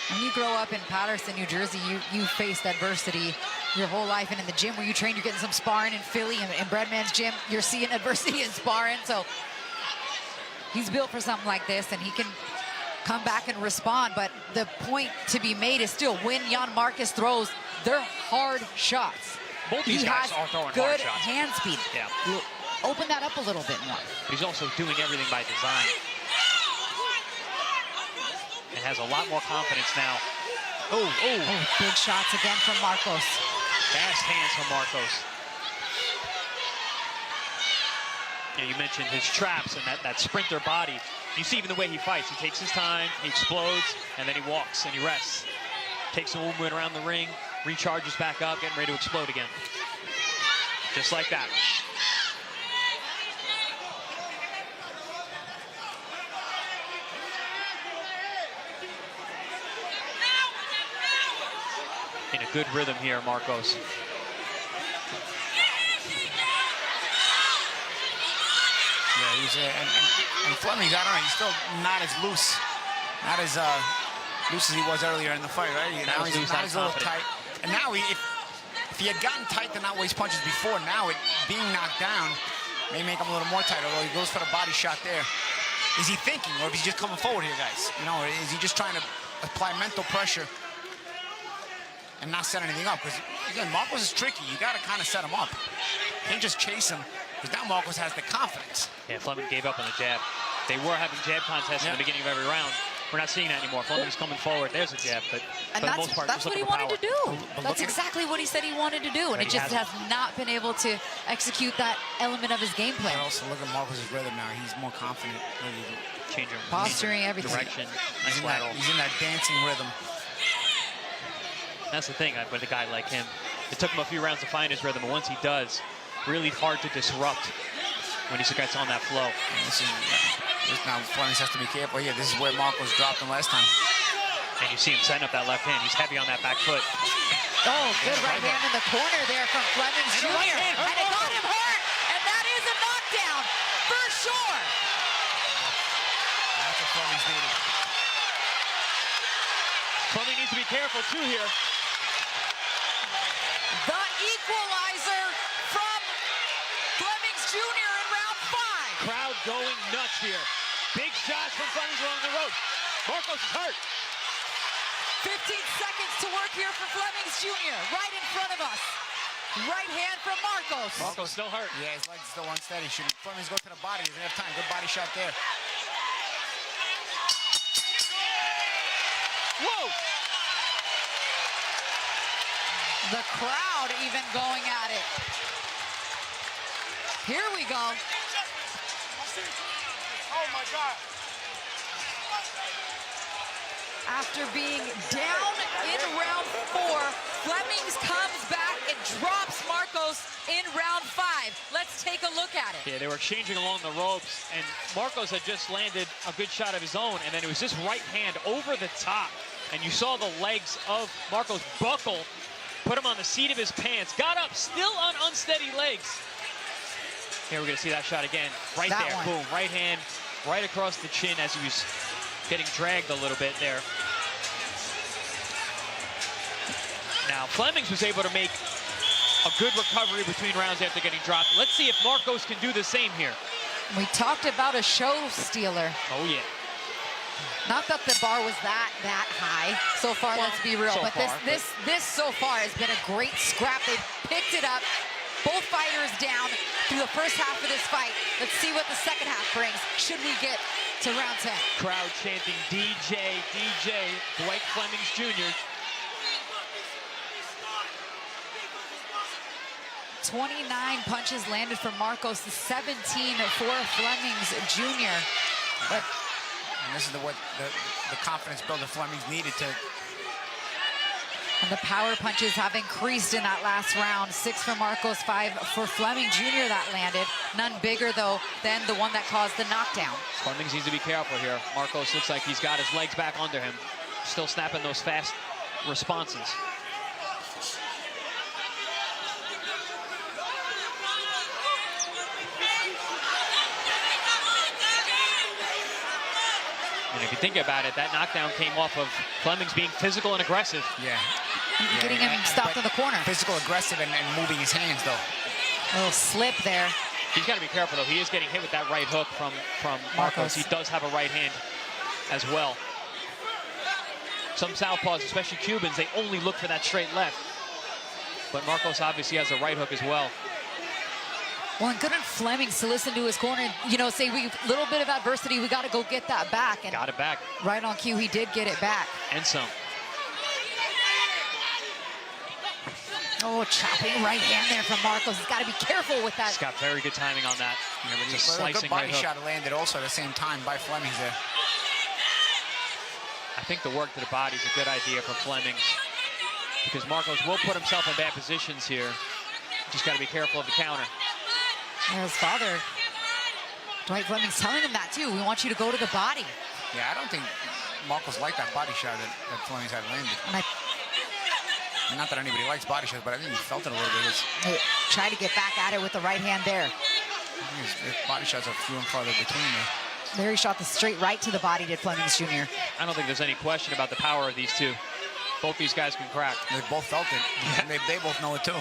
When you grow up in Patterson, New Jersey, you faced adversity your whole life. And in the gym where you train, you're getting some sparring in Philly and in Breadman's gym, you're seeing adversity in sparring. So he's built for something like this, and he can come back and respond. But the point to be made is still when Jan Marcos throws, they're hard shots. Both these guys are throwing good hard shots. hand speed. Yeah. Open that up a little bit more. But he's also doing everything by design. And has a lot more confidence now. Oh, big shots again from Marcos. Fast hands from Marcos. Yeah, you mentioned his traps and that sprinter body. You see even the way he fights. He takes his time, he explodes, and then he walks and he rests. Takes a movement around the ring, recharges back up, getting ready to explode again. Just like that. In a good rhythm here, Marcos. Yeah, he's and Flemings, I don't know, he's still not as loose. Not as loose as he was earlier in the fight, right? Now he's not as little tight. And now if he had gotten tight to not waste punches before, now it being knocked down may make him a little more tight, although he goes for the body shot there. Is he thinking, or is he just coming forward here, guys? You know, is he just trying to apply mental pressure and not set anything up? Because, again, Marcos is tricky. You got to kind of set him up. You can't just chase him, because now Marcos has the confidence. Yeah, Fleming gave up on the jab. They were having jab contests in the beginning of every round. we're not seeing that anymore. Flemings coming forward. There's a jab, but and for the most part, that's just what he looking for wanted power. to do. That's exactly what he said he wanted to do, and it just has not been able to execute that element of his game plan. And also look at Marcos' rhythm now. He's more confident. Changing posturing, everything. Direction. Nice lateral. He's in that dancing rhythm. That's the thing with a guy like him. It took him a few rounds to find his rhythm, but once he does, really hard to disrupt when he gets on that flow. Now Flemmings has to be careful here. This is where Marcos dropped him last time. And you see him setting up that left hand. He's heavy on that back foot. Oh, good right hand in the corner there from Flemings Jr. And it got him hurt, and that is a knockdown for sure. That's what Flemings needed. Fleming needs to be careful too here. The equalizer from Flemings Jr. in round 5. Crowd going nuts here. Big shots from Flemings along the road. Marcos is hurt. 15 seconds to work here for Flemings Jr. right in front of us. Right hand from Marcos. Marcos still hurt. Yeah, his leg's still unsteady. Should Flemings go to the body? He doesn't have time. Good body shot there. Whoa! The crowd even going at it. Here we go. Oh my God. After being down in round 4, Flemings comes back and drops Marcos in round 5. Let's take a look at it. Yeah, they were exchanging along the ropes, and Marcos had just landed a good shot of his own, and then it was this right hand over the top, and you saw the legs of Marcos buckle, put him on the seat of his pants, got up, still on unsteady legs. Here we're gonna see that shot again, right that there, one. boom, right hand, right across the chin as he was getting dragged a little bit there. Now, Flemmings was able to make a good recovery between rounds after getting dropped. Let's see if Marcos can do the same here. We talked about a show stealer. Oh, yeah. Not that the bar was that high so far, let's be real. So But far, this so far has been a great scrap. They've picked it up. Both fighters down through the first half of this fight. Let's see what the second half brings. Should we get to round 10? Crowd chanting DJ, DJ, Dwyke Flemmings Jr. 29 punches landed for Marcos, 17 for Flemings Jr. But and this is what the confidence builder Flemings needed to. and the power punches have increased in that last round. 6 for Marcos, 5 for Fleming Jr. that landed. None bigger, though, than the one that caused the knockdown. Flemings needs to be careful here. Marcos looks like he's got his legs back under him. Still snapping those fast responses. And if you think about it, that knockdown came off of Flemings being physical and aggressive. Yeah. Getting him stopped in the corner. Physical, aggressive, and moving his hands, though. A little slip there. He's got to be careful, though. He is getting hit with that right hook from Marcos. He does have a right hand as well. Some southpaws, especially Cubans, they only look for that straight left. But Marcos obviously has a right hook as well. Well, and good on Flemings to listen to his corner. You know, say we little bit of adversity, we got to go get that back. And got it back. Right on cue, he did get it back. And some. Oh, chopping right hand there from Marcos. He's got to be careful with that. He's got very good timing on that. Just A slicing good body right hook. shot landed also at the same time by Flemings there. I think the work to the body is a good idea for Flemings, because Marcos will put himself in bad positions here. Just got to be careful of the counter. And his father, Dwight Flemings, telling him that too. We want you to go to the body. Yeah, I don't think Marcos liked that body shot that Flemings had landed. And not that anybody likes body shots, but I think he felt it a little bit. He tried to get back at it with the right hand there. His body shots are few and farther between there. There he shot the straight right to the body, did Flemings Jr. I don't think there's any question about the power of these two. Both these guys can crack. They both felt it. And they both know it too.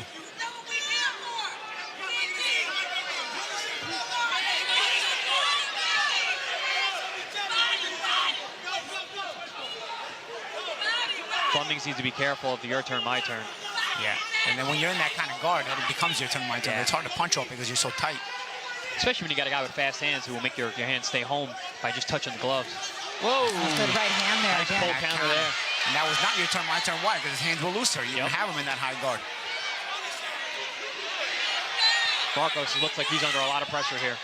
Flemings needs to be careful of the your turn, my turn. Yeah, and then when you're in that kind of guard, it becomes your turn, my turn. Yeah. It's hard to punch off because you're so tight. Especially when you got a guy with fast hands who will make your hands stay home by just touching the gloves. Whoa. Good right hand there. Nice full counter there. And that was not your turn, my turn. Why? Because his hands were looser. You didn't have him in that high guard. Marcos looks like he's under a lot of pressure here.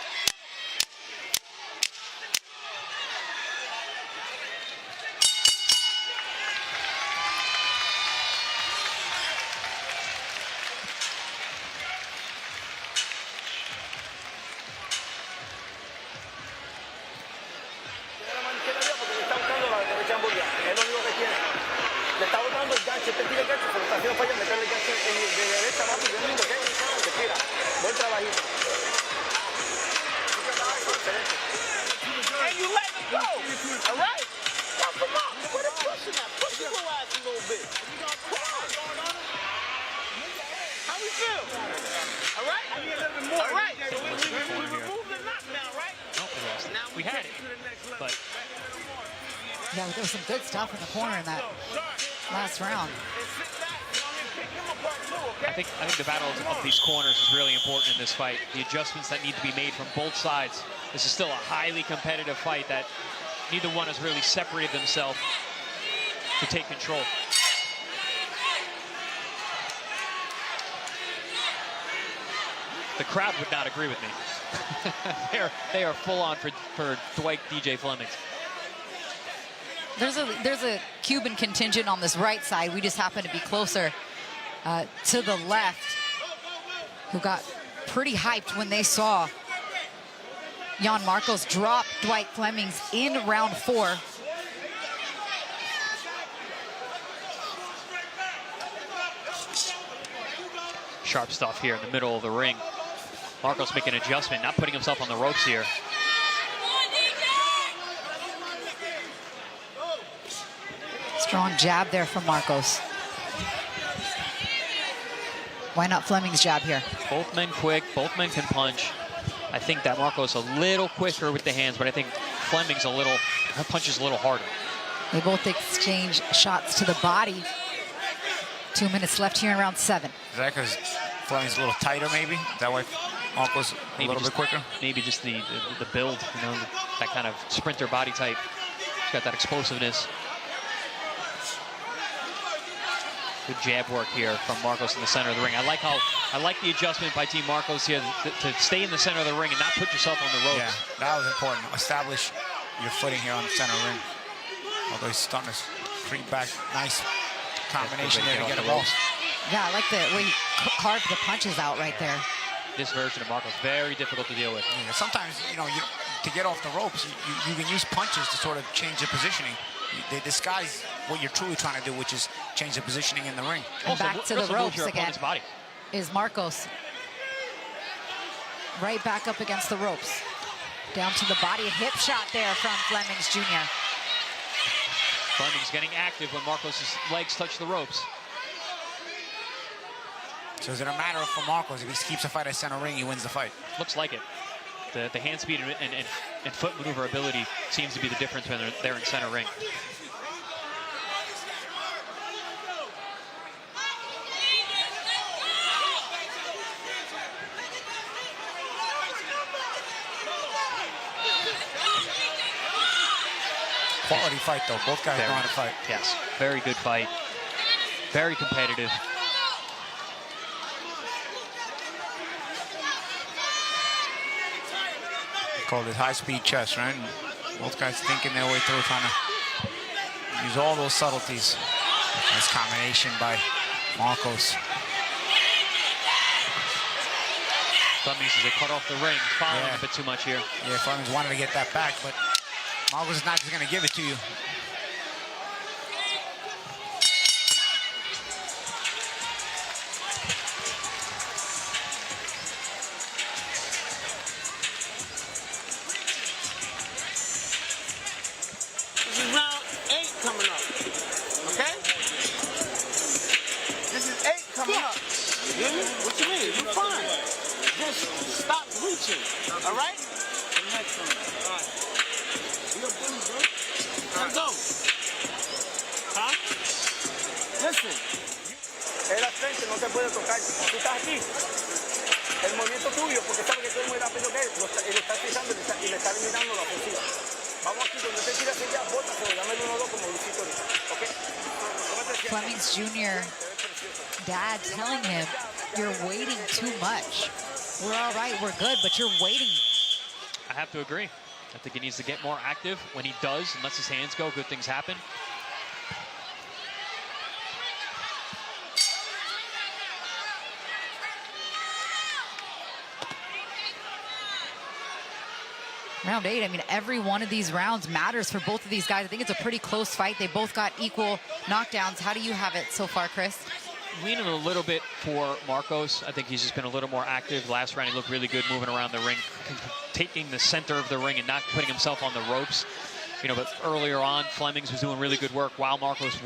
And you let him go, all right? Now, come on, put a push in that. Push your little ass a little bit. Come on. How we feel? All right? I need a little bit more. All right. So we removed the knockdown, right? No, we had it, but Yeah, there was some good stuff in the corner in that last round. I think the battle of these corners is really important in this fight. The adjustments that need to be made from both sides. This is still a highly competitive fight that neither one has really separated themselves to take control. The crowd would not agree with me. they are full on for Dwight DJ Flemings. There's a Cuban contingent on this right side. We just happen to be closer to the left, who got pretty hyped when they saw Jan Marcos drop Dwight Flemings in round 4. Sharp stuff here in the middle of the ring. Marcos making an adjustment, not putting himself on the ropes here. Strong jab there from Marcos. Why not Fleming's jab here? Both men quick, both men can punch. I think that Marcos a little quicker with the hands, but I think Fleming's punches a little harder. They both exchange shots to the body. 2 minutes left here in round 7. Is that because Fleming's a little tighter, maybe? That way Marcos a little bit quicker? Maybe just the build, you know, that kind of sprinter body type. He's got that explosiveness. Good jab work here from Marcos in the center of the ring. I like the adjustment by Team Marcos here to stay in the center of the ring and not put yourself on the ropes. Yeah, that was important. Establish your footing here on the center ring. Although he's starting to creep back. Nice combination there to get a ball. Yeah, I like the way he carved the punches out right there. This version of Marcos, very difficult to deal with. Yeah, sometimes, you know, to get off the ropes, you can use punches to sort of change the positioning. They disguise what you're truly trying to do, which is change the positioning in the ring. And back to the ropes again is Marcos. Right back up against the ropes. Down to the body, a hip shot there from Flemmings Jr. Flemings getting active when Marcos' legs touch the ropes. So is it a matter of, for Marcos, if he keeps the fight at center ring, he wins the fight? Looks like it. The hand speed and foot maneuverability seems to be the difference when they're in center ring. Quality fight, though. Both guys know how to fight. Yes, very good fight. Very competitive. Called it high-speed chess, right? And both guys thinking their way through, trying to use all those subtleties. Nice combination by Marcos. Flemings as they cut off the ring, following a bit too much here. Yeah, Flemings wanted to get that back, but Marcos is not just going to give it to you. This is round 8 coming up, okay? This is 8 coming up. You hear me? What you mean? You're fine. Just stop reaching, all right? The next one. All right. Let's go. Huh? Listen. El frente no se puede tocar. Tú estás aquí. El movimiento tuyo, porque sabe que tú eres muy rápido que él, lo está pisando y le está eliminando la ofensiva. Flemings Jr. dad telling him, you're waiting too much. We're all right, we're good, but you're waiting. I have to agree. I think he needs to get more active. When he does, and lets his hands go, good things happen. Round 8, I mean, every one of these rounds matters for both of these guys. I think it's a pretty close fight. They both got equal knockdowns. How do you have it so far, Chris? Leaning a little bit for Marcos. I think he's just been a little more active. Last round, he looked really good moving around the ring, taking the center of the ring and not putting himself on the ropes. You know, but earlier on, Flemings was doing really good work while Marcos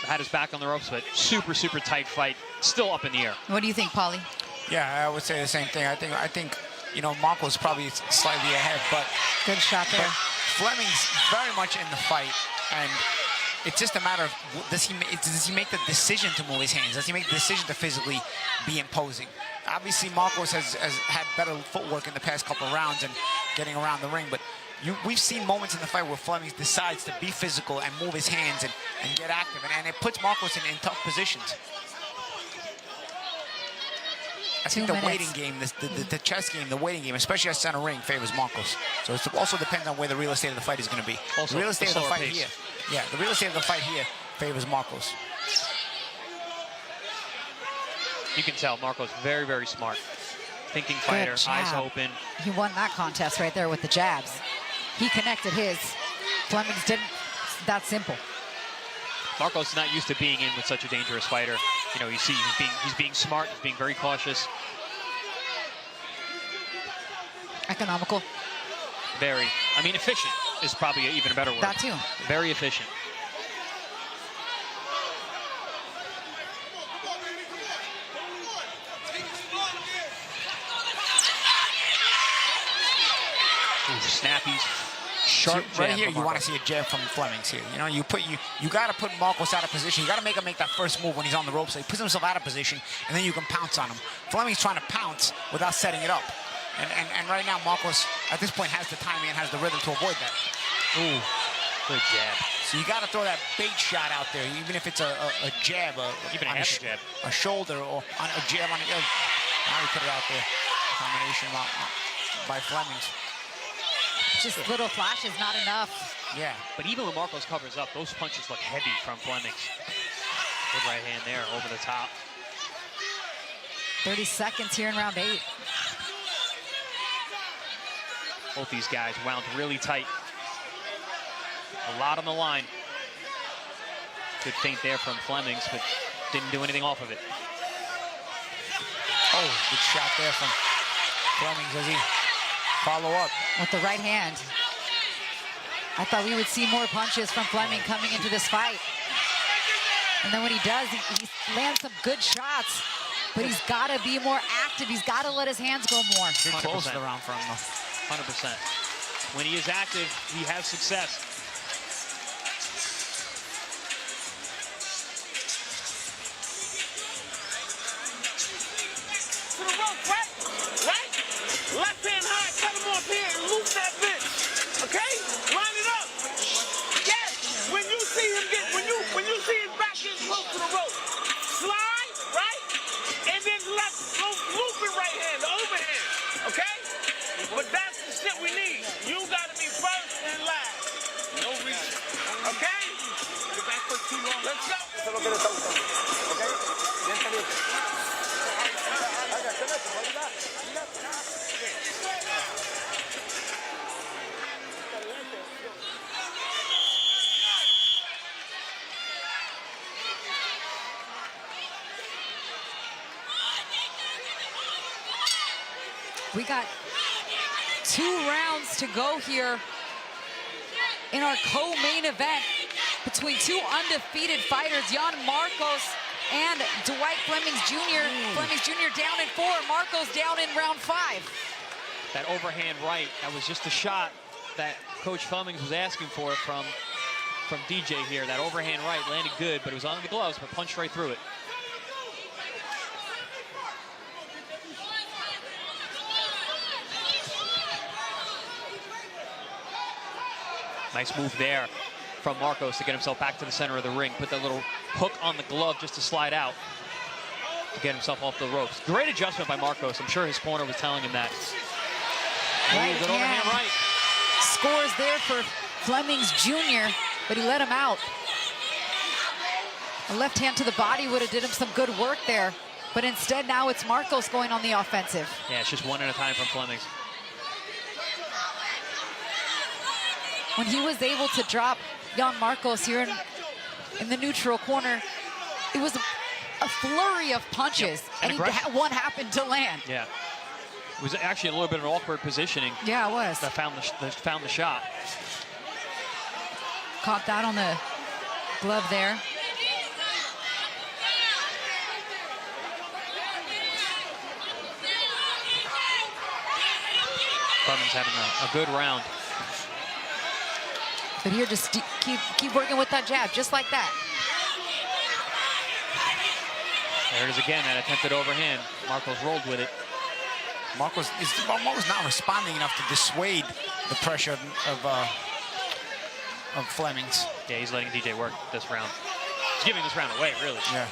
had his back on the ropes, but super, super tight fight. Still up in the air. What do you think, Paulie? Yeah, I would say the same thing. I think you know, Marco's probably slightly ahead, but good shot there. Flemings very much in the fight, and it's just a matter of does he make the decision to move his hands? Does he make the decision to physically be imposing? Obviously, Marcos has had better footwork in the past couple of rounds and getting around the ring, but we've seen moments in the fight where Flemings decides to be physical and move his hands and get active, and it puts Marcos in tough positions. I think the waiting game, the chess game, the waiting game, especially at center ring, favors Marcos. So it also depends on where the real estate of the fight is going to be. Also, the real estate of the fight pace. here, yeah, the real estate of the fight here favors Marcos. You can tell Marcos very, very smart. Thinking fighter, eyes open. He won that contest right there with the jabs. He connected his. Flemings didn't. That simple. Marcos is not used to being in with such a dangerous fighter. You know, you see he's being smart, he's being very cautious. Economical. Very. I mean, efficient is probably even a better word. That too. Very efficient. Ooh, snappies. Sharp jab right here, from you want to Marcos. see a jab from Flemings here. You know, you got to put Marcos out of position. You got to make him make that first move when he's on the ropes. So he puts himself out of position, and then you can pounce on him. Flemings trying to pounce without setting it up. And right now, Marcos, at this point, has the timing and has the rhythm to avoid that. Ooh, good jab. So you got to throw that bait shot out there, even if it's a jab, even a half jab, a shoulder, or on a jab on the other. Now we put it out there. Combination by Flemings. Just little flashes, not enough. Yeah, but even when Marcos covers up, those punches look heavy from Flemings. Good right hand there, over the top. 30 seconds here in round 8. Both these guys wound really tight. A lot on the line. Good feint there from Flemings, but didn't do anything off of it. Oh, good shot there from Flemings as he follow up. With the right hand. I thought we would see more punches from Fleming coming into this fight. And then when he does, he lands some good shots. But he's got to be more active. He's got to let his hands go more. Good close to the round for him, though. 100%. When he is active, he has success. To the rope, right? Right? Left hand high, cut him off here and loop that bitch. Okay? Line it up. Yes. When you see him back in close to the rope, slide, right? And then loop it right hand, the overhand. Okay? But that's the shit we need. You gotta be first and last. No reason. Okay? You're back for too long. Let's go. Eso es lo que le está gustando. Okay? Bien caliente. We got 2 rounds to go here in our co-main event between 2 undefeated fighters, Jan Marcos and Dwight Flemings Jr. Flemings Jr. down in 4, Marcos down in round 5. That overhand right, that was just the shot that Coach Flemings was asking for from DJ here. That overhand right landed good, but it was on the gloves, but punched right through it. Nice move there from Marcos to get himself back to the center of the ring. Put that little hook on the glove just to slide out to get himself off the ropes. Great adjustment by Marcos. I'm sure his corner was telling him that. Right, Good overhand right. Scores there for Flemings Jr., but he let him out. A left hand to the body would have did him some good work there. But instead, now it's Marcos going on the offensive. Yeah, it's just one at a time from Flemings. When he was able to drop Jan Marcos here in the neutral corner, it was a flurry of punches, and one happened to land. Yeah. It was actually a little bit of an awkward positioning. Yeah, it was. That found the shot. Caught that on the glove there. Flemings having a good round. But here, just keep working with that jab, just like that. There it is again, that attempted overhand. Marcos rolled with it. Marcos not responding enough to dissuade the pressure of Flemings. Yeah, he's letting DJ work this round. He's giving this round away, really. Yeah.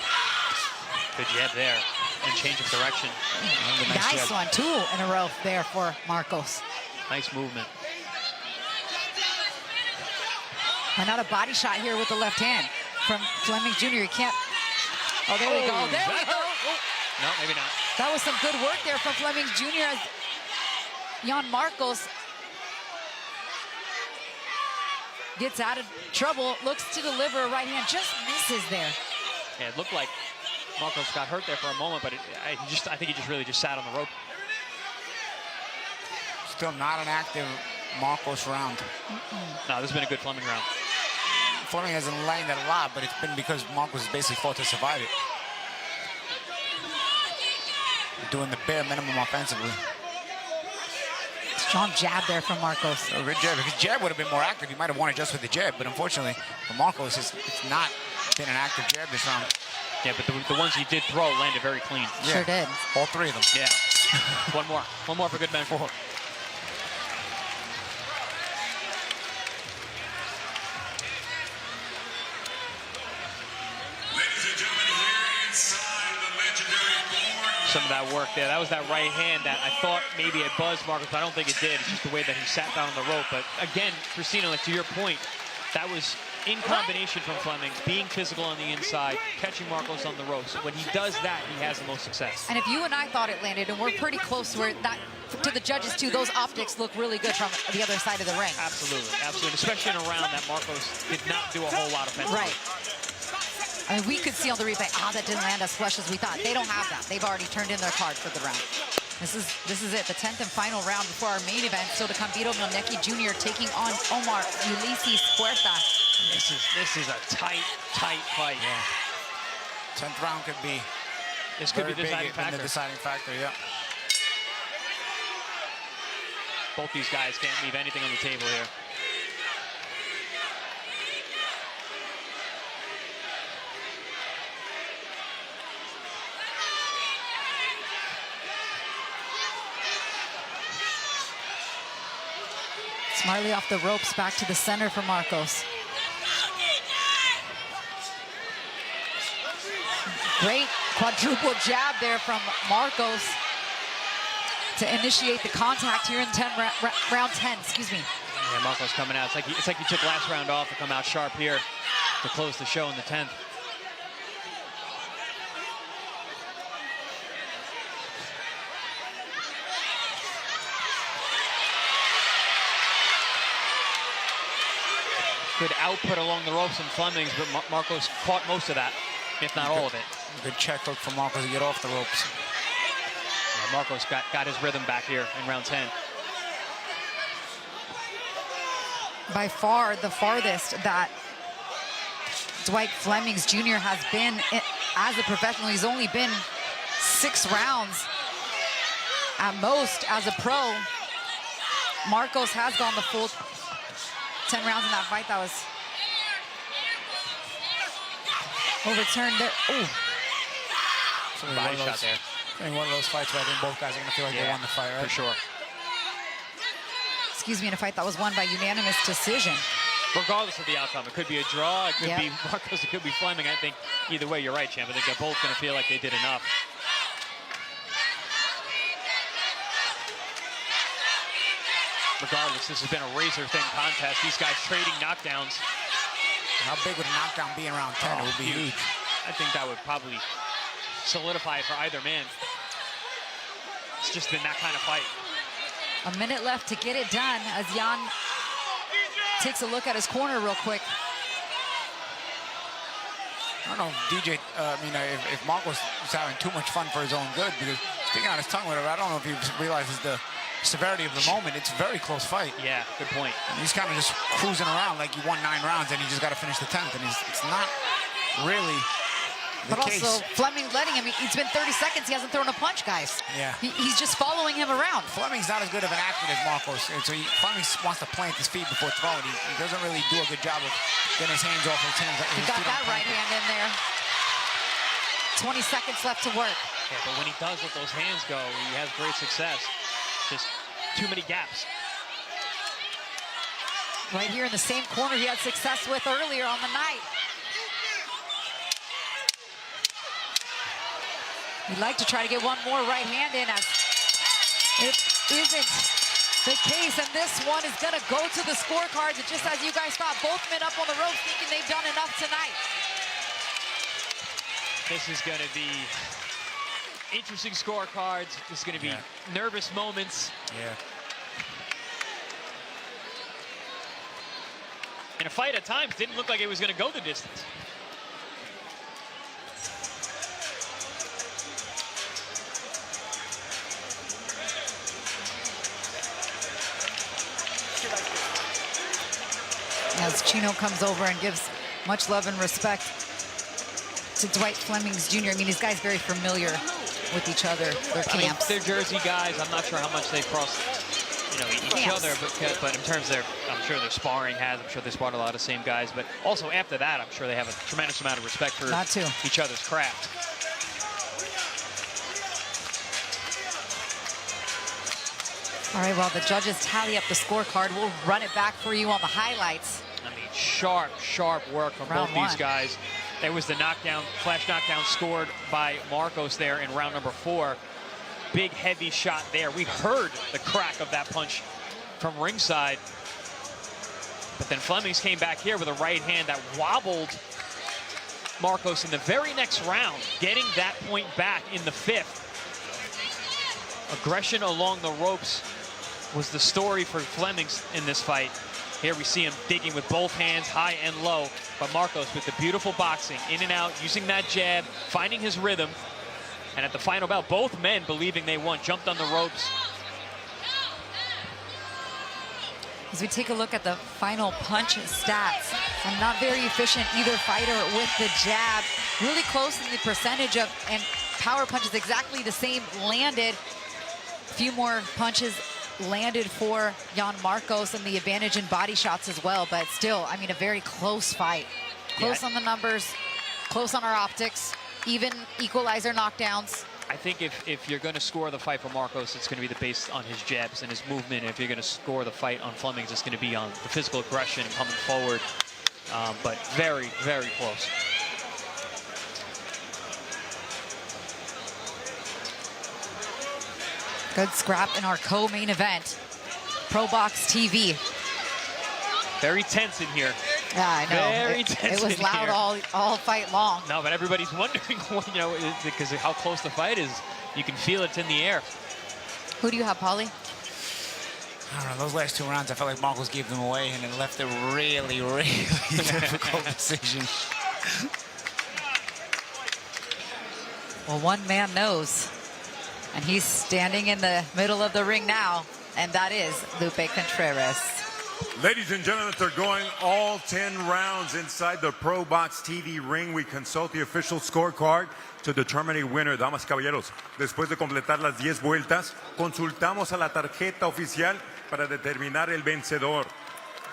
Good jab there, and change of direction. Nice one, 2 in a row there for Marcos. Nice movement. And not a body shot here with the left hand from Flemings Jr. He can't. Oh, there we go. There we go. No, maybe not. That was some good work there from Flemings Jr. as Jan Marcos gets out of trouble, looks to deliver a right hand, just misses there. Yeah, it looked like Marcos got hurt there for a moment, but I think he just really sat on the rope. Still not an active Marcos round. No, this has been a good Fleming round. Fleming hasn't landed a lot, but it's been because Marcos has basically fought to survive it. Doing the bare minimum offensively. Strong jab there from Marcos. A good jab. If his jab would have been more active, he might have won it just with the jab. But unfortunately, for Marcos, it's not been an active jab this round. Yeah, but the ones he did throw landed very clean. Yeah. Sure did. All 3 of them. Yeah. One more for good measure. Some of that work there. That was that right hand that I thought maybe it buzzed Marcos, but I don't think it did. It's just the way that he sat down on the rope. But again, Christina, like to your point, that was in combination from Flemings, being physical on the inside, catching Marcos on the ropes. When he does that, he has the most success. And if you and I thought it landed, and we're pretty close where that, to the judges too, those optics look really good from the other side of the ring. Absolutely, absolutely. Especially in a round that Marcos did not do a whole lot offensively. Right. I mean, we could see on the replay, that didn't land as flush as we thought. They don't have that. They've already turned in their card for the round. This is it, the 10th and final round before our main event. So to come Vito Mielnicki Jr. taking on Omar Ulises Huerta. This is a tight fight. Yeah. 10th round could be. This could be the deciding factor. Yeah. Both these guys can't leave anything on the table here. Smartly off the ropes, back to the center for Marcos. Great quadruple jab there from Marcos to initiate the contact here in round 10, excuse me. Yeah, Marcos coming out. It's like he took last round off to come out sharp here to close the show in the 10th. Good output along the ropes from Flemings, but Marcos caught most of that, if not all of it. Good check hook from Marcos to get off the ropes. Yeah, Marcos got his rhythm back here in round 10. By far the farthest that Dwight Flemings Jr. has been as a professional. He's only been 6 rounds at most as a pro. Marcos has gone the full 10 rounds in that fight. That was overturned there. Ooh. Body shot there. I mean, one of those fights where I think both guys are going to feel like they won the fight, right? For sure. Excuse me, in a fight that was won by unanimous decision. regardless of the outcome. It could be a draw, it could be Marcos, it could be Flemming. I think either way, you're right, champ. I think they're both going to feel like they did enough. Regardless, this has been a razor-thin contest. These guys trading knockdowns. How big would a knockdown be in round 10? It would be huge. I think that would probably solidify it for either man. It's just been that kind of fight. A minute left to get it done as Jan takes a look at his corner real quick. I don't know, DJ, if Marcos is having too much fun for his own good, because sticking out his tongue with it, I don't know if he realizes the severity of the moment. It's a very close fight. Yeah, good point. And he's kind of just cruising around like he won 9 rounds and he just got to finish the 10th. And it's not really the but case. Also, Flemming letting him. It's been 30 seconds. He hasn't thrown a punch, guys. Yeah. He's just following him around. Flemming's not as good of an athlete as Marcos. And so Flemming wants to plant his feet before throwing. He doesn't really do a good job of getting his hands off his hands. He got that right hand in there. 20 seconds left to work. Yeah, but when he does let those hands go, he has great success. Just too many gaps. Right here in the same corner he had success with earlier on the night. He'd like to try to get one more right hand in, as it isn't the case, and this one is going to go to the scorecards. And just as you guys thought, both men up on the ropes thinking they've done enough tonight. This is going to be interesting scorecards. This is going to be nervous moments. Yeah. And a fight at times didn't look like it was going to go the distance. As Chino comes over and gives much love and respect to Dwight Flemings Jr. I mean, these guys very familiar with each other, their camps. They're Jersey guys. I'm not sure how much they cross, each other, but in terms of I'm sure their sparring has. I'm sure they sparred a lot of the same guys. But also after that, I'm sure they have a tremendous amount of respect for each other's craft. All right, well, the judges tally up the scorecard. We'll run it back for you on the highlights. I mean, sharp work from both these guys. There was the flash knockdown scored by Marcos there in round number 4. Big, heavy shot there. We heard the crack of that punch from ringside. But then Flemings came back here with a right hand that wobbled Marcos in the very next round, getting that point back in the 5th. Aggression along the ropes was the story for Flemings in this fight. Here we see him digging with both hands, high and low. But Marcos with the beautiful boxing, in and out, using that jab, finding his rhythm. And at the final bout, both men believing they won, jumped on the ropes. As we take a look at the final punch stats, and not very efficient either fighter with the jab. Really close in the percentage of, and power punches exactly the same landed. A few more punches landed for Jan Marcos, and the advantage in body shots as well. But still, I mean, a very close fight. Close on the numbers, close on our optics, even equalizer knockdowns. I think if you're going to score the fight for Marcos, it's going to be based on his jabs and his movement. And if you're going to score the fight on Flemings, it's going to be on the physical aggression and coming forward. But very, very close. Good scrap in our co-main event. ProBox TV. Very tense in here. Yeah, I know. Very tense. It was loud all fight long. No, but everybody's wondering, because of how close the fight is. You can feel it's in the air. Who do you have, Paulie? I don't know, those last 2 rounds, I felt like Marcos gave them away, and it left a really, really difficult decision. Well, one man knows, and he's standing in the middle of the ring now, and that is Lupe Contreras. Ladies and gentlemen, they're going all 10 rounds inside the ProBox TV ring. We consult the official scorecard to determine a winner. Damas y caballeros, después de completar las 10 vueltas, consultamos a la tarjeta oficial para determinar el vencedor.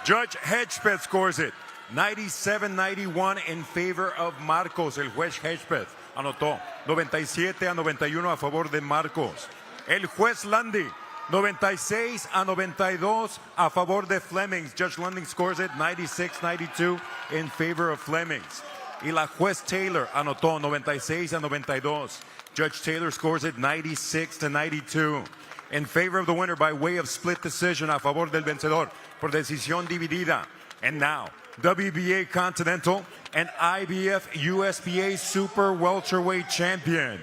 Judge Hedgepeth scores it 97-91 in favor of Marcos. El juez Hedgepeth anotó 97-91 a favor de Marcos. El juez Landy 96-92 a favor de Flemings. Judge Lunding scores it 96-92 in favor of Flemings. Y la juez Taylor anotó 96-92. Judge Taylor scores it 96-92 in favor of the winner by way of split decision a favor del vencedor por decisión dividida. And now, WBA Continental and IBF USBA Super Welterweight Champion,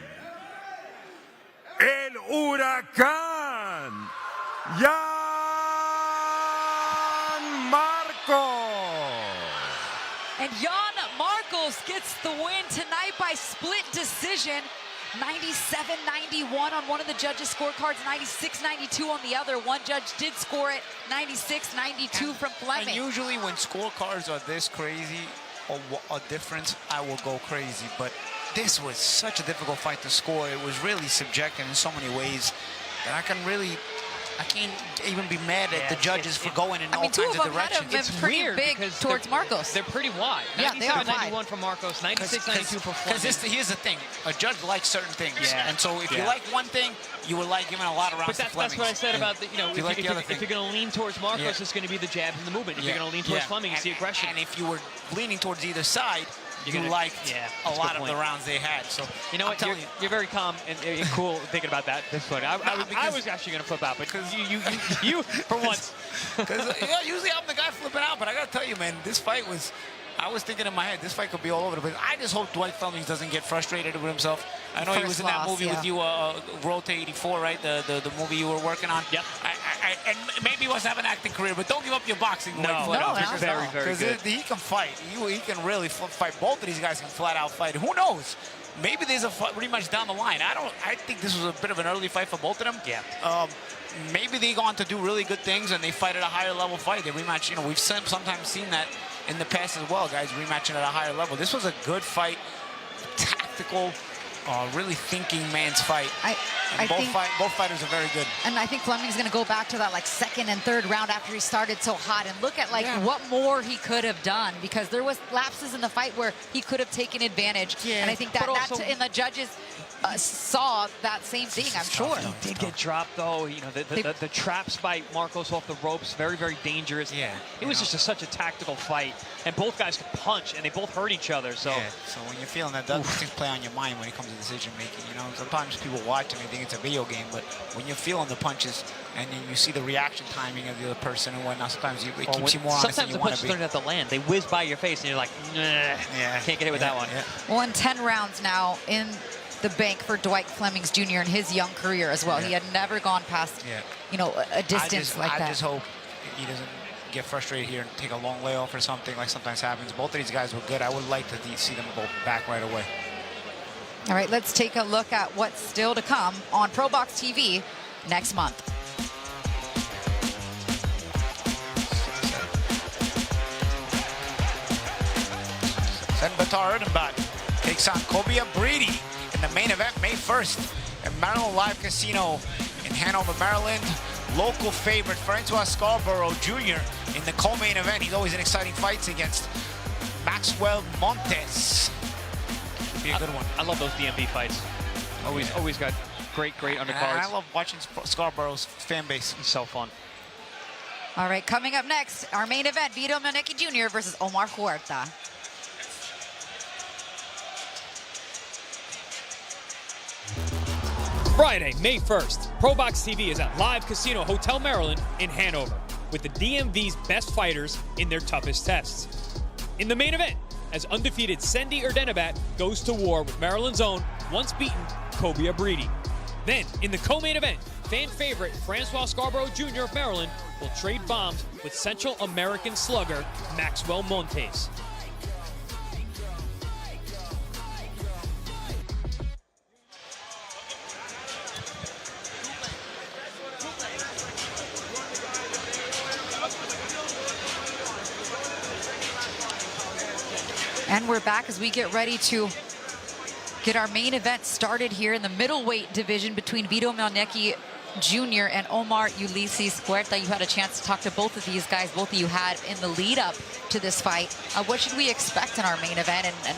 El Huracán, Jan Marcos. And Jan Marcos gets the win tonight by split decision. 97-91 on one of the judges' scorecards, 96-92 on the other. One judge did score it 96-92 from Fleming. And usually when scorecards are this crazy, or a difference, I will go crazy. But this was such a difficult fight to score. It was really subjective in so many ways that I can't even be mad at the judges for going in all kinds of directions. It's pretty big towards Marcos. They're pretty wide. Yeah, they are 97-91 for Marcos, 96-92 for Fleming. Because here's the thing, a judge likes certain things, and so if you like one thing, you would like giving a lot of rounds to Flemings. That's what I said about the, if you're going to lean towards Marcos, it's going to be the jabs and the movement. If you're going to lean towards Fleming, it's the aggression. And if you were leaning towards either side, you liked a lot of the rounds they had. So you know what? You're very calm and cool thinking about that. This one, I was actually going to flip out, but you for once. Because usually I'm the guy flipping out, but I got to tell you, man, this fight was. I was thinking in my head, this fight could be all over the place. I just hope Dwight Flemings doesn't get frustrated with himself. I know he was in that movie with you, Road to 84, right? The movie you were working on. Yep. And maybe he wants to have an acting career, but don't give up your boxing. No, very good. Because he can fight. He can really fight. Both of these guys can flat out fight. Who knows? Maybe there's a rematch down the line. I think this was a bit of an early fight for both of them. Yeah. Maybe they go on to do really good things and they fight at a higher level fight. They rematch. We've sometimes seen that in the past as well, guys, rematching at a higher level. This was a good fight, tactical, really thinking man's fight. Both fighters are very good. And I think Fleming's going to go back to that second and third round after he started so hot and look at what more he could have done, because there was lapses in the fight where he could have taken advantage. Yeah. And I think that in the judges saw that same thing, I'm sure. He did get dropped, though. The traps by Marcos off the ropes, very, very dangerous. Yeah. It was just such a tactical fight, and both guys could punch, and they both hurt each other. So, so when you're feeling that, those things play on your mind when it comes to decision making. Sometimes people watch and they think it's a video game, but when you're feeling the punches and then you see the reaction timing of the other person and whatnot, sometimes it keeps you more honest than you want to be. Sometimes the punches don't have to land. They whiz by your face, and you're like, nah, can't get hit with that one. Yeah. Well, in 10 rounds now in the bank for Dwight Flemings Jr. in his young career as well. He had never gone past, a distance like that. I just hope he doesn't get frustrated here and take a long layoff or something like sometimes happens. Both of these guys were good. I would like to see them both back right away. All right, let's take a look at what's still to come on ProBox TV next month. Senbatar Erdenbach takes on Kobe Brady in the main event May 1st at Maryland Live Casino in Hanover, Maryland. Local favorite Francois Scarborough Jr. in the co-main event. He's always in exciting fights against Maxwell Montes. Should be a good one. I love those DMV fights. Always got great undercards. And I love watching Scarborough's fan base. It's so fun. All right, coming up next, our main event, Vito Mielnicki Jr. versus Omar Huerta. Friday, May 1st, ProBox TV is at Live Casino Hotel Maryland in Hanover with the DMV's best fighters in their toughest tests. In the main event, as undefeated Sendi Erdenabat goes to war with Maryland's own, once beaten, Kobe Brady. Then, in the co-main event, fan favorite Francois Scarborough Jr. of Maryland will trade bombs with Central American slugger Maxwell Montes. And we're back as we get ready to get our main event started here in the middleweight division between Vito Mielnicki Jr. and Omar Ulises Huerta. You had a chance to talk to both of these guys, both of you had in the lead up to this fight. What should we expect in our main event, and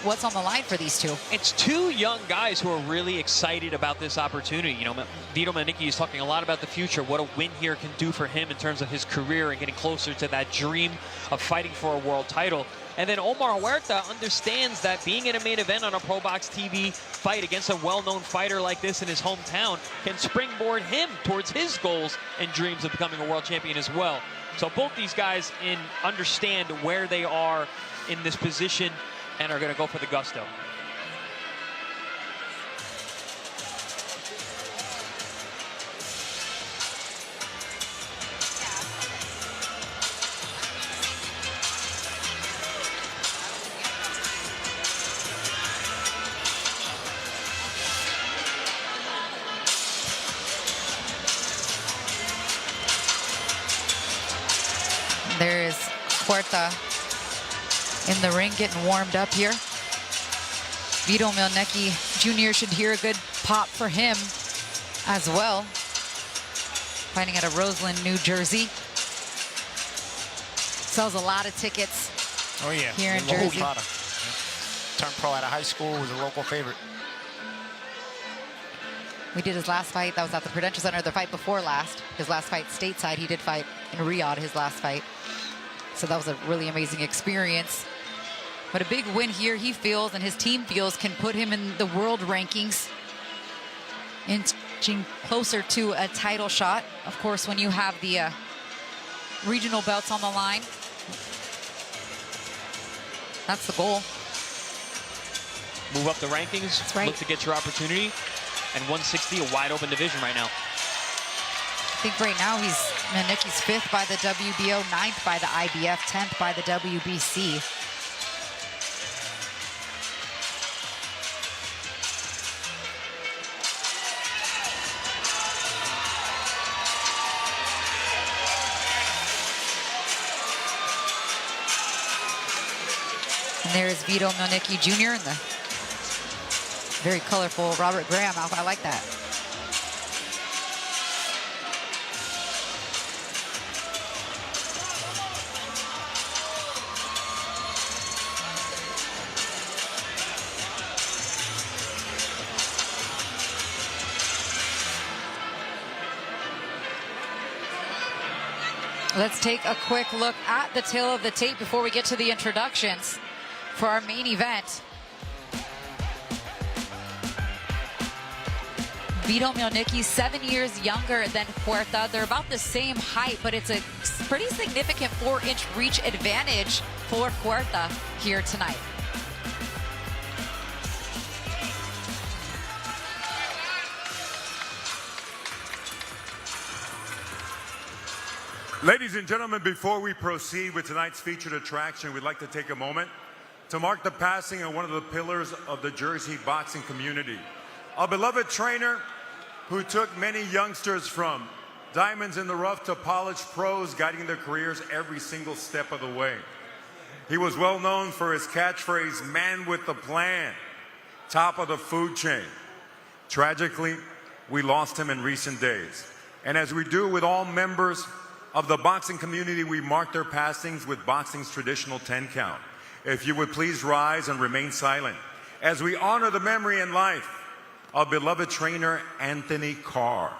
what's on the line for these two. It's two young guys who are really excited about this opportunity. You know, Vito Mielnicki is talking a lot about the future, what a win here can do for him in terms of his career and getting closer to that dream of fighting for a world title. And then Omar Huerta understands that being in a main event on a ProBox TV fight against a well-known fighter like this in his hometown can springboard him towards his goals and dreams of becoming a world champion as well. So both these guys understand where they are in this position and are going to go for the gusto. There is Huerta in the ring getting warmed up here. Vito Mielnicki Jr. should hear a good pop for him as well. Fighting out of Roseland, New Jersey. Sells a lot of tickets. Oh yeah, here in Jersey. Turned pro out of high school, was a local favorite. We did his last fight. That was at the Prudential Center. The fight before last. His last fight stateside. He did fight in Riyadh, his last fight. So that was a really amazing experience. But a big win here, he feels, and his team feels, can put him in the world rankings, inching closer to a title shot. Of course, when you have the regional belts on the line, that's the goal. Move up the rankings, that's right. Look to get your opportunity. And 160, a wide open division right now. I think right now Mielnicki's 5th by the WBO, 9th by the IBF, 10th by the WBC. And there is Vito Mielnicki Jr. in the very colorful Robert Graham outfit. I like that. Let's take a quick look at the tail of the tape before we get to the introductions for our main event. Vito Mielnicki, 7 years younger than Huerta. They're about the same height, but it's a pretty significant 4-inch reach advantage for Huerta here tonight. Ladies and gentlemen, before we proceed with tonight's featured attraction, we'd like to take a moment to mark the passing of one of the pillars of the Jersey boxing community. A beloved trainer who took many youngsters from diamonds in the rough to polished pros, guiding their careers every single step of the way. He was well known for his catchphrase, "Man with the plan," top of the food chain. Tragically, we lost him in recent days. And as we do with all members of the boxing community, we mark their passings with boxing's traditional 10 count. If you would please rise and remain silent as we honor the memory and life of beloved trainer Anthony Carr.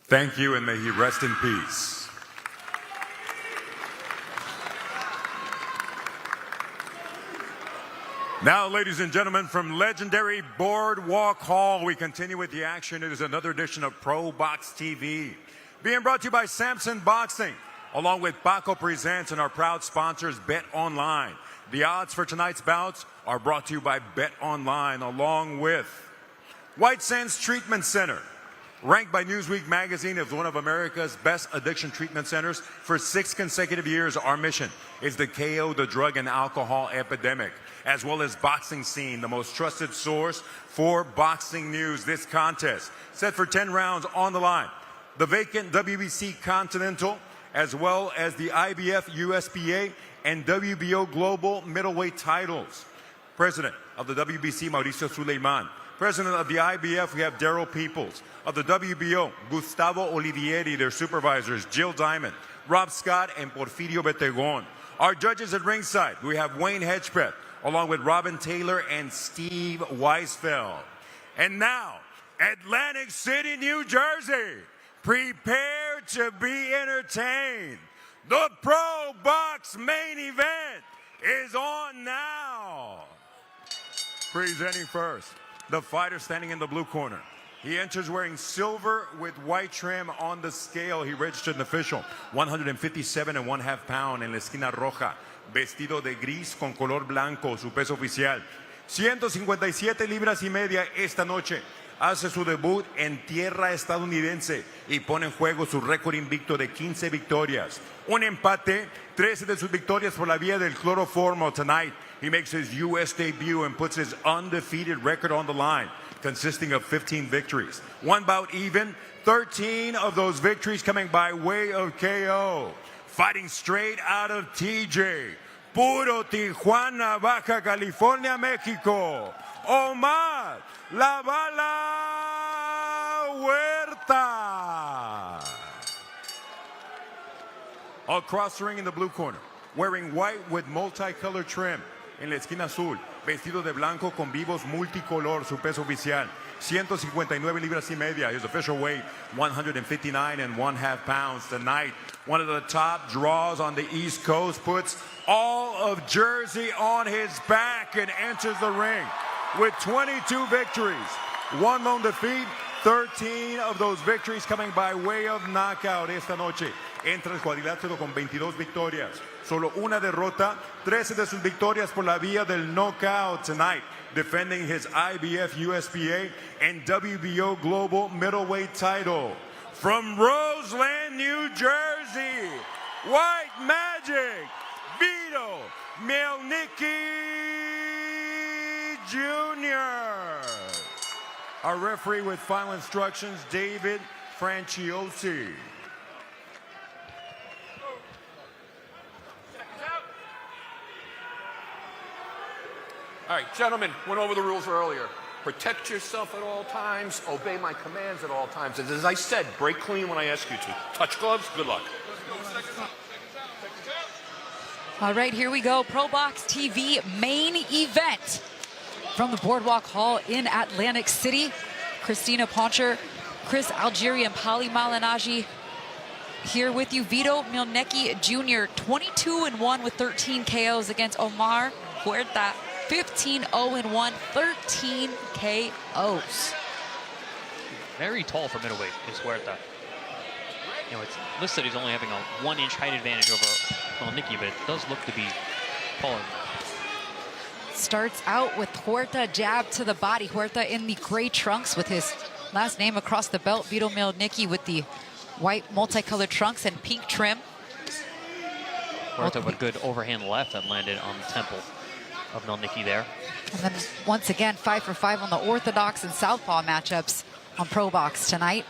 Thank you, and may he rest in peace. Now, ladies and gentlemen, from legendary Boardwalk Hall, we continue with the action. It is another edition of ProBox TV, being brought to you by Samson Boxing, along with Baco Presents and our proud sponsors, Bet Online. The odds for tonight's bouts are brought to you by Bet Online, along with White Sands Treatment Center, Ranked by Newsweek magazine as one of America's best addiction treatment centers for 6 consecutive years, our mission is to KO the drug and alcohol epidemic, as well as Boxing Scene, the most trusted source for boxing news. This contest, set for 10 rounds on the line, the vacant WBC Continental, as well as the IBF USPA and WBO Global Middleweight titles. President of the WBC, Mauricio Suleiman. President of the IBF, we have Daryl Peoples. Of the WBO, Gustavo Olivieri, their supervisors, Jill Diamond, Rob Scott, and Porfirio Betegon. Our judges at ringside, we have Wayne Hedgepeth, along with Robin Taylor and Steve Weisfeld. And now, Atlantic City, New Jersey, prepare to be entertained. The Pro Box main event is on now. Presenting first, the fighter standing in the blue corner. He enters wearing silver with white trim on the scale. He registered an official 157.5 pounds en la esquina roja, vestido de gris con color blanco, su peso oficial 157 libras y media. Esta noche hace su debut en tierra estadounidense y pone en juego su récord invicto de 15 victorias, un empate, 13 de sus victorias por la vía del cloroformo. Tonight he makes his U.S. debut and puts his undefeated record on the line, consisting of 15 victories. One bout even, 13 of those victories coming by way of KO. Fighting straight out of TJ, puro Tijuana, Baja California, Mexico, Omar La Bala Huerta. Across the ring in the blue corner, wearing white with multicolored trim, en la esquina azul, vestido de blanco con vivos multicolor, su peso oficial 159 libras y media. His official weight 159.5 pounds. Tonight, one of the top draws on the East Coast, puts all of Jersey on his back and enters the ring with 22 victories, 1 lone defeat, 13 of those victories coming by way of knockout. Esta noche entra el cuadrilátero con 22 victorias, solo una derrota, 13 de sus victorias por la vía del knockout. Tonight, defending his IBF USPA and WBO Global Middleweight title. From Roseland, New Jersey, White Magic, Vito Mielnicki Jr. Our referee with final instructions, David Franciosi. All right, gentlemen, went over the rules earlier. Protect yourself at all times. Obey my commands at all times. And as I said, break clean when I ask you to. Touch gloves, good luck. All right, here we go. ProBox TV main event from the Boardwalk Hall in Atlantic City. Christina Poncher, Chris Algieri, and Pali Malignaggi here with you. Vito Mielnicki Jr., 22-1 with 13 KOs against Omar Huerta, 15-0-1, 13 KOs. Very tall for middleweight is Huerta. You know, it's listed he's only having a 1-inch height advantage over Mielnicki, but it does look to be taller. Starts out with Huerta, jab to the body. Huerta in the gray trunks with his last name across the belt. Vito Mielnicki with the white multicolored trunks and pink trim. Huerta with a good overhand left that landed on the temple of Mielnicki there. And then once again, 5 for 5 on the orthodox and southpaw matchups on ProBox tonight.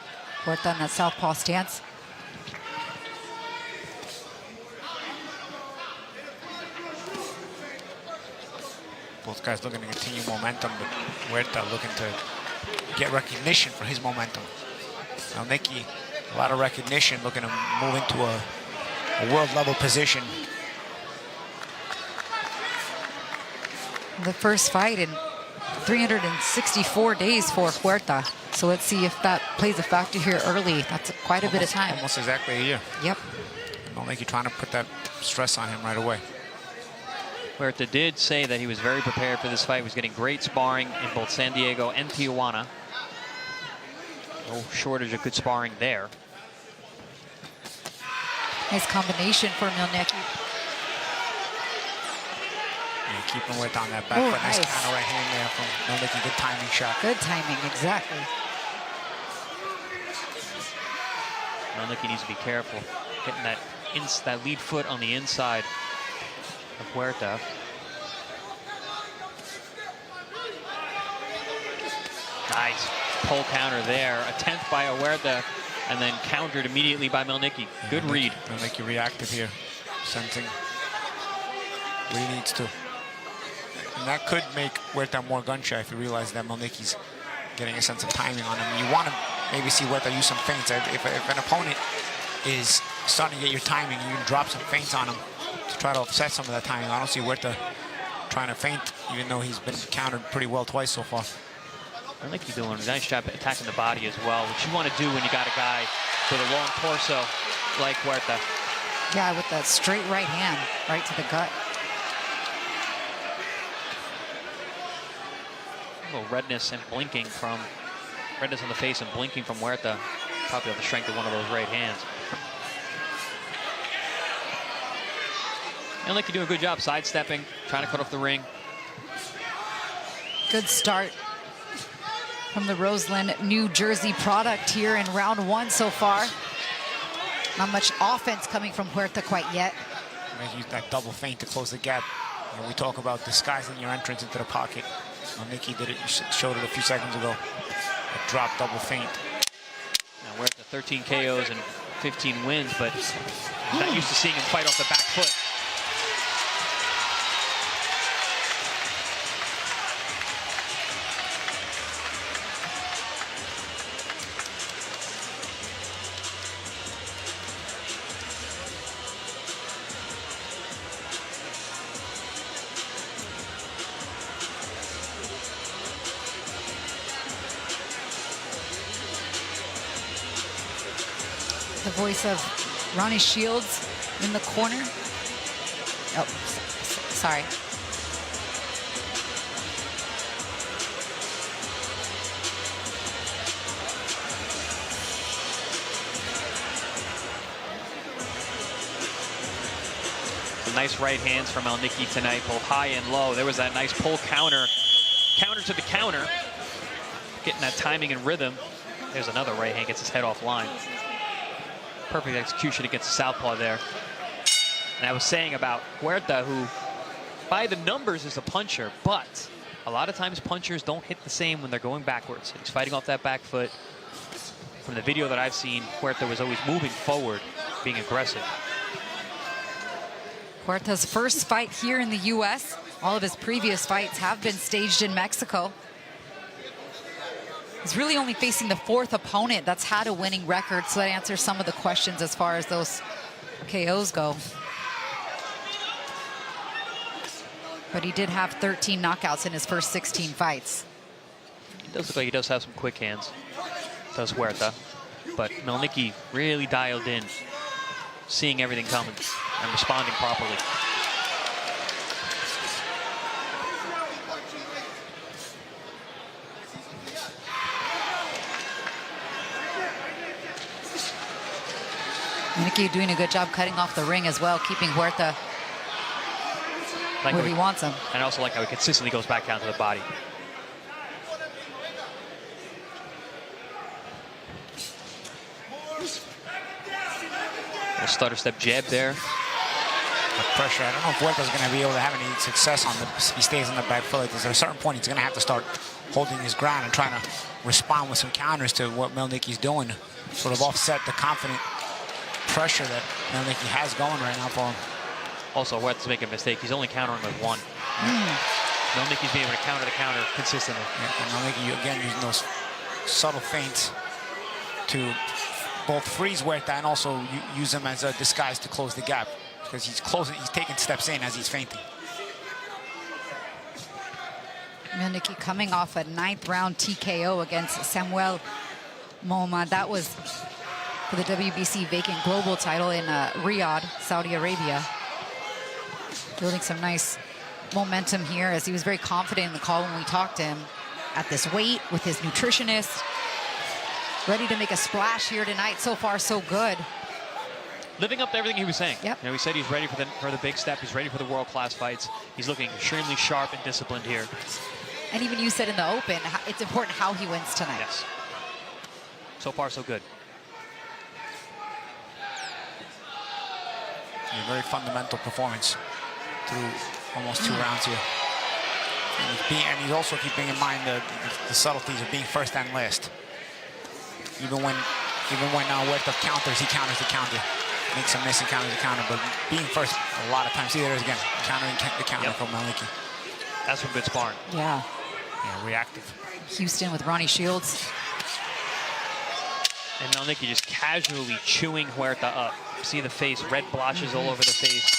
Huerta in that southpaw stance. Both guys looking to continue momentum, but Huerta looking to get recognition for his momentum. Mielnicki, a lot of recognition, looking to move into a world-level position. The first fight in 364 days for Huerta. So let's see if that plays a factor here early. That's quite a bit of time. Almost exactly a year. Yep. Mielnicki trying to put that stress on him right away. Huerta did say that he was very prepared for this fight. He was getting great sparring in both San Diego and Tijuana. No shortage of good sparring there. Nice combination for Mielnicki. Yeah, keeping Huerta on that back foot. Nice counter right hand there from Mielnicki. Good timing shot. Good timing, exactly. Mielnicki needs to be careful. Getting that lead foot on the inside of Huerta. Nice pull counter there. Attempt by Huerta and then countered immediately by Mielnicki. Good read. Mielnicki reactive here. Sensing what he needs to. And that could make Huerta more gun shy if you realize that Mielnicki's getting a sense of timing on him. You want to maybe see Huerta use some feints. If an opponent is starting to get your timing, you can drop some feints on him to try to offset some of that timing. I don't see Huerta trying to feint, even though he's been countered pretty well twice so far. Mielnicki doing a nice job attacking the body as well, which you want to do when you got a guy with a long torso like Huerta. Yeah, with that straight right hand, right to the gut. A little redness and blinking from, redness on the face and blinking from Huerta. Probably on the strength of one of those right hands. Mielnicki doing a good job sidestepping, trying to cut off the ring. Good start from the Roseland, New Jersey product here in round 1 so far. Not much offense coming from Huerta quite yet. Use that double feint to close the gap. You know, we talk about disguising your entrance into the pocket. Mielnicki did it, showed it a few seconds ago. A drop double feint. Now Huerta 13 KOs and 15 wins, but not used to seeing him fight off the back foot. The voice of Ronnie Shields in the corner. Oh, sorry. Some nice right hands from Mielnicki tonight, both high and low. There was that nice pull counter to the counter. Getting that timing and rhythm. There's another right hand, gets his head offline. Perfect execution against the southpaw there. And I was saying about Huerta, who by the numbers is a puncher, but a lot of times punchers don't hit the same when they're going backwards. He's fighting off that back foot. From the video that I've seen, Huerta was always moving forward, being aggressive. Huerta's first fight here in the U.S. All of his previous fights have been staged in Mexico. He's really only facing the 4th opponent that's had a winning record, so that answers some of the questions as far as those KOs go. But he did have 13 knockouts in his first 16 fights. It does look like he does have some quick hands, does Huerta. But Mielnicki really dialed in, seeing everything coming and responding properly. Mielnicki doing a good job cutting off the ring as well, keeping Huerta like where he wants him. And I also like how he consistently goes back down to the body. A stutter step jab there. The pressure. I don't know if Huerta's going to be able to have any success on the. He stays on the back foot. At a certain point, he's going to have to start holding his ground and trying to respond with some counters to what Mielnicki's doing. Sort of offset the confident pressure that Mielnicki has going right now for him. Also, Huerta's making a mistake. He's only countering with 1. Mielnicki's being able to counter the counter consistently. Yeah, and Mielnicki, again, using those subtle feints to both freeze Huerta and also use him as a disguise to close the gap. Because he's closing, he's taking steps in as he's feinting. Mielnicki coming off a 9th round TKO against Samuel Moma. That was for the WBC vacant global title in Riyadh, Saudi Arabia. Building some nice momentum here, as he was very confident in the call when we talked to him at this weight with his nutritionist. Ready to make a splash here tonight. So far, so good. Living up to everything he was saying. Yep. You know, he said he's ready for the big step. He's ready for the world-class fights. He's looking extremely sharp and disciplined here. And even you said in the open, it's important how he wins tonight. Yes. So far, so good. A very fundamental performance through almost 2 rounds here. And he's also keeping in mind the subtleties of being first and last. Even when Huerta counters, he counters the counter. Makes a miss and counters the counter, but being first a lot of times. See, there it is again, countering the counter from Mielnicki. That's some good sparring. Yeah. Yeah, reactive. Houston with Ronnie Shields. And Mielnicki just casually chewing Huerta up. See the face, red blotches all over the face.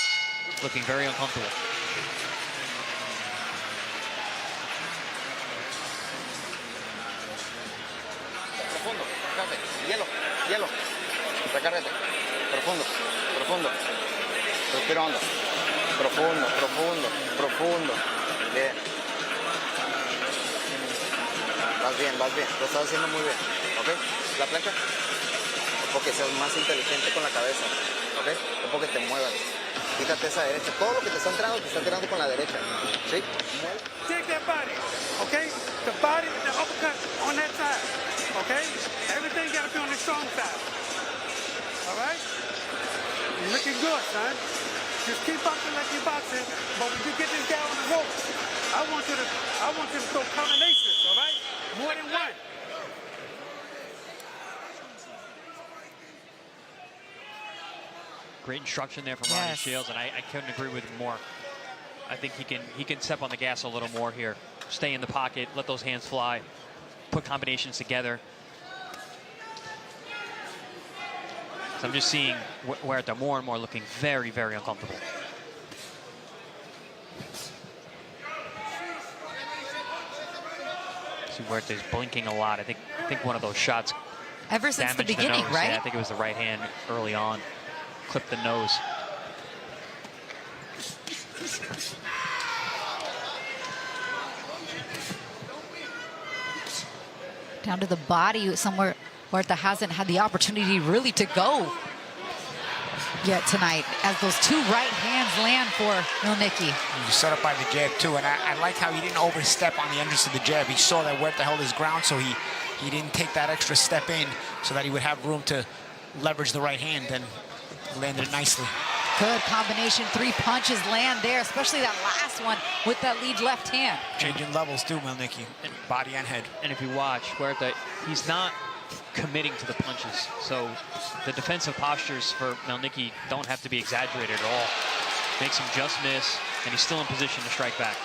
Looking very uncomfortable. Profundo, fíjate, hielo, hielo. Recárgate. Profundo, profundo. Respira hondo. Profundo, profundo, profundo. Bien. Vas bien. Lo estás haciendo muy bien. ¿Ok? La plancha. Porque seas más inteligente con la cabeza. ¿Ok? Es porque te muevas. Quítate esa derecha. Todo lo que te está entrando con la derecha. ¿Sí? Take that body, okay? The body, the uppercut on that side, okay? Everything got to be on the strong side. All right? You're looking good, son. Just keep boxing like you're boxing, but when you get this guy on the ropes, I want you to throw combinations, all right? More than one. Great instruction there from Ronnie Shields, and I couldn't agree with him more. I think he can step on the gas a little more here. Stay in the pocket, let those hands fly, put combinations together. So I'm just seeing Huerta more and more looking very, very uncomfortable. See, Huerta's blinking a lot. I think one of those shots ever since the beginning, nose. right? Yeah, I think it was the right hand early on. Clipped the nose. Down to the body, somewhere Huerta hasn't had the opportunity really to go yet tonight, as those 2 right hands land for Mielnicki. He's set up by the jab too, and I like how he didn't overstep on the entrance of the jab. He saw that Huerta held his ground, so he didn't take that extra step in so that he would have room to leverage the right hand, and landed nicely. Good combination, 3 punches land there, especially that last one with that lead left hand. Changing levels too, Mielnicki, body and head. And if you watch Huerta, he's not committing to the punches. So the defensive postures for Mielnicki don't have to be exaggerated at all. Makes him just miss, and he's still in position to strike back.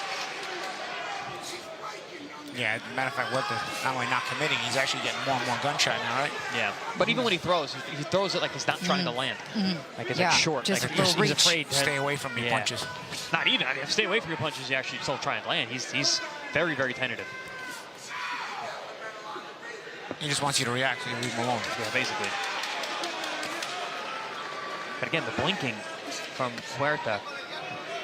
Yeah, as a matter of fact, Huerta not only not committing, he's actually getting more and more gunshot now, right? Yeah, but even when he throws it like he's not trying to land. Like it's like short. Just like he's afraid to stay away from your punches. Not even. I mean, stay away from your punches. You actually still try and land. He's very, very tentative. He just wants you to react, so you leave him alone. Yeah, basically. But again, the blinking from Huerta.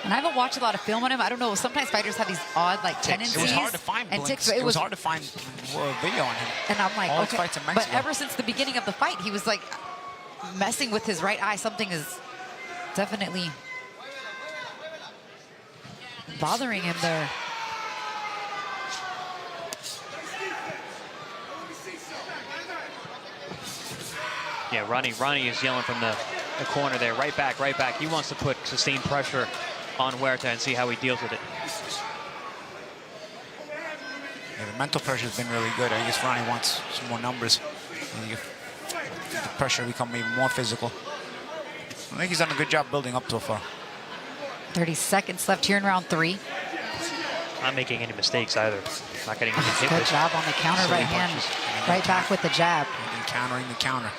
And I haven't watched a lot of film on him. I don't know. Sometimes fighters have these odd tendencies. It was hard to find blinks. It was hard to find video on him. And I'm like, all okay. fights in Mexico. But ever since the beginning of the fight, he was like messing with his right eye. Something is definitely bothering him there. Yeah, Ronnie is yelling from the corner there. Right back, right back. He wants to put sustained pressure on Huerta and see how he deals with it. Yeah, the mental pressure has been really good. I guess Ronnie wants some more numbers. The pressure become even more physical. I think he's done a good job building up so far. 30 seconds left here in round 3. Not making any mistakes either. Not getting any hit. Good job on the counter right hand. Right back with the jab. And countering the counter.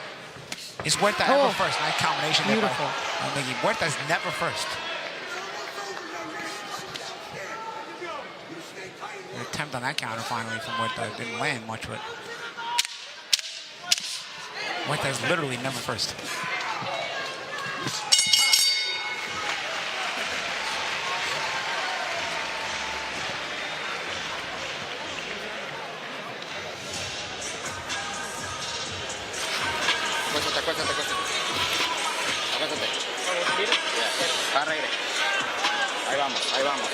Is Huerta ever first? Nice combination. Beautiful. I'm thinking Huerta's never first. An attempt on that counter finally from Huerta. It didn't land much, but Huerta's literally never first.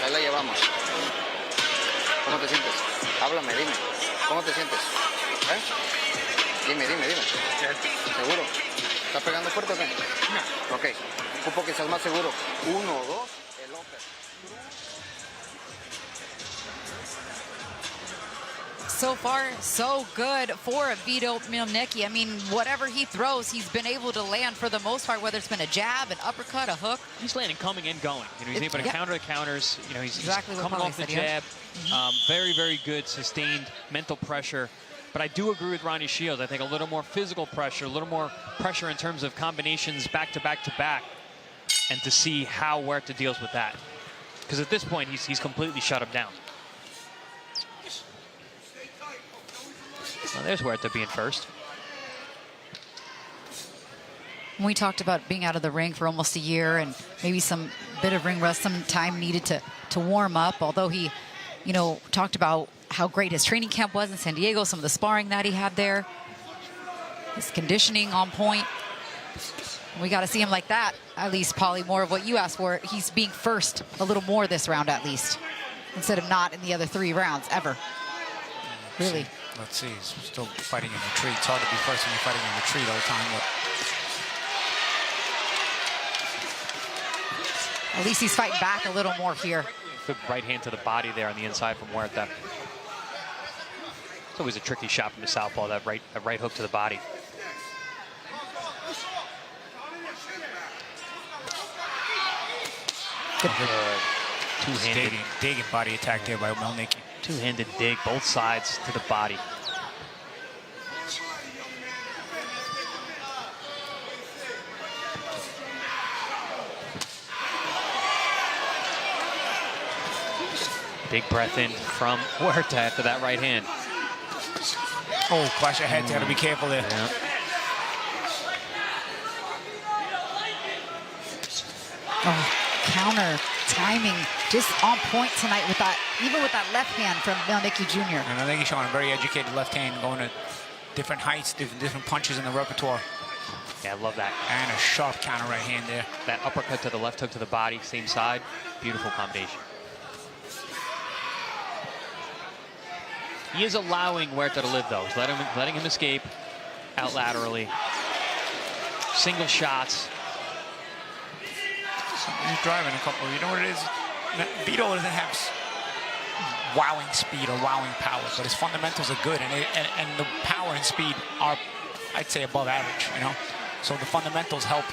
Ahí la llevamos. ¿Cómo te sientes? Háblame, dime. ¿Cómo te sientes? ¿Eh? Dime. ¿Seguro? ¿Estás pegando fuerte o qué? Ok. Ocupo que seas más seguro. 1, 2, el upper. So far, so good for Vito Mielnicki. I mean, whatever he throws, he's been able to land for the most part, whether it's been a jab, an uppercut, a hook. He's landing coming and going. You know, he's able to counter the counters. You know, he's Exactly what coming Paulie off the said, yeah. jab. Very, very good sustained mental pressure. But I do agree with Ronnie Shields. I think a little more physical pressure, a little more pressure in terms of combinations back to back to back, and to see how Huerta deals with that. Because at this point, he's completely shut him down. Well, there's Huerta being first. We talked about being out of the ring for almost a year and maybe some bit of ring rust, some time needed to warm up. Although he, you know, talked about how great his training camp was in San Diego, some of the sparring that he had there, his conditioning on point. We got to see him like that, at least, Paulie, more of what you asked for. He's being first a little more this round, at least, instead of not in the other 3 rounds, ever. Really. Let's see, he's still fighting in retreat. It's hard to be first when you're fighting in retreat all the time. But at least he's fighting back a little more here. Good right hand to the body there on the inside from Huerta. It's always a tricky shot from the southpaw, that right hook to the body. Good. Two-handed digging body attack there by Mielnicki. Two-handed dig, both sides to the body. Big breath in from Huerta after that right hand. Oh, clash of heads, gotta be careful there. Yeah. Oh, counter timing just on point tonight with that, even with that left hand from Mielnicki Jr. And I think he's showing a very educated left hand, going to different heights, different punches in the repertoire. Yeah, I love that. And a sharp counter right hand there. That uppercut to the left hook to the body, same side. Beautiful combination. He is allowing Huerta to live, though. He's letting him escape out laterally. Single shots. He's driving a couple. You know what it is? Vito doesn't have wowing speed or wowing power, but his fundamentals are good, and the power and speed are, I'd say, above average. You know, so the fundamentals help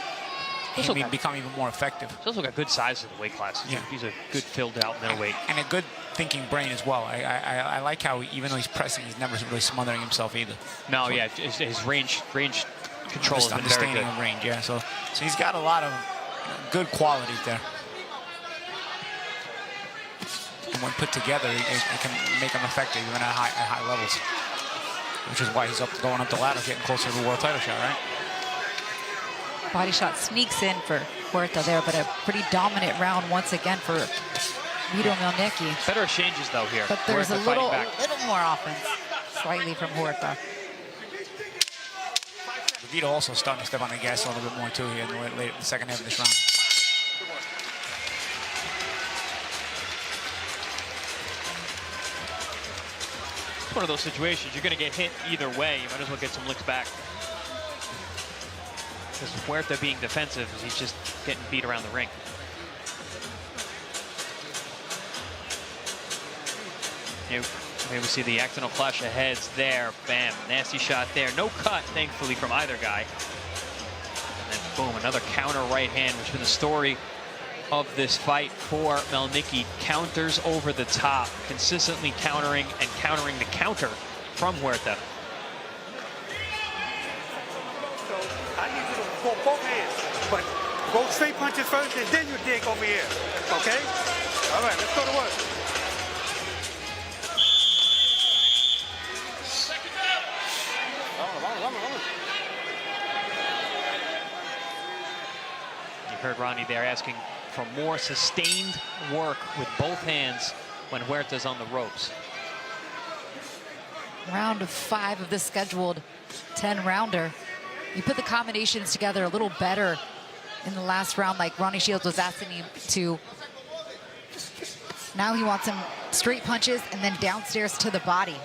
him become even more effective. He's also got good size in the weight class. He's a good filled out middleweight. And a good thinking brain as well. I like how, even though he's pressing, he's never really smothering himself either. No, so, yeah, his range control has been very good. Understanding of range, yeah. So he's got a lot of good qualities there. And when put together, it can make him effective even at high levels. Which is why he's going up the ladder, getting closer to the world title shot, right? Body shot sneaks in for Huerta there, but a pretty dominant round once again for Vito Mielnicki. Better exchanges, though, here. But there's a little more offense, slightly from Huerta. Vito also starting to step on the gas a little bit more, too, here in the second half of this round. It's one of those situations. You're going to get hit either way. You might as well get some licks back. Because Huerta being defensive, he's just getting beat around the ring. Here we see the accidental clash of heads there. Bam, nasty shot there. No cut, thankfully, from either guy. And then boom, another counter right hand, which has been the story of this fight for Mielnicki. Counters over the top, consistently countering and countering the counter from Huerta. I need you to go both hands, but go straight punches first, and then you dig over here, okay? All right, let's go to work. You heard Ronnie there asking for more sustained work with both hands when Huerta's on the ropes. Round 5 of the scheduled 10-rounder. You put the combinations together a little better in the last round, like Ronnie Shields was asking him to. Now he wants him straight punches and then downstairs to the body.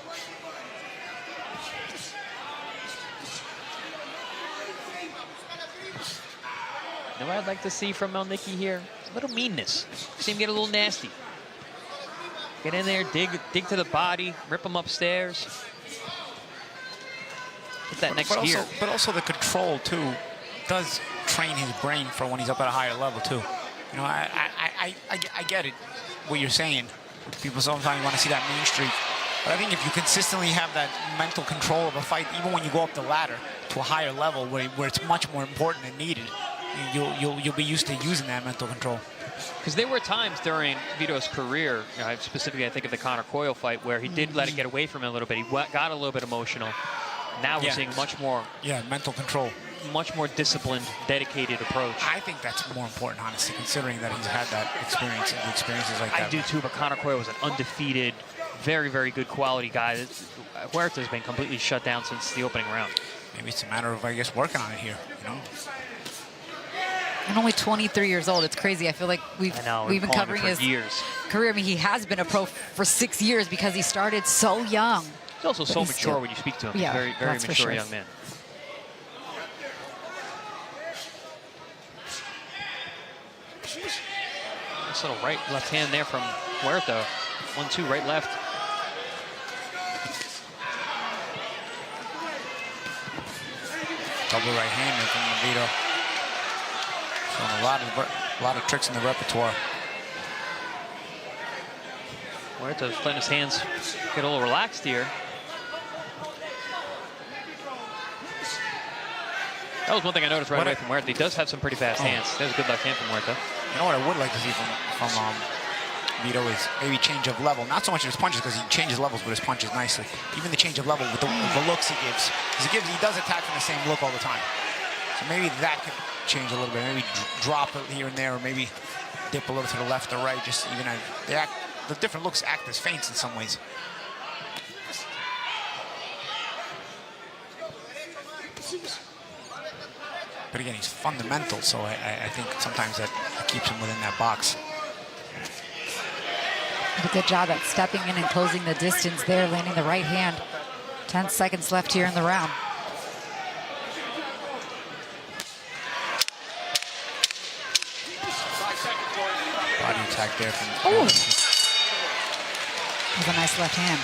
You know what I'd like to see from Mielnicki here? A little meanness. See him get a little nasty. Get in there, dig to the body, rip him upstairs. Get that next gear. But also the control, too, does train his brain for when he's up at a higher level, too. You know, I get it, what you're saying. People sometimes want to see that mean streak. But I think if you consistently have that mental control of a fight, even when you go up the ladder to a higher level where it's much more important and needed, you'll be used to using that mental control. Because there were times during Vito's career, specifically I think of the Conor Coyle fight, where he did let it get away from him a little bit. He got a little bit emotional. Now we're seeing much more... Yeah, mental control. Much more disciplined, dedicated approach. I think that's more important, honestly, considering that he's had that experience and experiences like that. I do too, but Conor Coyle was an undefeated, very, very good quality guy. Huerta's been completely shut down since the opening round. Maybe it's a matter of, I guess, working on it here, you know? And only 23 years old. It's crazy. I feel like we've been covering his career. I mean, he has been a pro for 6 years because he started so young. He's also so mature when you speak to him. Yeah, He's very mature young man. Nice little right, left hand there from Huerta. 1-2, right, left. Double right hand there from Vito. Showing a lot of tricks in the repertoire. Huerta's letting his hands get a little relaxed here. That was one thing I noticed right away from Huerta. He does have some pretty fast hands. He has a good left hand from Huerta. You know what I would like to see from Vito is maybe change of level. Not so much in his punches, because he changes levels with his punches nicely. Even the change of level with the looks he gives. Because he does attack from the same look all the time. So maybe that could change a little bit. Maybe drop it here and there, or maybe dip a little to the left or right. Just even the different looks act as feints in some ways. But again, he's fundamental, so I think sometimes that keeps him within that box. A good job at stepping in and closing the distance there, landing the right hand. 10 seconds left here in the round. Body attack there from... Oh! With a nice left hand.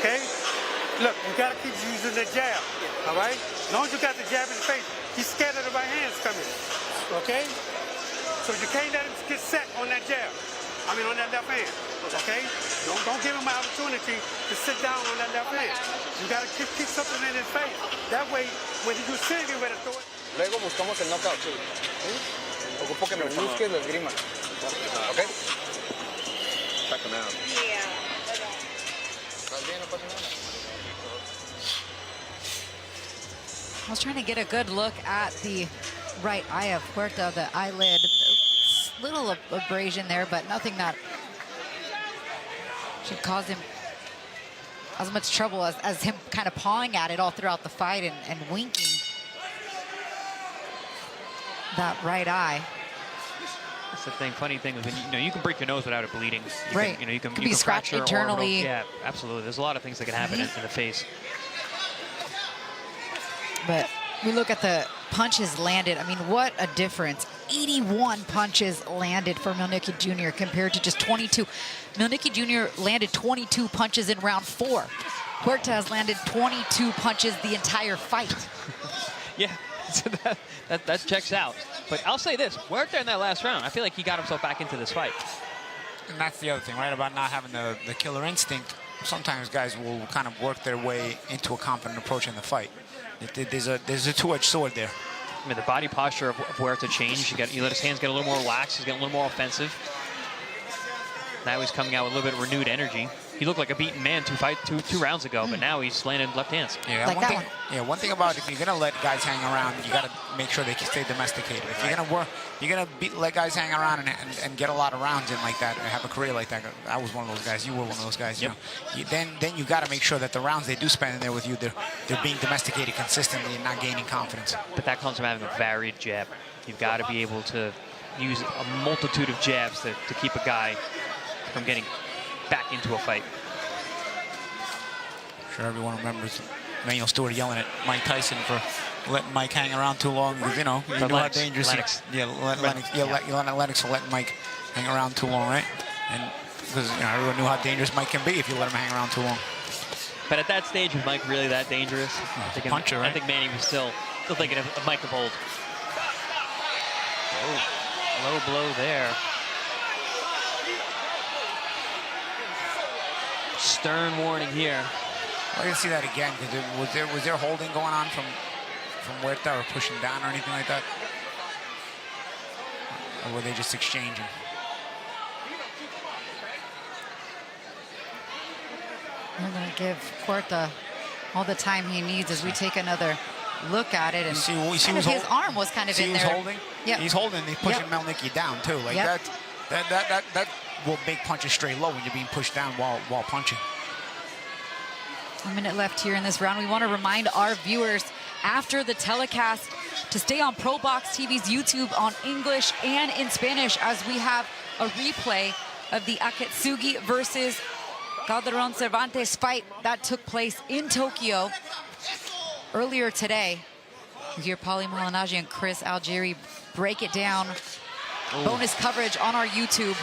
Okay? Look, you gotta keep using the jab, all right? As long as you got the jab in the face, he's scared of the right hands coming, okay? So you can't let him get set on that jab. I mean, on that left hand, okay? Don't give him an opportunity to sit down on that left hand. You gotta keep something in his face. That way, when you sit, you're ready to throw it. Luego buscamos el knockout, sí. Ocupo que me busques la esgrima, okay? Check him out. Yeah. I was trying to get a good look at the right eye of Huerta, the eyelid. Little abrasion there, but nothing that should cause him as much trouble as him kind of pawing at it all throughout the fight and winking that right eye. That's the thing. Funny thing is, when you can break your nose without it bleeding. Right. You can be scratched internally. Orbital. Yeah, absolutely. There's a lot of things that can happen in the face. But we look at the punches landed. I mean, what a difference. 81 punches landed for Mielnicki Jr. compared to just 22. Mielnicki Jr. landed 22 punches in round 4. Huerta has landed 22 punches the entire fight. Yeah, so that checks out. But I'll say this, Huerta in that last round, I feel like he got himself back into this fight. And that's the other thing, right, about not having the killer instinct. Sometimes guys will kind of work their way into a confident approach in the fight. There's a two-edged sword there. I mean, the body posture of Huerta changed. You let his hands get a little more relaxed. He's getting a little more offensive. Now he's coming out with a little bit of renewed energy. He looked like a beaten man two rounds ago, but now he's landing left hands. Yeah, like one thing about if you're gonna let guys hang around, you gotta make sure they can stay domesticated. If you're gonna let guys hang around and get a lot of rounds in like that, and have a career like that. I was one of those guys. You were one of those guys. Yep. You know, then you gotta make sure that the rounds they do spend in there with you, they're being domesticated consistently and not gaining confidence. But that comes from having a varied jab. You've got to be able to use a multitude of jabs to keep a guy from getting back into a fight. I'm sure everyone remembers Manuel Stewart yelling at Mike Tyson for letting Mike hang around too long, because you know you know how dangerous. Lennox. Lennox for letting Mike hang around too long, right? And because everyone knew how dangerous Mike can be if you let him hang around too long. But at that stage, was Mike really that dangerous? Puncher, right? I think Manny was still thinking of Mike of old. Oh, low blow there. Stern warning here. I didn't see that again, because was there holding going on from Huerta, or pushing down or anything like that? Or were they just exchanging? We're going to give Huerta all the time he needs as we take another look at it. And his arm was kind of in there. He's holding? Yeah. He's holding. He's pushing Mielnicki down, too. Like that will make punches straight low when you're being pushed down while punching. A minute left here in this round. We want to remind our viewers after the telecast to stay on ProBox TV's YouTube on English and in Spanish, as we have a replay of the Akatsugi versus Calderon Cervantes fight that took place in Tokyo earlier today. You hear Paulie Malignaggi and Chris Algieri break it down. Ooh. Bonus coverage on our YouTube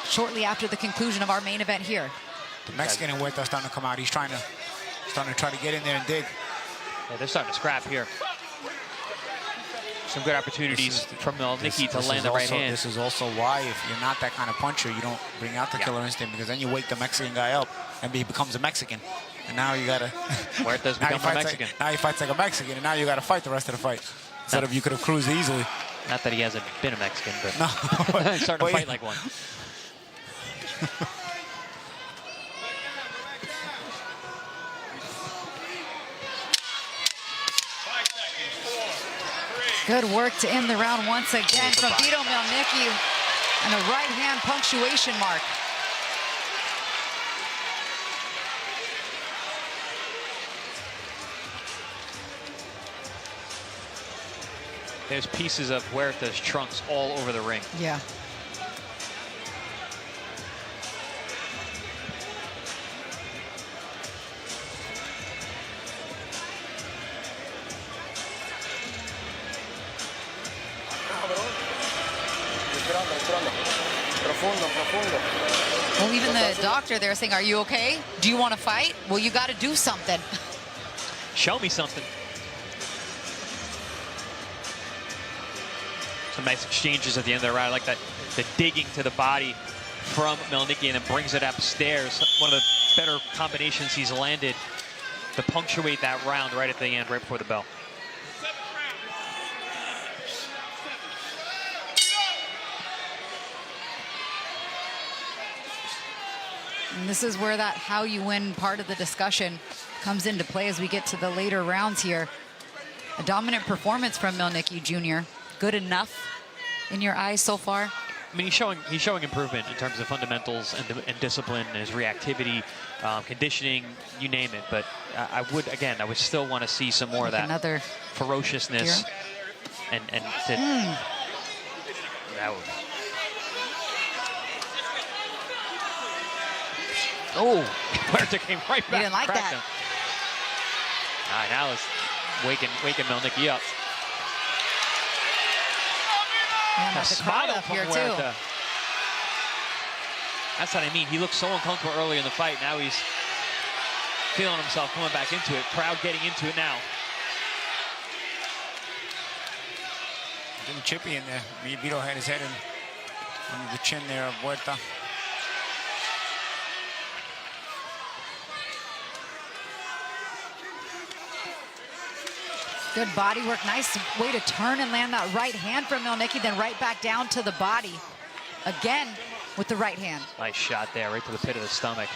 shortly after the conclusion of our main event here. The Mexican and Huerta starting to come out. He's starting to try to get in there and dig. Yeah, they're starting to scrap here. Some good opportunities from Mielnicki to land the right hand. This is also why, if you're not that kind of puncher, you don't bring out the killer instinct, because then you wake the Mexican guy up and he becomes a Mexican. And now you gotta. Huerta's become a Mexican. Now he fights like a Mexican, and now you gotta fight the rest of the fight. Instead of you could have cruised easily. Not that he hasn't been a Mexican, but no. He's starting to fight like one. Good work to end the round once again from Vito Mielnicki, and a right hand punctuation mark. There's pieces of Huerta's trunks all over the ring. Yeah. Well, even the doctor there saying, "Are you okay? Do you want to fight? Well, you got to do something." Show me something. Some nice exchanges at the end of the round. I like that, the digging to the body from Mielnicki and then brings it upstairs. One of the better combinations he's landed to punctuate that round right at the end, right before the bell. And this is where that how you win part of the discussion comes into play as we get to the later rounds here. A dominant performance from Mielnicki Jr. Good enough in your eyes so far? I mean, he's showing improvement in terms of fundamentals and discipline, and his reactivity, conditioning, you name it. But I would still want to see some more of that another ferociousness and to that would. Oh, Huerta came right back. He didn't like that. Him. All right, now it's waking Mielnicki up. Yeah, A smile up from here Huerta. too. That's what I mean. He looked so uncomfortable early in the fight. Now he's feeling himself coming back into it. Crowd getting into it now. Getting chippy in there. Vito had his head in under the chin there of Huerta. Good body work. Nice way to turn and land that right hand from Mielnicki, then right back down to the body. Again with the right hand. Nice shot there, right to the pit of the stomach.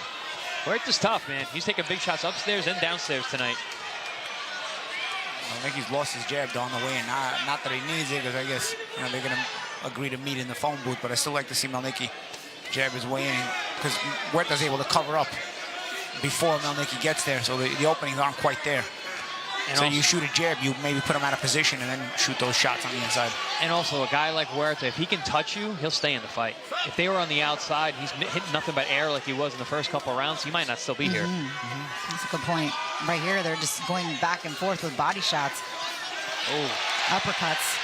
Huerta's tough, man. He's taking big shots upstairs and downstairs tonight. Mielnicki's lost his jab on the way in. Not that he needs it, because I guess they're going to agree to meet in the phone booth, but I still like to see Mielnicki jab his way in, because Huerta's able to cover up before Mielnicki gets there, so the openings aren't quite there. And so also, you shoot a jab, you maybe put him out of position and then shoot those shots on the inside. And also a guy like Huerta, if he can touch you, he'll stay in the fight. If they were on the outside, he's hitting nothing but air like he was in the first couple of rounds, he might not still be here. That's a good point. Right here, they're just going back and forth with body shots. Oh. Uppercuts.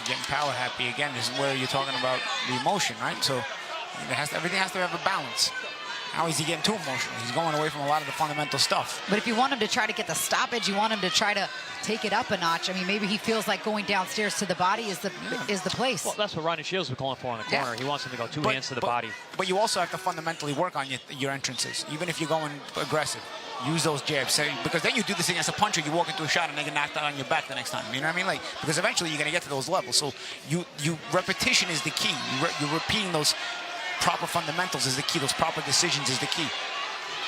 Getting power happy again. This is where you're talking about the emotion, right? So everything has to have a balance. How is he getting too emotional? He's going away from a lot of the fundamental stuff. But if you want him to try to get the stoppage, you want him to try to take it up a notch. I mean, maybe he feels like going downstairs to the body is the place. Well, that's what Ronnie Shields was calling for in the corner. He wants him to go two hands to the body. But you also have to fundamentally work on your entrances, even if you're going aggressive. Use those jabs, because then you do this thing as a puncher. You walk into a shot and they get knocked out on your back the next time. You know what I mean? Like, because eventually you're gonna get to those levels. So repetition is the key. You're repeating those proper fundamentals is the key. Those proper decisions is the key.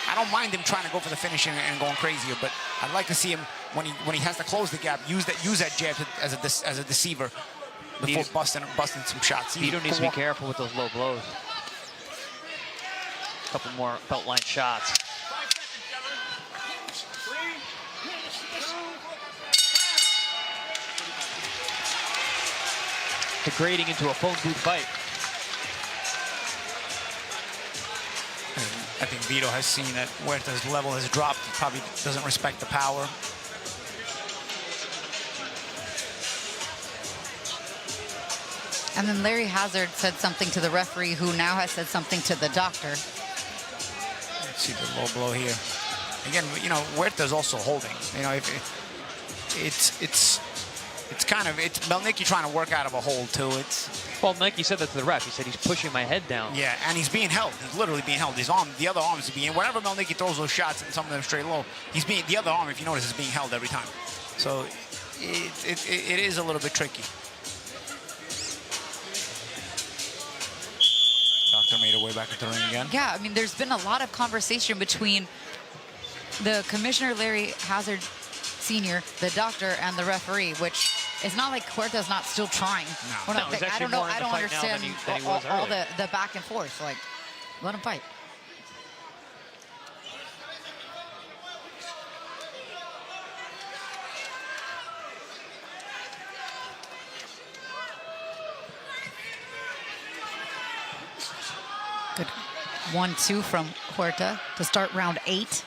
I don't mind him trying to go for the finish and going crazier, but I'd like to see him when he has to close the gap, use that jab as a deceiver before busting some shots. Vito needs to be careful with those low blows. A couple more belt line shots. Degrading into a phone booth fight. I think Vito has seen that Huerta's level has dropped. He probably doesn't respect the power. And then Larry Hazard said something to the referee, who now has said something to the doctor. Let's see the low blow here. Again, you know, Huerta's also holding. You know, it's Mielnicki trying to work out of a hold too. Well, Mielnicki said that to the ref. He said he's pushing my head down. Yeah, and he's being held. He's literally being held. His arm, the other arm is being. Whenever Mielnicki throws those shots and some of them straight low, the other arm, if you notice, is being held every time. So it is a little bit tricky. Doctor made her way back into the ring again. Yeah, I mean, there's been a lot of conversation between the commissioner, Larry Hazard Sr., the doctor, and the referee, which it's not like Huerta's not still trying. No, I don't know. I don't understand all the back and forth. Like, let him fight. Good 1-2 from Huerta to start round 8.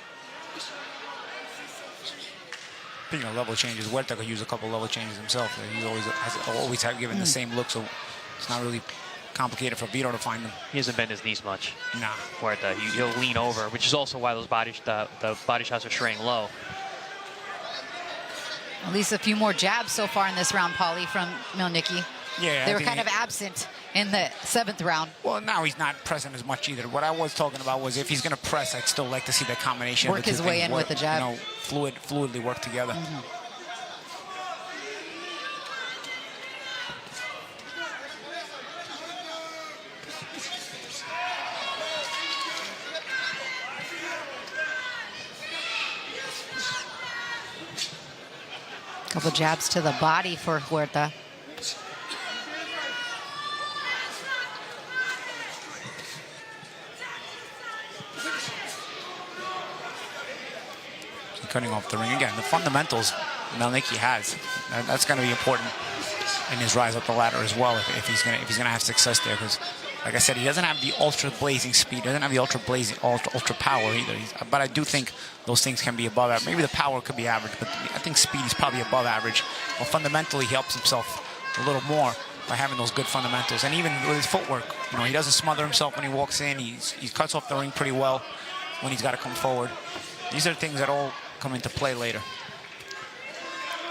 Speaking of level changes, Huerta could use a couple level changes himself. He always have given the same look, so it's not really complicated for Vito to find them. He hasn't bent his knees much. Nah. Huerta, he'll lean over, which is also why those the body shots are straying low. At least a few more jabs so far in this round, Paulie, from Mielnicki. Yeah, they were kind of absent in the 7th round. Well, now he's not pressing as much either. What I was talking about was if he's going to press, I'd still like to see that combination. Work his way in with the jab. You know, fluidly work together. Couple jabs to the body for Huerta. Cutting off the ring again. The fundamentals Mielnicki has. That's going to be important in his rise up the ladder as well if he's going to have success there. Because, like I said, he doesn't have the ultra blazing speed. Doesn't have the ultra power either. But I do think those things can be above average. Maybe the power could be average, but I think speed is probably above average. But fundamentally, he helps himself a little more by having those good fundamentals. And even with his footwork, you know, he doesn't smother himself when he walks in. He cuts off the ring pretty well when he's got to come forward. These are things that all come into play later.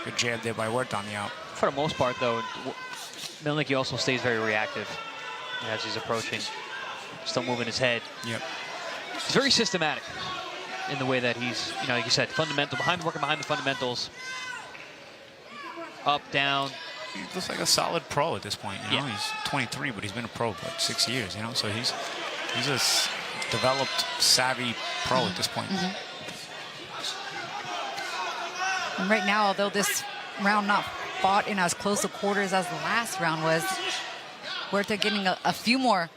Good jab there by Huerta on the out. For the most part, though, Mielnicki also stays very reactive as he's approaching. Still moving his head. Yep. He's very systematic in the way that he's, you know, like you said, fundamental, working behind the fundamentals. Up, down. He looks like a solid pro at this point. You know, Yeah. he's 23, but he's been a pro for like 6 years. You know, so he's a developed, savvy pro at this point. And right now, although this round not fought in as close a quarters as the last round was, Huerta getting a few more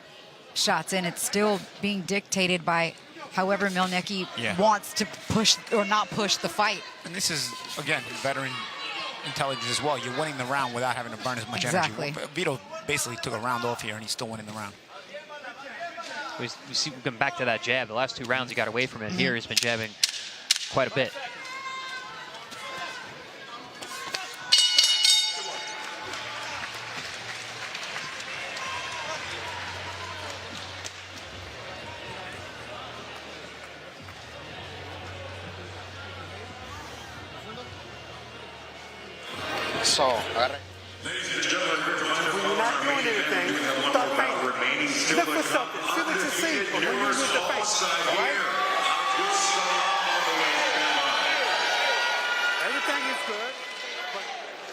shots in. It's still being dictated by However, Mielnicki wants to push or not push the fight. And this is, again, veteran intelligence as well. You're winning the round without having to burn as much energy. Vito basically took a round off here, and he's still winning the round. We see going back to that jab. The last 2 rounds he got away from it. Here he's been jabbing quite a bit. So, agarre. When you're not doing anything, start painting. Look for something. See what you see when you use the face. All right? Everything is good, but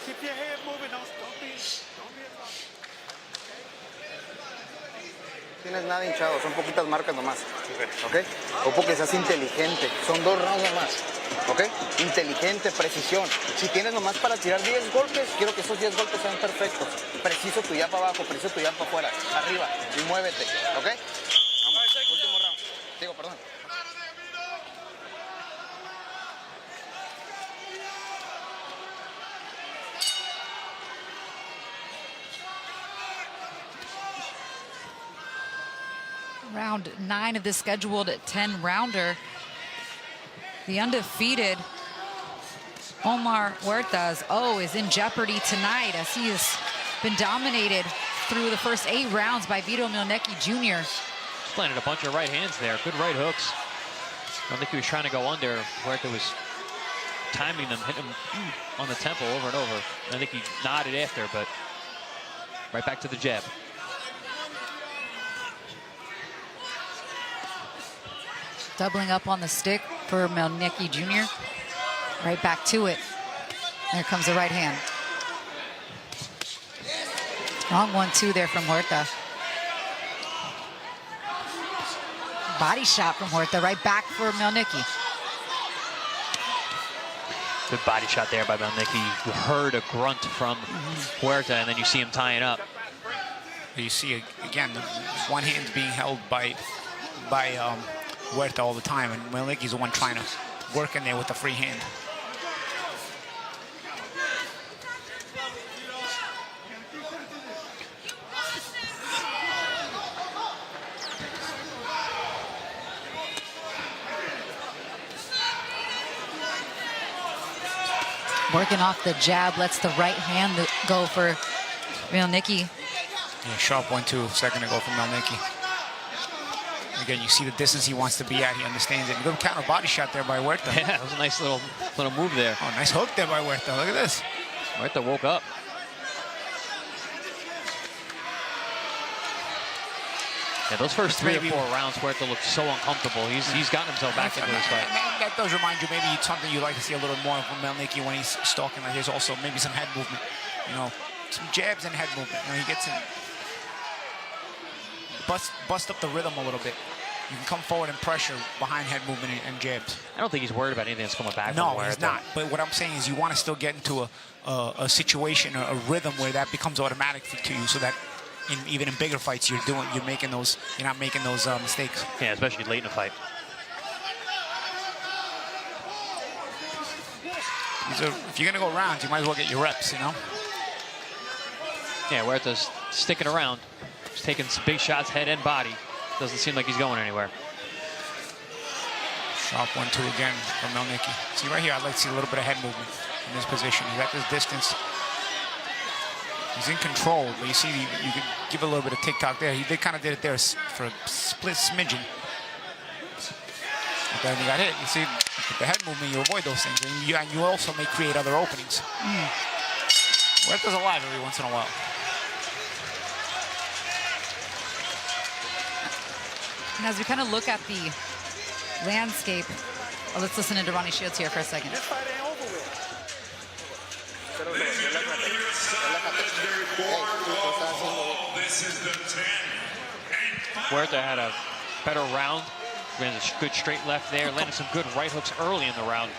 keep your head moving. Don't be Tienes nada hinchado, son poquitas marcas nomás. ¿Ok? Ocupo que seas inteligente. Son 2 rounds nomás. ¿Ok? Inteligente, precisión. Si tienes nomás para tirar 10 golpes, quiero que esos 10 golpes sean perfectos. Preciso tu ya para abajo, preciso tu ya para afuera. Arriba. Y muévete. ¿Ok? Vamos. Último round. Digo, perdón. Round 9 of the scheduled 10-rounder. The undefeated Omar Huerta is in jeopardy tonight as he has been dominated through the first 8 rounds by Vito Mielnicki Jr. Planted a bunch of right hands there. Good right hooks. I don't think he was trying to go under. Huerta was timing them, hitting him on the temple over and over. I think he nodded after, but right back to the jab. Doubling up on the stick for Mielnicki Jr. Right back to it. There comes the right hand. Strong 1-2 there from Huerta. Body shot from Huerta, right back for Mielnicki. Good body shot there by Mielnicki. You heard a grunt from Huerta, and then you see him tying up. You see, again, one hand being held by Huerta all the time, and Mielnicki's the one trying to work in there with the free hand. Working off the jab, lets the right hand go for Mielnicki. Yeah, sharp 1-2 a second ago from Mielnicki. Again, you see the distance he wants to be at. He understands it. Good counter body shot there by Huerta. Yeah, that was a nice little move there. Oh, nice hook there by Huerta. Look at this. Huerta woke up. Yeah, those first 3 or 4 rounds, Huerta looked so uncomfortable. He's gotten himself back into this fight. That does remind you maybe something you'd like to see a little more from Mielnicki when he's stalking like this. Also, maybe some head movement. You know, some jabs and head movement. You know, he gets in. Bust up the rhythm a little bit. You can come forward and pressure behind head movement and jabs. I don't think he's worried about anything that's coming back. No, he's not. But what I'm saying is you want to still get into a situation, a rhythm where that becomes automatic to you, so that even in bigger fights you're not making those mistakes. Yeah, especially late in the fight. If you're gonna go rounds, you might as well get your reps, you know. Yeah, Huerta's sticking around. He's taking some big shots, head and body. Doesn't seem like he's going anywhere. Sharp 1-2 again from Mielnicki. See right here, I'd like to see a little bit of head movement in this position. He's at this distance. He's in control, but you see, you can give a little bit of tick-tock there. They kind of did it there for a split smidgen. But then you got hit. You see, with the head movement, you avoid those things. And you also may create other openings. Huerta's alive every once in a while. And as we kind of look at the landscape, let's listen to Ronnie Shields here for a second. This fight ain't over with. Huerta had a better round. Ran a good straight left there. Landed some good right hooks early in the round.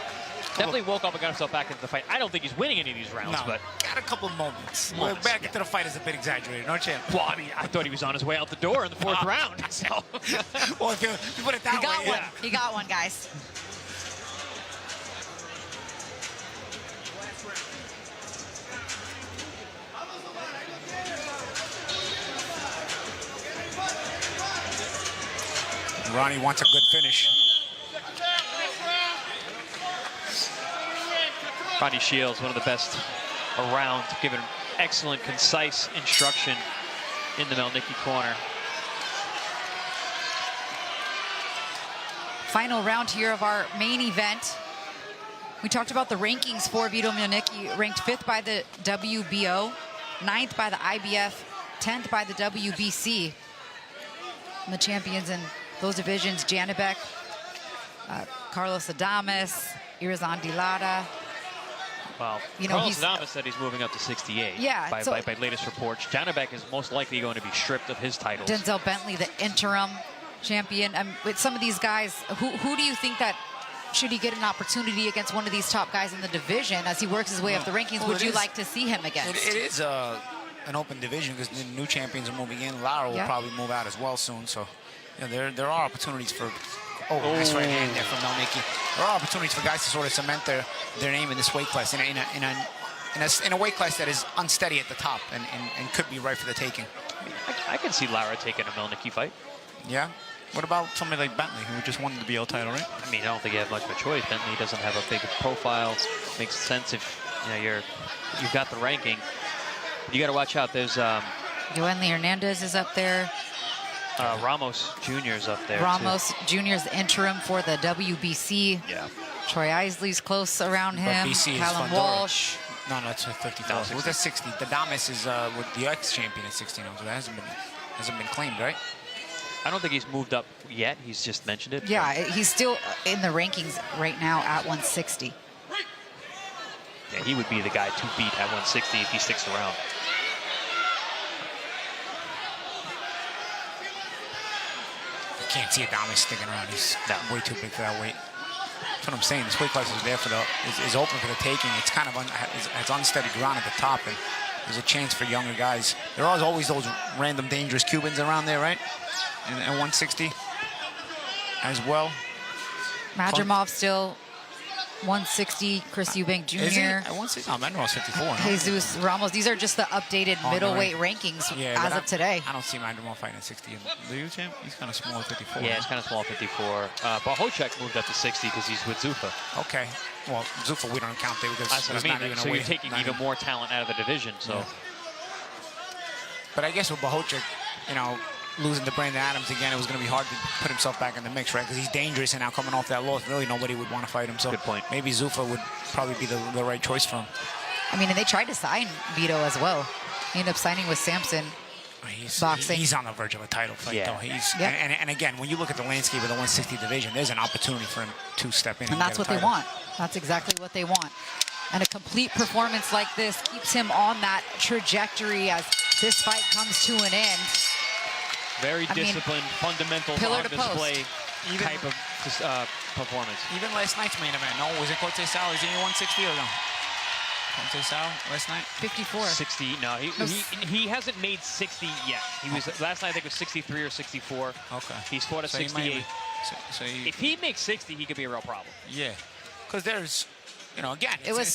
Definitely woke up and got himself back into the fight. I don't think he's winning any of these rounds, but got a couple of moments. Back into the fight is a bit exaggerated, don't you? Well, I mean, I thought he was on his way out the door in the 4th round. So. Well, if you put it that way, one. He got one, guys. Ronnie wants a good finish. Ronnie Shields, one of the best around, giving excellent, concise instruction in the Mielnicki corner. Final round here of our main event. We talked about the rankings for Vito Mielnicki, ranked 5th by the WBO, 9th by the IBF, 10th by the WBC. And the champions in those divisions, Janibek, Carlos Adames, Irizan Dilata. Well, you know, Carlos Adames said he's moving up to 68 yeah, by latest reports. Janibek is most likely going to be stripped of his titles. Denzel Bentley, the interim champion. With some of these guys, who do you think that, should he get an opportunity against one of these top guys in the division as he works his way up the rankings, would you like to see him against? It is an open division because the new champions are moving in. Lara will probably move out as well soon. So there are opportunities for... nice right hand there from Mielnicki. There are opportunities for guys to sort of cement their name in this weight class, in a weight class that is unsteady at the top and could be right for the taking. I can see Lara taking a Mielnicki fight. Yeah. What about somebody like Bentley, who just won the BO title, right? I mean, I don't think you have much of a choice. Bentley doesn't have a big profile. Makes sense if you've got the ranking. You got to watch out. There's Yoenli Hernandez is up there. Ramos Jr. is up there. Ramos Jr. is the interim for the WBC. Yeah. Troy Isley's close around him. Callum Walsh. No, it's 54. It was at 60. The Damas is with the ex-champion at 16. So that hasn't been claimed, right? I don't think he's moved up yet. He's just mentioned it. Yeah, he's still in the rankings right now at 160. Yeah, he would be the guy to beat at 160 if he sticks around. You can't see Adames sticking around. He's way too big for that weight. That's what I'm saying. This weight class is there for is open for the taking. It's kind of has unsteady ground at the top, and there's a chance for younger guys. There are always those random dangerous Cubans around there, right? And 160 as well. Madrimov still 160. Chris Eubank Jr. Is he at 160? No, Madrimov's 54. Jesus Ramos. These are just the updated middleweight rankings as of today. I don't see Madrimov fighting at 60. Do you, champ? He's kind of small at 54. Yeah, he's kind of small at 54. Bohocek moved up to 60 because he's with Zuffa. Okay. Well, Zuffa we don't count there because that's what I mean. So you're taking even more talent out of the division. So. Yeah. But I guess with Bohocek, losing to Brandon Adams again, it was going to be hard to put himself back in the mix, right? Because he's dangerous, and now coming off that loss, really nobody would want to fight him. So good point. Maybe Zuffa would probably be the right choice for him. I mean, and they tried to sign Vito as well. He ended up signing with Samson. Boxing. He's on the verge of a title fight, though. And again, when you look at the landscape of the 160 division, there's an opportunity for him to step in. And that's what they want. That's exactly what they want. And a complete performance like this keeps him on that trajectory as this fight comes to an end. Very disciplined, fundamentals on display type of performance. Even last night's main event, no, was it Cote Sal? Is he 160 or no? Cote Sal last night? 54. 60, no, he hasn't made 60 yet. He was last night, I think it was 63 or 64. Okay. He's fought at 68. If he makes 60, he could be a real problem. Yeah, because there's, again, it was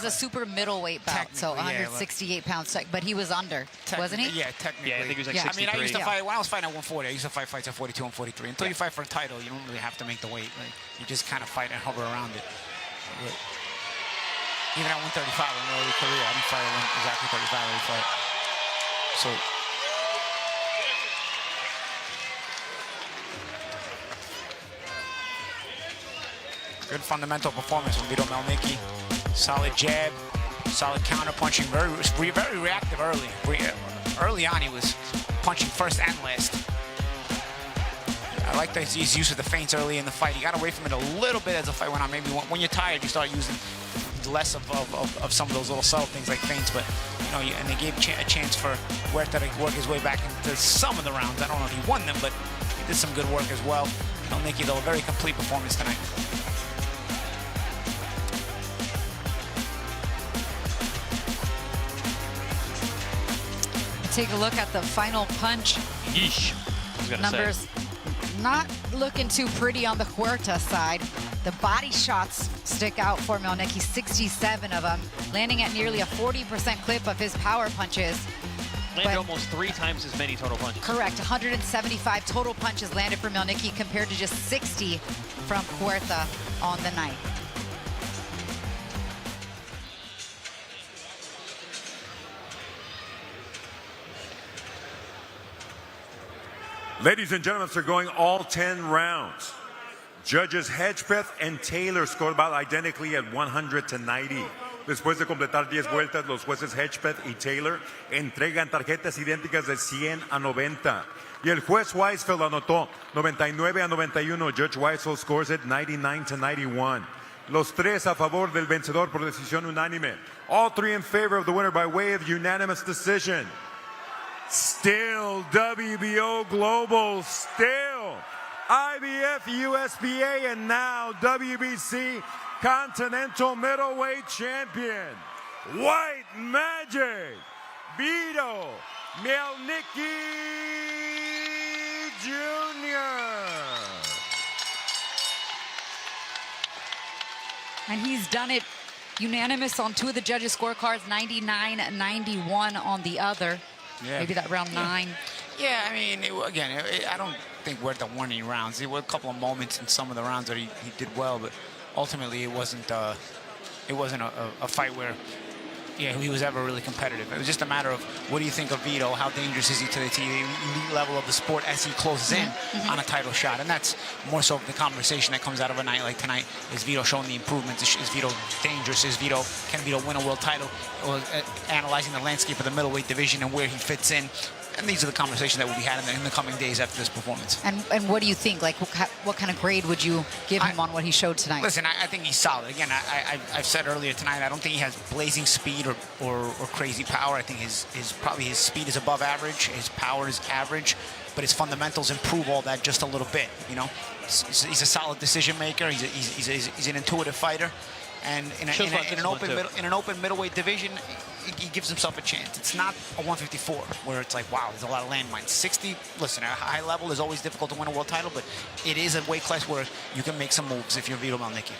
a super middleweight bout, so 168 pounds, but he was under, wasn't he? Yeah, technically. Yeah, I think he was like 63. I mean, I used to fight, when I was fighting at 140, I used to fight fights at 42 and 43. Until you fight for a title, you don't really have to make the weight. Like, you just kind of fight and hover around it. But even at 135 in my early career, I didn't fight at exactly 35 every fight. So, good fundamental performance from Vito Mielnicki. Solid jab, solid counter punching, very reactive early. Early on, he was punching first and last. I like that his use of the feints early in the fight. He got away from it a little bit as the fight went on. Maybe when you're tired, you start using less of some of those little subtle things like feints. But and they gave a chance for Huerta to work his way back into some of the rounds. I don't know if he won them, but he did some good work as well. Mielnicki, though, a very complete performance tonight. Take a look at the final punch. Yeesh. I was gonna Numbers say. not looking too pretty on the Huerta side. The body shots stick out for Mielnicki, 67 of them, landing at nearly a 40% clip of his power punches. Landed almost 3 times as many total punches. Correct, 175 total punches landed for Mielnicki compared to just 60 from Huerta on the night. Ladies and gentlemen, they're going all 10 rounds. Judges Hedgepeth and Taylor scored about identically at 100-90. Después de completar 10 vueltas, los jueces Hedgepeth y Taylor entregan tarjetas idénticas de 100-90. Y el juez Weisfeld anotó 99-91. Judge Weisfeld scores it 99-91. Los tres a favor del vencedor por decisión unánime. All 3 in favor of the winner by way of unanimous decision. Still WBO Global, still IBF USBA, and now WBC Continental Middleweight Champion, White Magic, Vito Mielnicki Jr. And he's done it unanimous on 2 of the judges' scorecards, 99-91 on the other. Yeah. Maybe that round 9. Yeah, I mean, I don't think Huerta won any rounds. There were a couple of moments in some of the rounds that he did well, but ultimately it wasn't a fight where he was ever really competitive. It was just a matter of, what do you think of Vito? How dangerous is he to the elite level of the sport as he closes in on a title shot? And that's more so the conversation that comes out of a night like tonight. Is Vito showing the improvements? Is Vito dangerous? Can Vito win a world title? Or analyzing the landscape of the middleweight division and where he fits in. And these are the conversations that will be had in the coming days after this performance. And what do you think? Like, what kind of grade would you give him on what he showed tonight? Listen, I think he's solid. Again, I've said earlier tonight, I don't think he has blazing speed or crazy power. I think his speed is above average. His power is average. But his fundamentals improve all that just a little bit, you know? He's a solid decision maker. He's an intuitive fighter. And in an open middleweight division, he gives himself a chance. It's not a 154 where it's like, wow, there's a lot of landmines. 60, listen, at a high level is always difficult to win a world title, but it is a weight class where you can make some moves if you're Vito Mielnicki.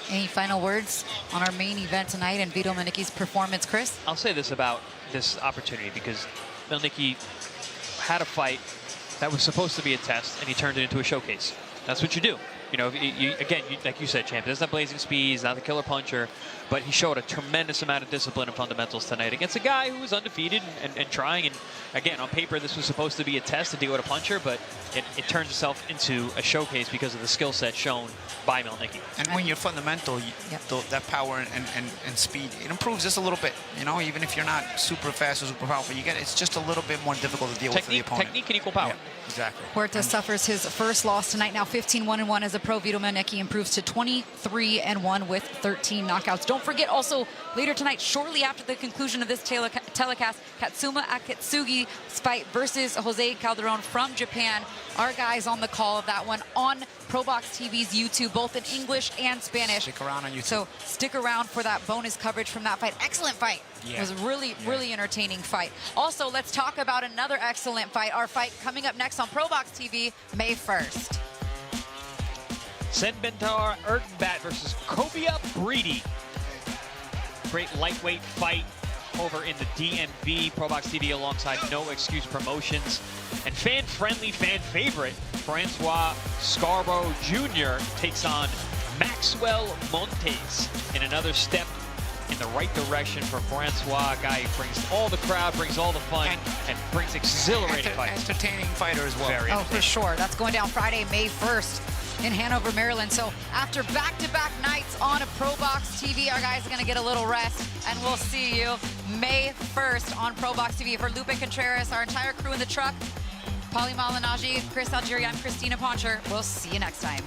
Any final words on our main event tonight and Vito Mielnicki's performance, Chris? I'll say this about this opportunity, because Mielnicki had a fight that was supposed to be a test, and he turned it into a showcase. That's what you do. You know, like you said, champ, he doesn't have blazing speed, he's not the killer puncher, but he showed a tremendous amount of discipline and fundamentals tonight against a guy who was undefeated and trying. And again, on paper, this was supposed to be a test to deal with a puncher, but it turns itself into a showcase because of the skill set shown by Mielnicki. And when you're fundamental, that power and speed, it improves just a little bit. You know, even if you're not super fast or super powerful, it's just a little bit more difficult to deal with for the opponent. Technique can equal power. Yeah, exactly. Huerta suffers his first loss tonight. Now 15-1-1 as a pro. Vito Mielnicki improves to 23-1 with 13 knockouts. Don't forget also later tonight, shortly after the conclusion of this telecast, Katsuma Akatsugi's fight versus Jose Calderon from Japan. Our guys on the call of that one on ProBox TV's YouTube, both in English and Spanish. Stick around on YouTube. So stick around for that bonus coverage from that fight. Excellent fight. Yeah. It was a really entertaining fight. Also, let's talk about another excellent fight. Our fight coming up next on ProBox TV, May 1st. Senbentar Erdenbat versus Kobia Breedy. Great lightweight fight over in the DMV. ProBox TV alongside No Excuse Promotions. And fan-friendly, fan-favorite Francois Scarborough Jr. takes on Maxwell Montes in another step in the right direction for Francois, a guy who brings all the crowd, brings all the fun, and brings exhilarating fights. Entertaining fighter as well. For sure. That's going down Friday, May 1st. In Hanover, Maryland. So after back-to-back nights on a ProBox TV, our guys are going to get a little rest, and we'll see you May 1st on ProBox TV. For Lupe Contreras, our entire crew in the truck, Paulie Malignaggi, Chris Algieri, I'm Christina Poncher. We'll see you next time.